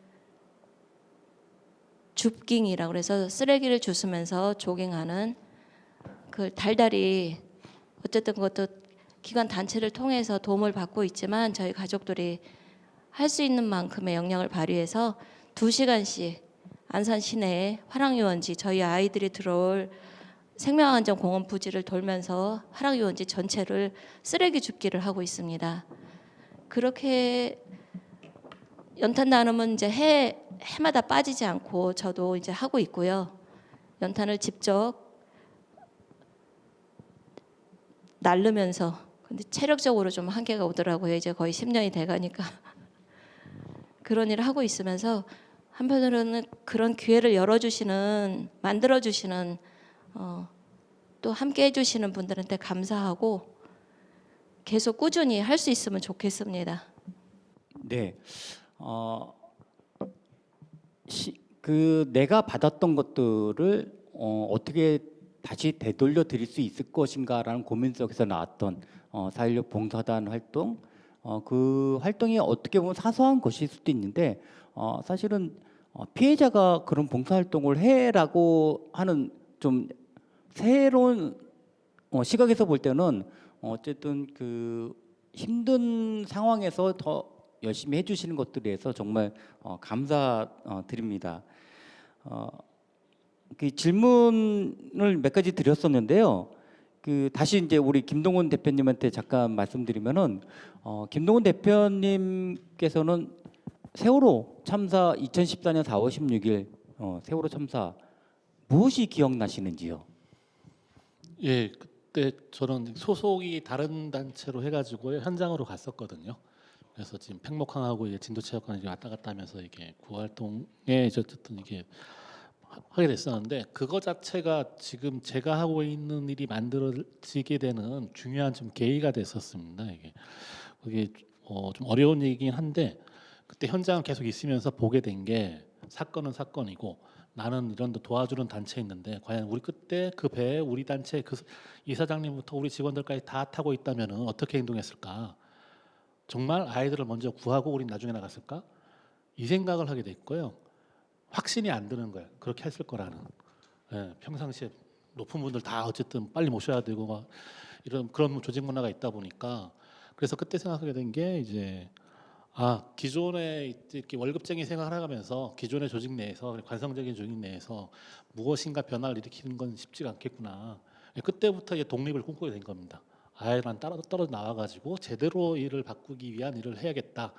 줍깅이라고 그래서 쓰레기를 주스면서 조깅하는 그 달달이, 어쨌든 그것도 기관 단체를 통해서 도움을 받고 있지만 저희 가족들이 할 수 있는 만큼의 역량을 발휘해서 2시간씩 안산 시내에 화랑유원지, 저희 아이들이 들어올 생명안전공원 부지를 돌면서 화랑유원지 전체를 쓰레기 줍기를 하고 있습니다. 그렇게 연탄 나눔은 이제 해마다 빠지지 않고 저도 이제 하고 있고요. 연탄을 직접 날르면서, 근데 체력적으로 좀 한계가 오더라고요. 이제 거의 10년이 돼가니까. 그런 일을 하고 있으면서 한편으로는 그런 기회를 만들어주시는 또 함께 해주시는 분들한테 감사하고 계속 꾸준히 할 수 있으면 좋겠습니다. 네, 내가 받았던 것들을 어떻게 다시 되돌려 드릴 수 있을 것인가라는 고민 속에서 나왔던 4.16 봉사단 활동. 그 활동이 어떻게 보면 사소한 것일 수도 있는데 사실은 피해자가 그런 봉사활동을 해라고 하는 좀 새로운 시각에서 볼 때는 어쨌든 그 힘든 상황에서 더 열심히 해주시는 것들에 대해서 정말 감사드립니다. 그 질문을 몇 가지 드렸었는데요. 그 다시 이제 우리 김동훈 대표님한테 잠깐 말씀드리면은 김동훈 대표님께서는 세월호 참사 2014년 4월 16일 세월호 참사 무엇이 기억나시는지요? 예, 그때 저는 소속이 다른 단체로 해가지고 현장으로 갔었거든요. 그래서 지금 팽목항하고 이제 진도체육관 이제 왔다 갔다 하면서 이게 구활동에 이제 어쨌든 이게 하게 됐었는데 그거 자체가 지금 제가 하고 있는 일이 만들어지게 되는 중요한 좀 계기가 됐었습니다. 이게 그게 좀 어려운 얘기긴 한데 그때 현장을 계속 있으면서 보게 된 게 사건은 사건이고 나는 이런 데 도와주는 단체에 있는데 과연 우리 그때 그 배에 우리 단체 그 이사장님부터 우리 직원들까지 다 타고 있다면은 어떻게 행동했을까? 정말 아이들을 먼저 구하고 우린 나중에 나갔을까? 이 생각을 하게 됐고요. 확신이 안 드는 거예요. 그렇게 했을 거라는. 예, 평상시에 높은 분들 다 어쨌든 빨리 모셔야 되고 막 이런 그런 조직 문화가 있다 보니까 그래서 그때 생각하게 된 게 이제 기존에 이렇게 월급쟁이 생활을 하면서 기존의 조직 내에서 관성적인 조직 내에서 무엇인가 변화를 일으키는 건 쉽지가 않겠구나. 그때부터 이제 독립을 꿈꾸게 된 겁니다. 난 떨어져 나와가지고 제대로 일을 바꾸기 위한 일을 해야겠다.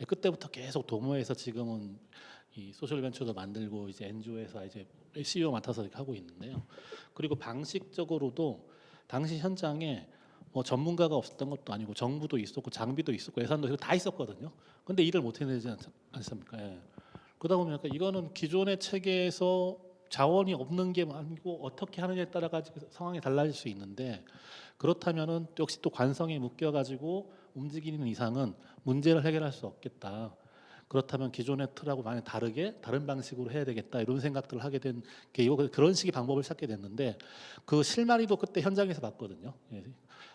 그때부터 계속 도모해서 지금은 이 소셜 벤처도 만들고 이제 NGO에서 이제 CEO 맡아서 이렇게 하고 있는데요. 그리고 방식적으로도 당시 현장에 뭐 전문가가 없었던 것도 아니고 정부도 있었고 장비도 있었고 예산도 다 있었거든요. 근데 일을 못 해내지 않습니까? 예. 그러다 보니까 이거는 기존의 체계에서 자원이 없는 게 아니고 어떻게 하느냐에 따라 가지고 상황이 달라질 수 있는데 그렇다면은 역시 또 관성에 묶여 가지고 움직이는 이상은 문제를 해결할 수 없겠다. 그렇다면 기존의 틀하고 많이 다르게 다른 방식으로 해야 되겠다 이런 생각들을 하게 된 계기고 그런 식의 방법을 찾게 됐는데 그 실마리도 그때 현장에서 봤거든요. 예.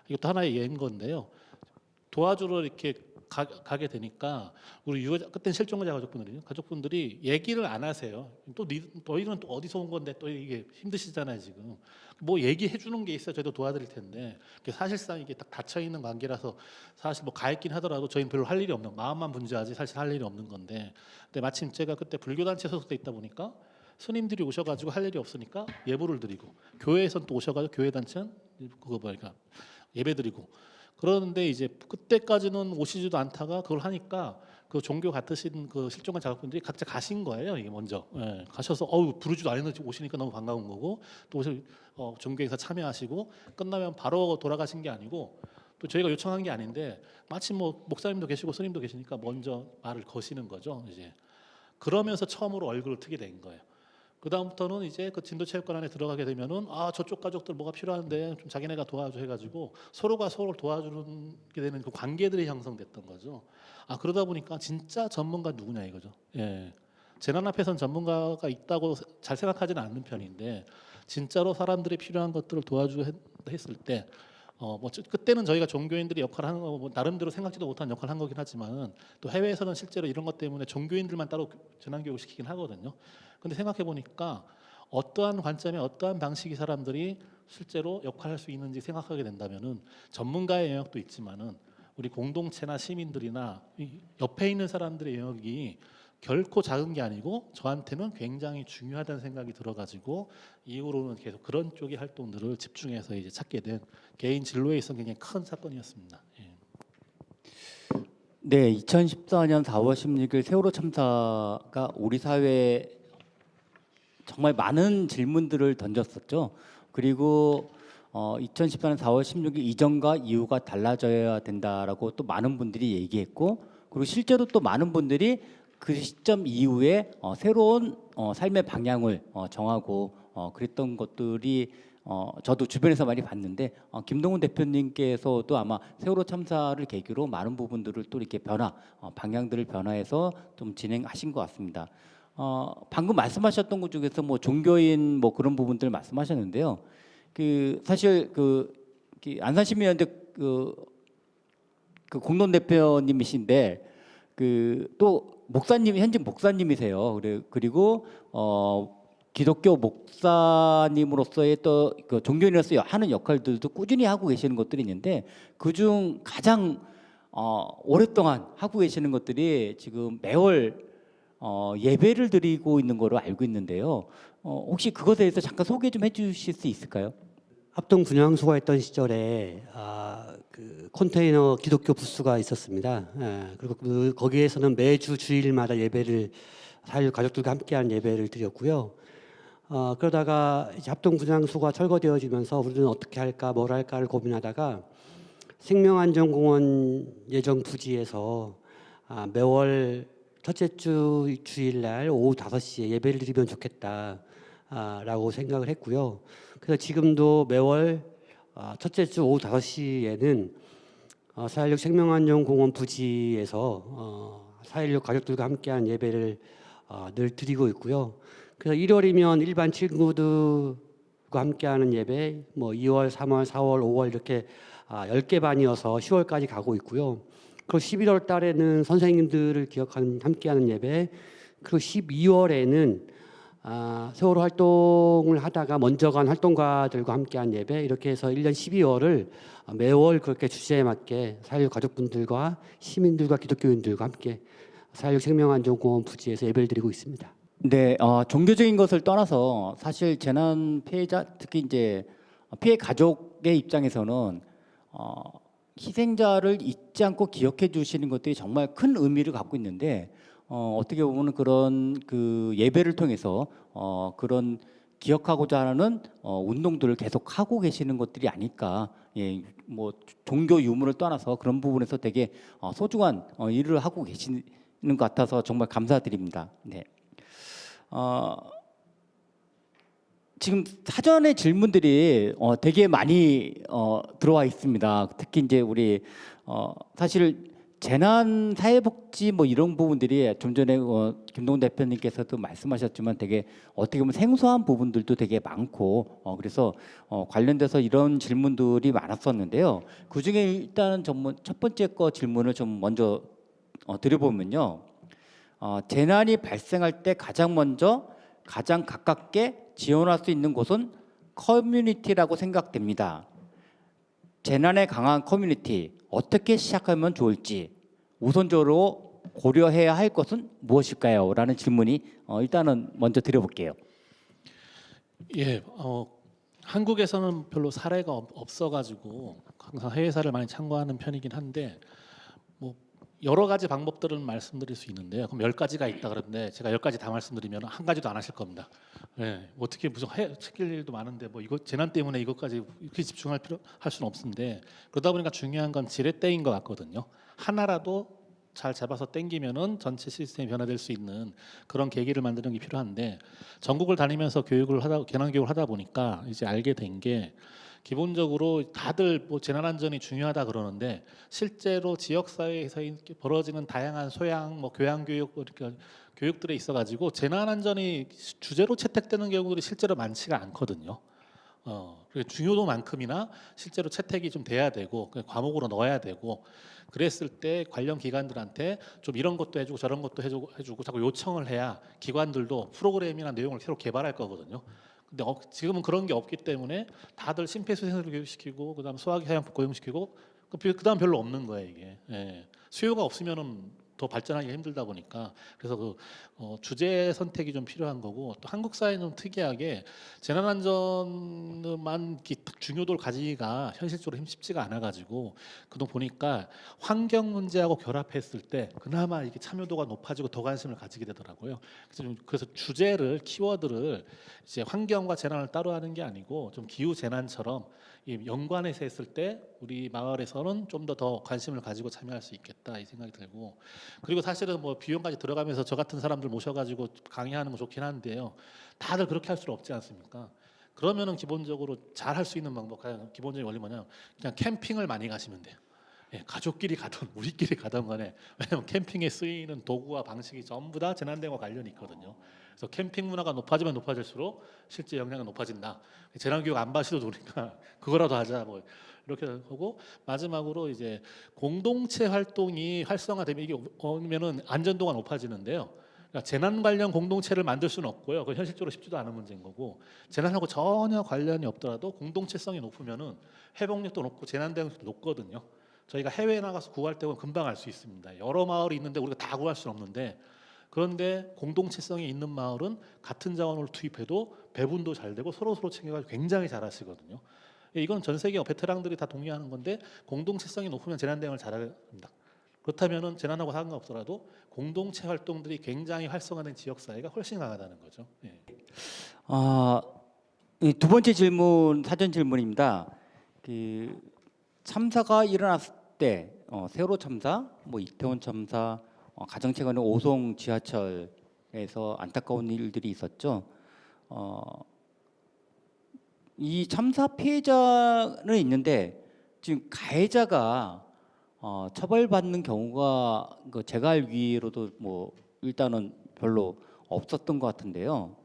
이것도 하나의 예인 건데요. 도와주러 이렇게 가게 되니까 우리 그때 실종자 가족분들이 얘기를 안 하세요. 또 너희는 또 어디서 온 건데 또 이게 힘드시잖아요 지금. 뭐 얘기해 주는 게 있어야 저희도 도와드릴 텐데 사실상 이게 딱 닫혀 있는 관계라서 사실 뭐 가있긴 하더라도 저희는 별로 할 일이 없는 마음만 분주하지 사실 할 일이 없는 건데 근데 마침 제가 그때 불교단체 소속돼 있다 보니까 스님들이 오셔가지고 할 일이 없으니까 예불을 드리고 교회에선 또 오셔가지고 교회 단체는 그거 뭐니까 예배 드리고 그러는데 이제 그때까지는 오시지도 않다가 그걸 하니까 그 종교 같으신 그 실종한 작업분들이 각자 가신 거예요. 이게 먼저 가셔서 부르지도 않았는데 오시니까 너무 반가운 거고 또 종교에서 참여하시고 끝나면 바로 돌아가신 게 아니고 또 저희가 요청한 게 아닌데 마침 뭐 목사님도 계시고 스님도 계시니까 먼저 말을 거시는 거죠. 이제 그러면서 처음으로 얼굴을 트게 된 거예요. 그 다음부터는 이제 그 진도체육관 안에 들어가게 되면은 저쪽 가족들 뭐가 필요한데 좀 자기네가 도와줘 해가지고 서로가 서로를 도와주는 게 되는 그 관계들이 형성됐던 거죠. 그러다 보니까 진짜 전문가 누구냐 이거죠. 예. 재난 앞에선 전문가가 있다고 잘 생각하지는 않는 편인데 진짜로 사람들이 필요한 것들을 도와주고 했을 때 그때는 저희가 종교인들이 역할을 하는 거 나름대로 생각지도 못한 역할을 한 거긴 하지만 또 해외에서는 실제로 이런 것 때문에 종교인들만 따로 재난교육을 시키긴 하거든요. 근데 생각해 보니까 어떠한 관점에 어떠한 방식의 사람들이 실제로 역할할 수 있는지 생각하게 된다면은 전문가의 영역도 있지만은 우리 공동체나 시민들이나 옆에 있는 사람들의 영역이 결코 작은 게 아니고 저한테는 굉장히 중요하다는 생각이 들어가지고 이후로는 계속 그런 쪽의 활동들을 집중해서 이제 찾게 된 개인 진로에 있어 굉장히 큰 사건이었습니다. 예. 네, 2014년 4월 16일 세월호 참사가 우리 사회에 정말 많은 질문들을 던졌었죠. 그리고 2014년 4월 16일 이전과 이후가 달라져야 된다라고 또 많은 분들이 얘기했고 그리고 실제로 또 많은 분들이 그 시점 이후에 새로운 삶의 방향을 정하고 그랬던 것들이 저도 주변에서 많이 봤는데 김동훈 대표님께서도 아마 세월호 참사를 계기로 많은 부분들을 또 이렇게 방향들을 변화해서 좀 진행하신 것 같습니다. 방금 말씀하셨던 것 중에서 뭐 종교인 뭐 그런 부분들 말씀하셨는데요. 그 사실 안산시민연대 그 공동 대표님이신데 그 또 목사님 현직 목사님이세요. 그리고 기독교 목사님으로서의 또 그 종교인으로서 하는 역할들도 꾸준히 하고 계시는 것들이 있는데 그중 가장 오랫동안 하고 계시는 것들이 지금 매월 예배를 드리고 있는 거로 알고 있는데요. 혹시 그것에 대해서 잠깐 소개 좀 해주실 수 있을까요? 합동 분향소가 있던 시절에 그 컨테이너 기독교 부스가 있었습니다. 그리고 거기에서는 매주 주일마다 예배를 사일 가족들과 함께하는 예배를 드렸고요. 그러다가 이제 합동 분향소가 철거되어지면서 우리는 어떻게 할까, 뭘 할까를 고민하다가 생명안전공원 예정 부지에서 매월 첫째 주 주일날 오후 5시에 예배를 드리면 좋겠다라고 생각을 했고요. 그래서 지금도 매월 첫째 주 오후 5시에는 4.16 생명안전공원 부지에서 4.16 가족들과 함께한 예배를 늘 드리고 있고요. 그래서 1월이면 일반 친구들과 함께하는 예배, 뭐 2월, 3월, 4월, 5월 이렇게 10개 반이어서 10월까지 가고 있고요. 그리고 11월 달에는 선생님들을 기억하는 함께하는 예배, 그리고 12월에는 세월호 활동을 하다가 먼저 간 활동가들과 함께한 예배, 이렇게 해서 1년 12월을 매월 그렇게 주제에 맞게 4.16 가족분들과 시민들과 기독교인들과 함께 4.16 생명안전공원 부지에서 예배를 드리고 있습니다. 네, 종교적인 것을 떠나서 사실 재난 피해자 특히 이제 피해 가족의 입장에서는 희생자를 잊지 않고 기억해 주시는 것들이 정말 큰 의미를 갖고 있는데 어떻게 보면 그런 그 예배를 통해서 그런 기억하고자 하는 운동들을 계속 하고 계시는 것들이 아닐까. 예, 뭐 종교 유무를 떠나서 그런 부분에서 되게 소중한 일을 하고 계시는 것 같아서 정말 감사드립니다. 네. 지금 사전에 질문들이 되게 많이 들어와 있습니다. 특히 이제 우리 사실 재난 사회복지 뭐 이런 부분들이 좀 전에 김동훈 대표님께서도 말씀하셨지만 되게 어떻게 보면 생소한 부분들도 되게 많고 그래서 관련돼서 이런 질문들이 많았었는데요. 그 중에 일단은 첫 번째 거 질문을 좀 먼저 드려보면요. 재난이 발생할 때 가장 먼저 가장 가깝게 지원할 수 있는 곳은 커뮤니티라고 생각됩니다. 재난에 강한 커뮤니티 어떻게 시작하면 좋을지 우선적으로 고려해야 할 것은 무엇일까요? 라는 질문이 일단은 먼저 드려볼게요. 예, 한국에서는 별로 사례가 없어가지고 항상 해외사를 많이 참고하는 편이긴 한데 뭐 여러 가지 방법들은 말씀드릴 수 있는데요. 그럼 10가지가 있다 그러는데 제가 10가지 다 말씀드리면 한 가지도 안 하실 겁니다. 예, 어떻게 무슨 챙길 일도 많은데 뭐 이거 재난 때문에 이것까지 이렇게 집중할 수는 없는데 그러다 보니까 중요한 건 지렛대인 것 같거든요. 하나라도 잘 잡아서 땡기면은 전체 시스템이 변화될 수 있는 그런 계기를 만드는 게 필요한데 전국을 다니면서 재난 교육을 하다 보니까 이제 알게 된 게 기본적으로 다들 뭐 재난안전이 중요하다 그러는데 실제로 지역 사회에서 벌어지는 다양한 소양, 뭐 교양교육 그러니까 교육들에 있어가지고 재난안전이 주제로 채택되는 경우들이 실제로 많지가 않거든요. 중요도만큼이나 실제로 채택이 좀 돼야 되고 과목으로 넣어야 되고 그랬을 때 관련 기관들한테 좀 이런 것도 해주고 저런 것도 해주고 자꾸 요청을 해야 기관들도 프로그램이나 내용을 새로 개발할 거거든요. 근데 지금은 그런 게 없기 때문에 다들 심폐소생술을 교육시키고 그다음 소화기사용법 고용시키고 그다음 별로 없는 거예요 이게. 예. 수요가 없으면은 더 발전하기 힘들다 보니까 그래서 그 주제 선택이 좀 필요한 거고 또 한국 사회는 특이하게 재난안전만 중요도를 가지기가 현실적으로 쉽지가 않아가지고 그동 보니까 환경 문제하고 결합했을 때 그나마 이게 참여도가 높아지고 더 관심을 가지게 되더라고요. 그래서 주제를 키워드를 이제 환경과 재난을 따로 하는 게 아니고 좀 기후 재난처럼 연관해서 했을 때 우리 마을에서는 좀 더 관심을 가지고 참여할 수 있겠다 이 생각이 들고 그리고 사실은 뭐 비용까지 들어가면서 저 같은 사람들 모셔가지고 강의하는 거 좋긴 한데요. 다들 그렇게 할 수는 없지 않습니까? 그러면은 기본적으로 잘 할 수 있는 방법 그냥 기본적인 원리 뭐냐면 그냥 캠핑을 많이 가시면 돼요. 예, 가족끼리 가든 우리끼리 가든 간에 왜냐면 캠핑에 쓰이는 도구와 방식이 전부 다 재난대응과 관련이 있거든요. 그래서 캠핑 문화가 높아지면 높아질수록 실제 역량은 높아진다. 재난교육 안 받으셔도 되니까 그거라도 하자 뭐 이렇게 하고 마지막으로 이제 공동체 활동이 활성화되면 이게 오면은 안전도가 높아지는데요. 그러니까 재난 관련 공동체를 만들 수는 없고요. 그 현실적으로 쉽지도 않은 문제인 거고 재난하고 전혀 관련이 없더라도 공동체성이 높으면은 회복력도 높고 재난 대응력도 높거든요. 저희가 해외에 나가서 구할 때는 금방 알 수 있습니다. 여러 마을이 있는데 우리가 다 구할 수는 없는데 그런데 공동체성이 있는 마을은 같은 자원을 투입해도 배분도 잘 되고 서로 챙겨가지고 굉장히 잘하시거든요. 이건 전 세계 베테랑들이 다 동의하는 건데 공동체성이 높으면 재난 대응을 잘합니다. 그렇다면은 재난하고 상관없더라도 공동체 활동들이 굉장히 활성화된 지역 사회가 훨씬 강하다는 거죠. 예. 이두 번째 질문 사전 질문입니다. 그 참사가 일어났을 때 세월호 참사, 뭐 이태원 참사, 가장 최근에 오송 지하철에서 안타까운 일들이 있었죠. 이 참사 피해자는 있는데 지금 가해자가 처벌받는 경우가 제가 알기로도 뭐 일단은 별로 없었던 것 같은데요.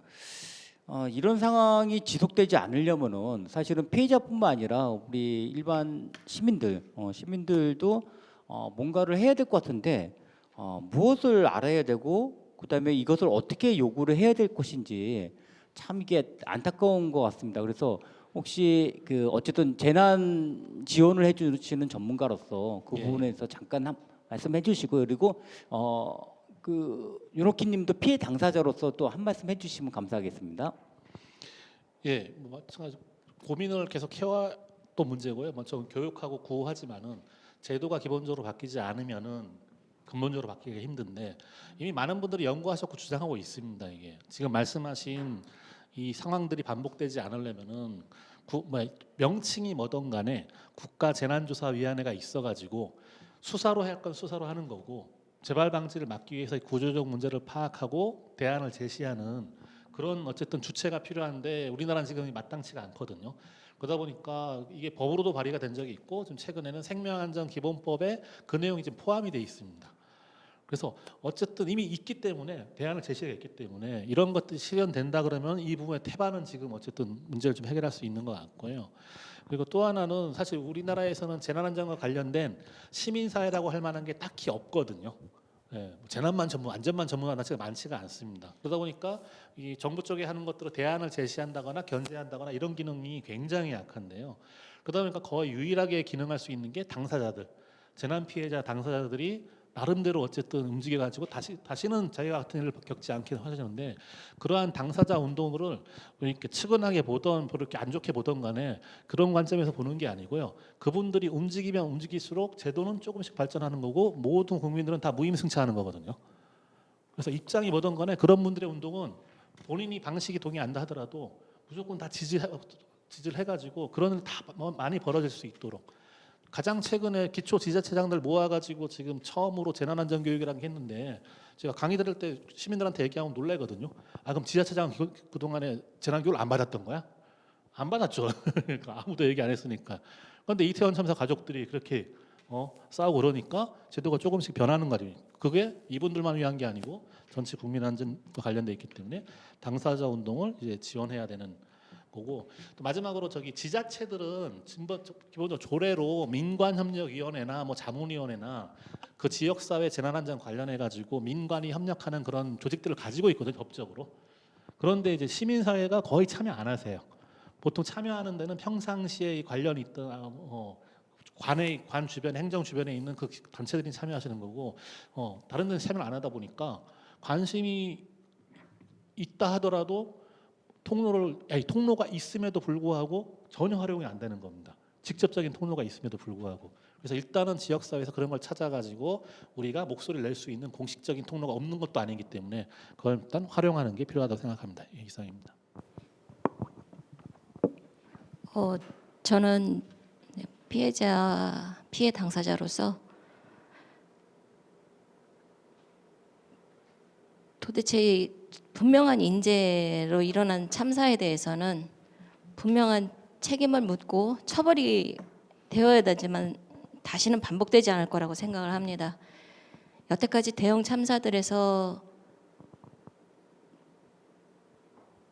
이런 상황이 지속되지 않으려면은 사실은 피해자뿐만 아니라 우리 일반 시민들도 뭔가를 해야 될 것 같은데 무엇을 알아야 되고 그다음에 이것을 어떻게 요구를 해야 될 것인지 참 이게 안타까운 것 같습니다. 그래서 혹시 어쨌든 재난 지원을 해주시는 전문가로서 그 예. 부분에서 잠깐 말씀해 주시고요. 그리고 윤옥희님도 피해 당사자로서 또 한 말씀 해주시면 감사하겠습니다. 예, 뭐 마찬가지 고민을 계속 해와 또 문제고요. 먼저 교육하고 구호하지만은 제도가 기본적으로 바뀌지 않으면은 근본적으로 바뀌기가 힘든데 이미 많은 분들이 연구하셨고 주장하고 있습니다. 이게 지금 말씀하신 이 상황들이 반복되지 않으려면은 명칭이 뭐든 간에 국가재난조사위원회가 있어가지고 수사로 할 건 수사로 하는 거고 재발 방지를 막기 위해서 구조적 문제를 파악하고 대안을 제시하는 그런 어쨌든 주체가 필요한데 우리나라는 지금 마땅치가 않거든요. 그러다 보니까 이게 법으로도 발의가 된 적이 있고 좀 최근에는 생명안전기본법에 그 내용이 지금 포함이 돼 있습니다. 그래서 어쨌든 이미 있기 때문에 대안을 제시가 있기 때문에 이런 것들이 실현된다 그러면 이 부분의 태반은 지금 어쨌든 문제를 좀 해결할 수 있는 것 같고요. 그리고 또 하나는 사실 우리나라에서는 재난안전과 관련된 시민사회라고 할 만한 게 딱히 없거든요. 예, 재난만 전문, 안전만 전문화가 많지가 않습니다. 그러다 보니까 이 정부 쪽에 하는 것들을 대안을 제시한다거나 견제한다거나 이런 기능이 굉장히 약한데요. 그러다 보니까 거의 유일하게 기능할 수 있는 게 당사자들, 재난 피해자 당사자들이 나름대로 어쨌든 움직여가지고 다시는 자기와 같은 일을 겪지 않게 하셨는데 그러한 당사자 운동을 이렇게 측은하게 보던 그렇게 안 좋게 보던 간에 그런 관점에서 보는 게 아니고요. 그분들이 움직이면 움직일수록 제도는 조금씩 발전하는 거고 모든 국민들은 다 무임승차하는 거거든요. 그래서 입장이 뭐든 간에 그런 분들의 운동은 본인이 방식이 동의한다 하더라도 무조건 다 지지를 해가지고 그런 일 다 많이 벌어질 수 있도록 가장 최근에 기초 지자체장들 모아가지고 지금 처음으로 재난안전교육이라는 게 했는데 제가 강의 들을 때 시민들한테 얘기하면 놀래거든요. 그럼 지자체장 그동안에 재난교육을 안 받았던 거야? 안 받았죠. 그러니까 아무도 얘기 안 했으니까. 그런데 이태원 참사 가족들이 그렇게 싸우고 그러니까 제도가 조금씩 변하는 거죠. 그게 이분들만 위한 게 아니고 전체 국민 안전과 관련돼 있기 때문에 당사자 운동을 이제 지원해야 되는 거고 또 마지막으로 지자체들은 기본적으로 조례로 민관협력위원회나 뭐 자문위원회나 그 지역사회 재난안전 관련해 가지고 민관이 협력하는 그런 조직들을 가지고 있거든요 법적으로. 그런데 이제 시민사회가 거의 참여 안 하세요. 보통 참여하는 데는 평상시에 관련이 있던 관 주변 행정 주변에 있는 그 단체들이 참여하시는 거고 다른 데는 참여를 안 하다 보니까 관심이 있다 하더라도 통로가 있음에도 불구하고 전혀 활용이 안 되는 겁니다. 직접적인 통로가 있음에도 불구하고. 그래서 일단은 지역사회에서 그런 걸 찾아가지고 우리가 목소리를 낼 수 있는 공식적인 통로가 없는 것도 아니기 때문에 그걸 일단 활용하는 게 필요하다고 생각합니다. 이상입니다. 저는 피해 당사자로서 도대체 분명한 인재로 일어난 참사에 대해서는 분명한 책임을 묻고 처벌이 되어야 되지만 다시는 반복되지 않을 거라고 생각을 합니다. 여태까지 대형 참사들에서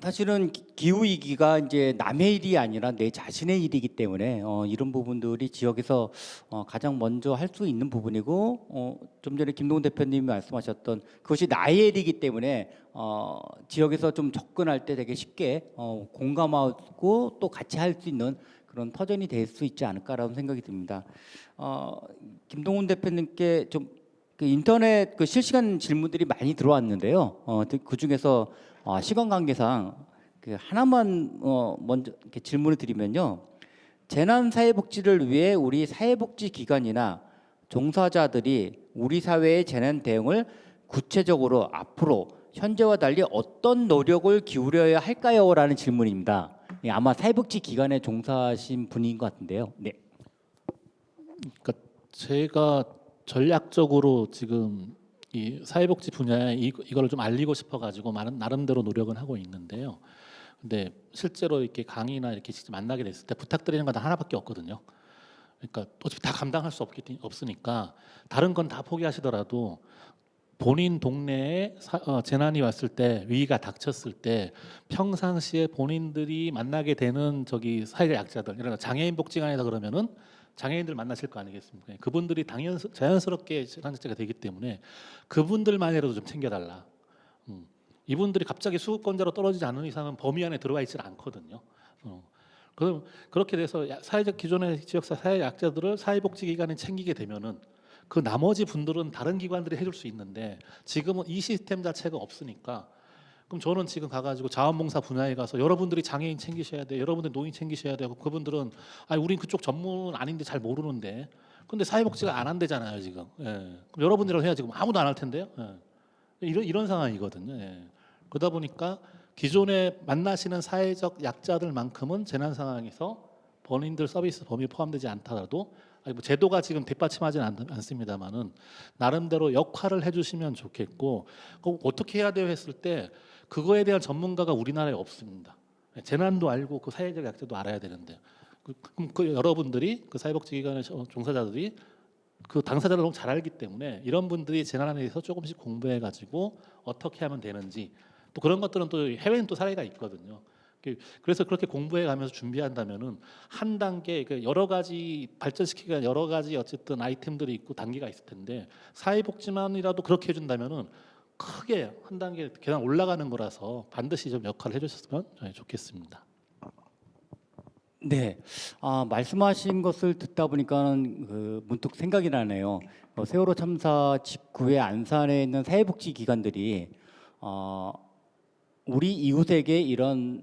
사실은 기후 위기가 이제 남의 일이 아니라 내 자신의 일이기 때문에 이런 부분들이 지역에서 가장 먼저 할 수 있는 부분이고 좀 전에 김동훈 대표님이 말씀하셨던 그것이 나의 일이기 때문에 지역에서 좀 접근할 때 되게 쉽게 공감하고 또 같이 할 수 있는 그런 터전이 될 수 있지 않을까라는 생각이 듭니다. 김동훈 대표님께 좀 그 인터넷 그 실시간 질문들이 많이 들어왔는데요. 그 중에서 시간 관계상 그 하나만 먼저 이렇게 질문을 드리면요. 재난사회복지를 위해 우리 사회복지기관이나 종사자들이 우리 사회의 재난 대응을 구체적으로 앞으로 현재와 달리 어떤 노력을 기울여야 할까요? 라는 질문입니다. 예, 아마 사회복지기관에 종사하신 분인 것 같은데요. 네. 그러니까 제가 전략적으로 지금 이 사회복지 분야에 이거를 좀 알리고 싶어가지고 나름대로 노력은 하고 있는데요. 근데 실제로 이렇게 강의나 이렇게 직접 만나게 됐을 때 부탁드리는 건 다 하나밖에 없거든요. 그러니까 어차피 다 감당할 수 없으니까 다른 건 다 포기하시더라도 본인 동네에 재난이 왔을 때 위기가 닥쳤을 때 평상시에 본인들이 만나게 되는 저기 사회적 약자들, 예를 들어 장애인 복지관이다 그러면은 장애인들 만나실 거 아니겠습니까? 그분들이 자연스럽게 재난자체가 되기 때문에 그분들만이라도 좀 챙겨달라. 이분들이 갑자기 수급권자로 떨어지지 않는 이상은 범위 안에 들어와 있지 않거든요. 그럼 그렇게 돼서 사회적 기존의 지역사 사회 약자들을 사회복지기관에 챙기게 되면은 그 나머지 분들은 다른 기관들이 해줄 수 있는데 지금은 이 시스템 자체가 없으니까 그럼 저는 지금 가가지고 자원봉사 분야에 가서 여러분들이 장애인 챙기셔야 돼, 여러분들 노인 챙기셔야 되고 그분들은 우린 그쪽 전문 아닌데 잘 모르는데 근데 사회복지가 안 한대잖아요 지금. 예. 그럼 여러분들이랑 해야지 그럼 아무도 안 할 텐데요. 예. 이런 상황이거든요. 예. 그러다 보니까 기존에 만나시는 사회적 약자들만큼은 재난 상황에서 본인들 서비스 범위에 포함되지 않더라도 뭐 제도가 지금 뒷받침하지는 않습니다만은 나름대로 역할을 해주시면 좋겠고 어떻게 해야 돼요 했을 때 그거에 대한 전문가가 우리나라에 없습니다. 재난도 알고 그 사회적 약자도 알아야 되는데 그럼 그 여러분들이 그 사회복지기관의 종사자들이 그 당사자를 너무 잘 알기 때문에 이런 분들이 재난에 대해서 조금씩 공부해 가지고 어떻게 하면 되는지 또 그런 것들은 또 해외는 또 사례가 있거든요. 그래서 그렇게 공부해 가면서 준비한다면은 한 단계 여러 가지 발전시키기 위한 여러 가지 어쨌든 아이템들이 있고 단계가 있을 텐데 사회복지만이라도 그렇게 해준다면은 크게 한 단계 계단 올라가는 거라서 반드시 좀 역할을 해주셨으면 좋겠습니다. 네, 말씀하신 것을 듣다 보니까는 문득 생각이 나네요. 세월호 참사 직후에 안산에 있는 사회복지 기관들이 우리 이웃에게 이런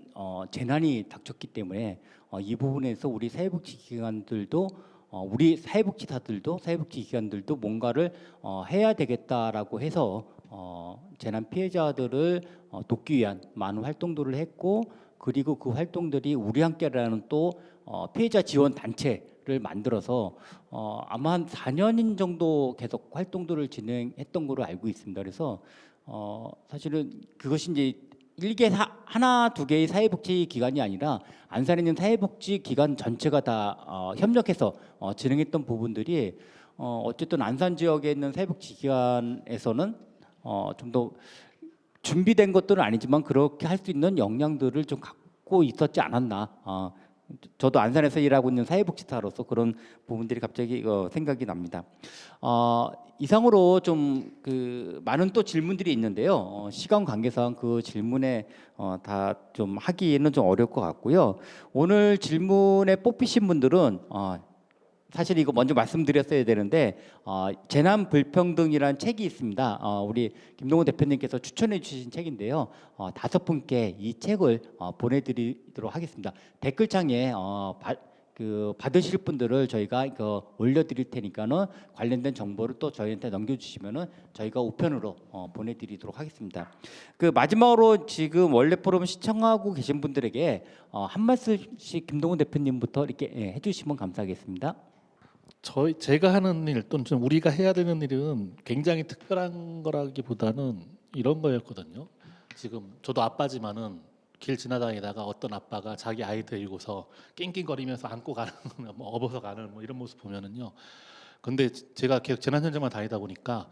재난이 닥쳤기 때문에 이 부분에서 우리 사회복지 기관들도 우리 사회복지사들도 사회복지 기관들도 뭔가를 해야 되겠다라고 해서 재난 피해자들을 돕기 위한 많은 활동들을 했고 그리고 그 활동들이 우리 함께라는 또 피해자 지원 단체를 만들어서 아마 한 4년 정도 계속 활동들을 진행했던 걸로 알고 있습니다. 그래서 사실은 그것이 이제 하나 두 개의 사회복지 기관이 아니라 안산에 있는 사회복지 기관 전체가 다 협력해서 진행했던 부분들이 어쨌든 안산 지역에 있는 사회복지 기관에서는 좀 더 준비된 것들은 아니지만 그렇게 할 수 있는 역량들을 좀 갖고 있었지 않았나. 저도 안산에서 일하고 있는 사회복지사로서 그런 부분들이 갑자기 생각이 납니다. 이상으로 좀 많은 또 질문들이 있는데요. 시간 관계상 그 질문에 다 좀 하기에는 좀 어려울 것 같고요. 오늘 질문에 뽑히신 분들은 사실 이거 먼저 말씀드렸어야 되는데 재난 불평등이라는 책이 있습니다. 우리 김동훈 대표님께서 추천해 주신 책인데요. 5분께 이 책을 보내드리도록 하겠습니다. 댓글창에 받으실 분들을 저희가 올려드릴 테니까는 관련된 정보를 또 저희한테 넘겨주시면은 저희가 우편으로 보내드리도록 하겠습니다. 마지막으로 지금 원래 프로그램 시청하고 계신 분들에게 한 말씀씩 김동훈 대표님부터 이렇게 해주시면 감사하겠습니다. 제가 하는 일 또는 좀 우리가 해야 되는 일은 굉장히 특별한 거라기보다는 이런 거였거든요. 지금 저도 아빠지만은 길 지나다니다가 어떤 아빠가 자기 아이 데리고서 낑낑거리면서 안고 가는 업어서 가는 이런 모습 보면은요. 근데 제가 계속 재난 현장만 다니다 보니까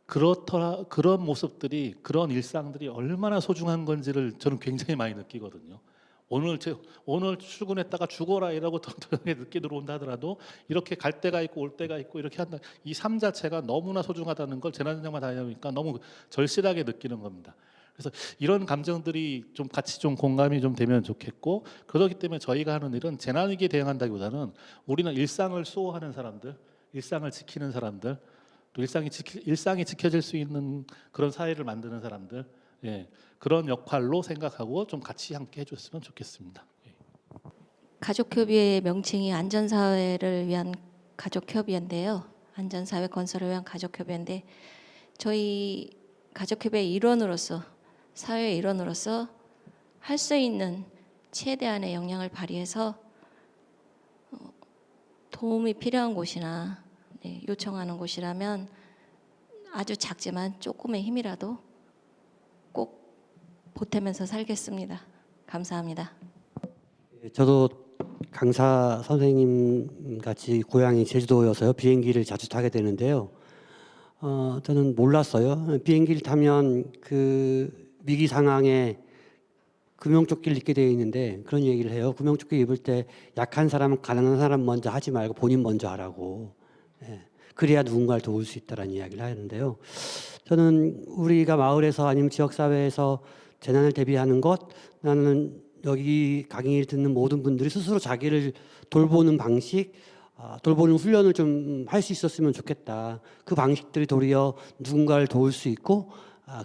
그런 모습들이, 그런 일상들이 얼마나 소중한 건지를 저는 굉장히 많이 느끼거든요. 오늘 출근했다가 죽어라 이러고 저녁에 늦게 들어온다 하더라도 이렇게 갈 때가 있고 올 때가 있고 이렇게 한다. 이 삶 자체가 너무나 소중하다는 걸 재난 현장만 다녀보니까 너무 절실하게 느끼는 겁니다. 그래서 이런 감정들이 좀 같이 좀 공감이 좀 되면 좋겠고, 그렇기 때문에 저희가 하는 일은 재난위기에 대응한다기보다는 우리는 일상을 수호하는 사람들, 일상을 지키는 사람들, 또 일상이 지켜질 수 있는 그런 사회를 만드는 사람들, 예, 그런 역할로 생각하고 좀 같이 함께 해줬으면 좋겠습니다. 예. 가족협의회의 명칭이 안전사회를 위한 가족협의회인데요. 안전사회 건설을 위한 가족협의회인데 저희 가족협의회 일원으로서, 사회의 일원으로서 할 수 있는 최대한의 역량을 발휘해서 도움이 필요한 곳이나 요청하는 곳이라면 아주 작지만 조금의 힘이라도 꼭 보태면서 살겠습니다. 감사합니다. 저도 강사 선생님 같이 고향이 제주도여서요. 비행기를 자주 타게 되는데요. 저는 몰랐어요. 비행기를 타면 그 위기 상황에 구명조끼를 입게 되어 있는데 그런 얘기를 해요. 구명조끼 입을 때 약한 사람은 가난한 사람 먼저 하지 말고 본인 먼저 하라고. 예, 그래야 누군가를 도울 수 있다라는 이야기를 하는데요. 저는 우리가 마을에서 아니면 지역사회에서 재난을 대비하는 것, 나는 여기 강의를 듣는 모든 분들이 스스로 자기를 돌보는 방식, 돌보는 훈련을 좀 할 수 있었으면 좋겠다. 그 방식들이 도리어 누군가를 도울 수 있고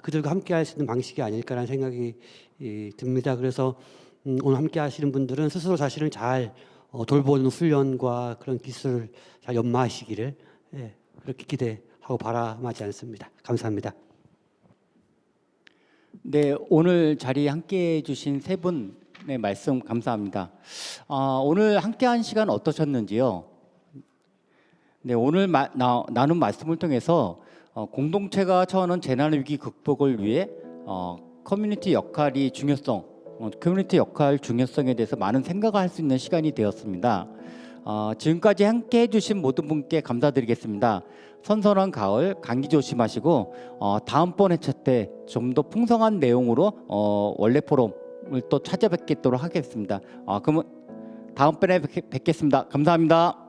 그들과 함께 할 수 있는 방식이 아닐까라는 생각이 듭니다. 그래서 오늘 함께 하시는 분들은 스스로 자신을 잘 돌보는 훈련과 그런 기술을 잘 연마하시기를 그렇게 기대하고 바람하지 않습니다. 감사합니다. 네, 오늘 자리에 함께해 주신 세 분의 말씀 감사합니다. 오늘 함께한 시간 어떠셨는지요? 네, 오늘 나눈 말씀을 통해서 공동체가 처하는 재난위기 극복을 위해 커뮤니티 역할의 중요성에 대해서 많은 생각을 할 수 있는 시간이 되었습니다. 지금까지 함께해 주신 모든 분께 감사드리겠습니다. 선선한 가을, 감기 조심하시고 다음번 회차 때 좀 더 풍성한 내용으로 원래 포럼을 또 찾아뵙도록 하겠습니다. 그러면 다음번에 뵙겠습니다. 감사합니다.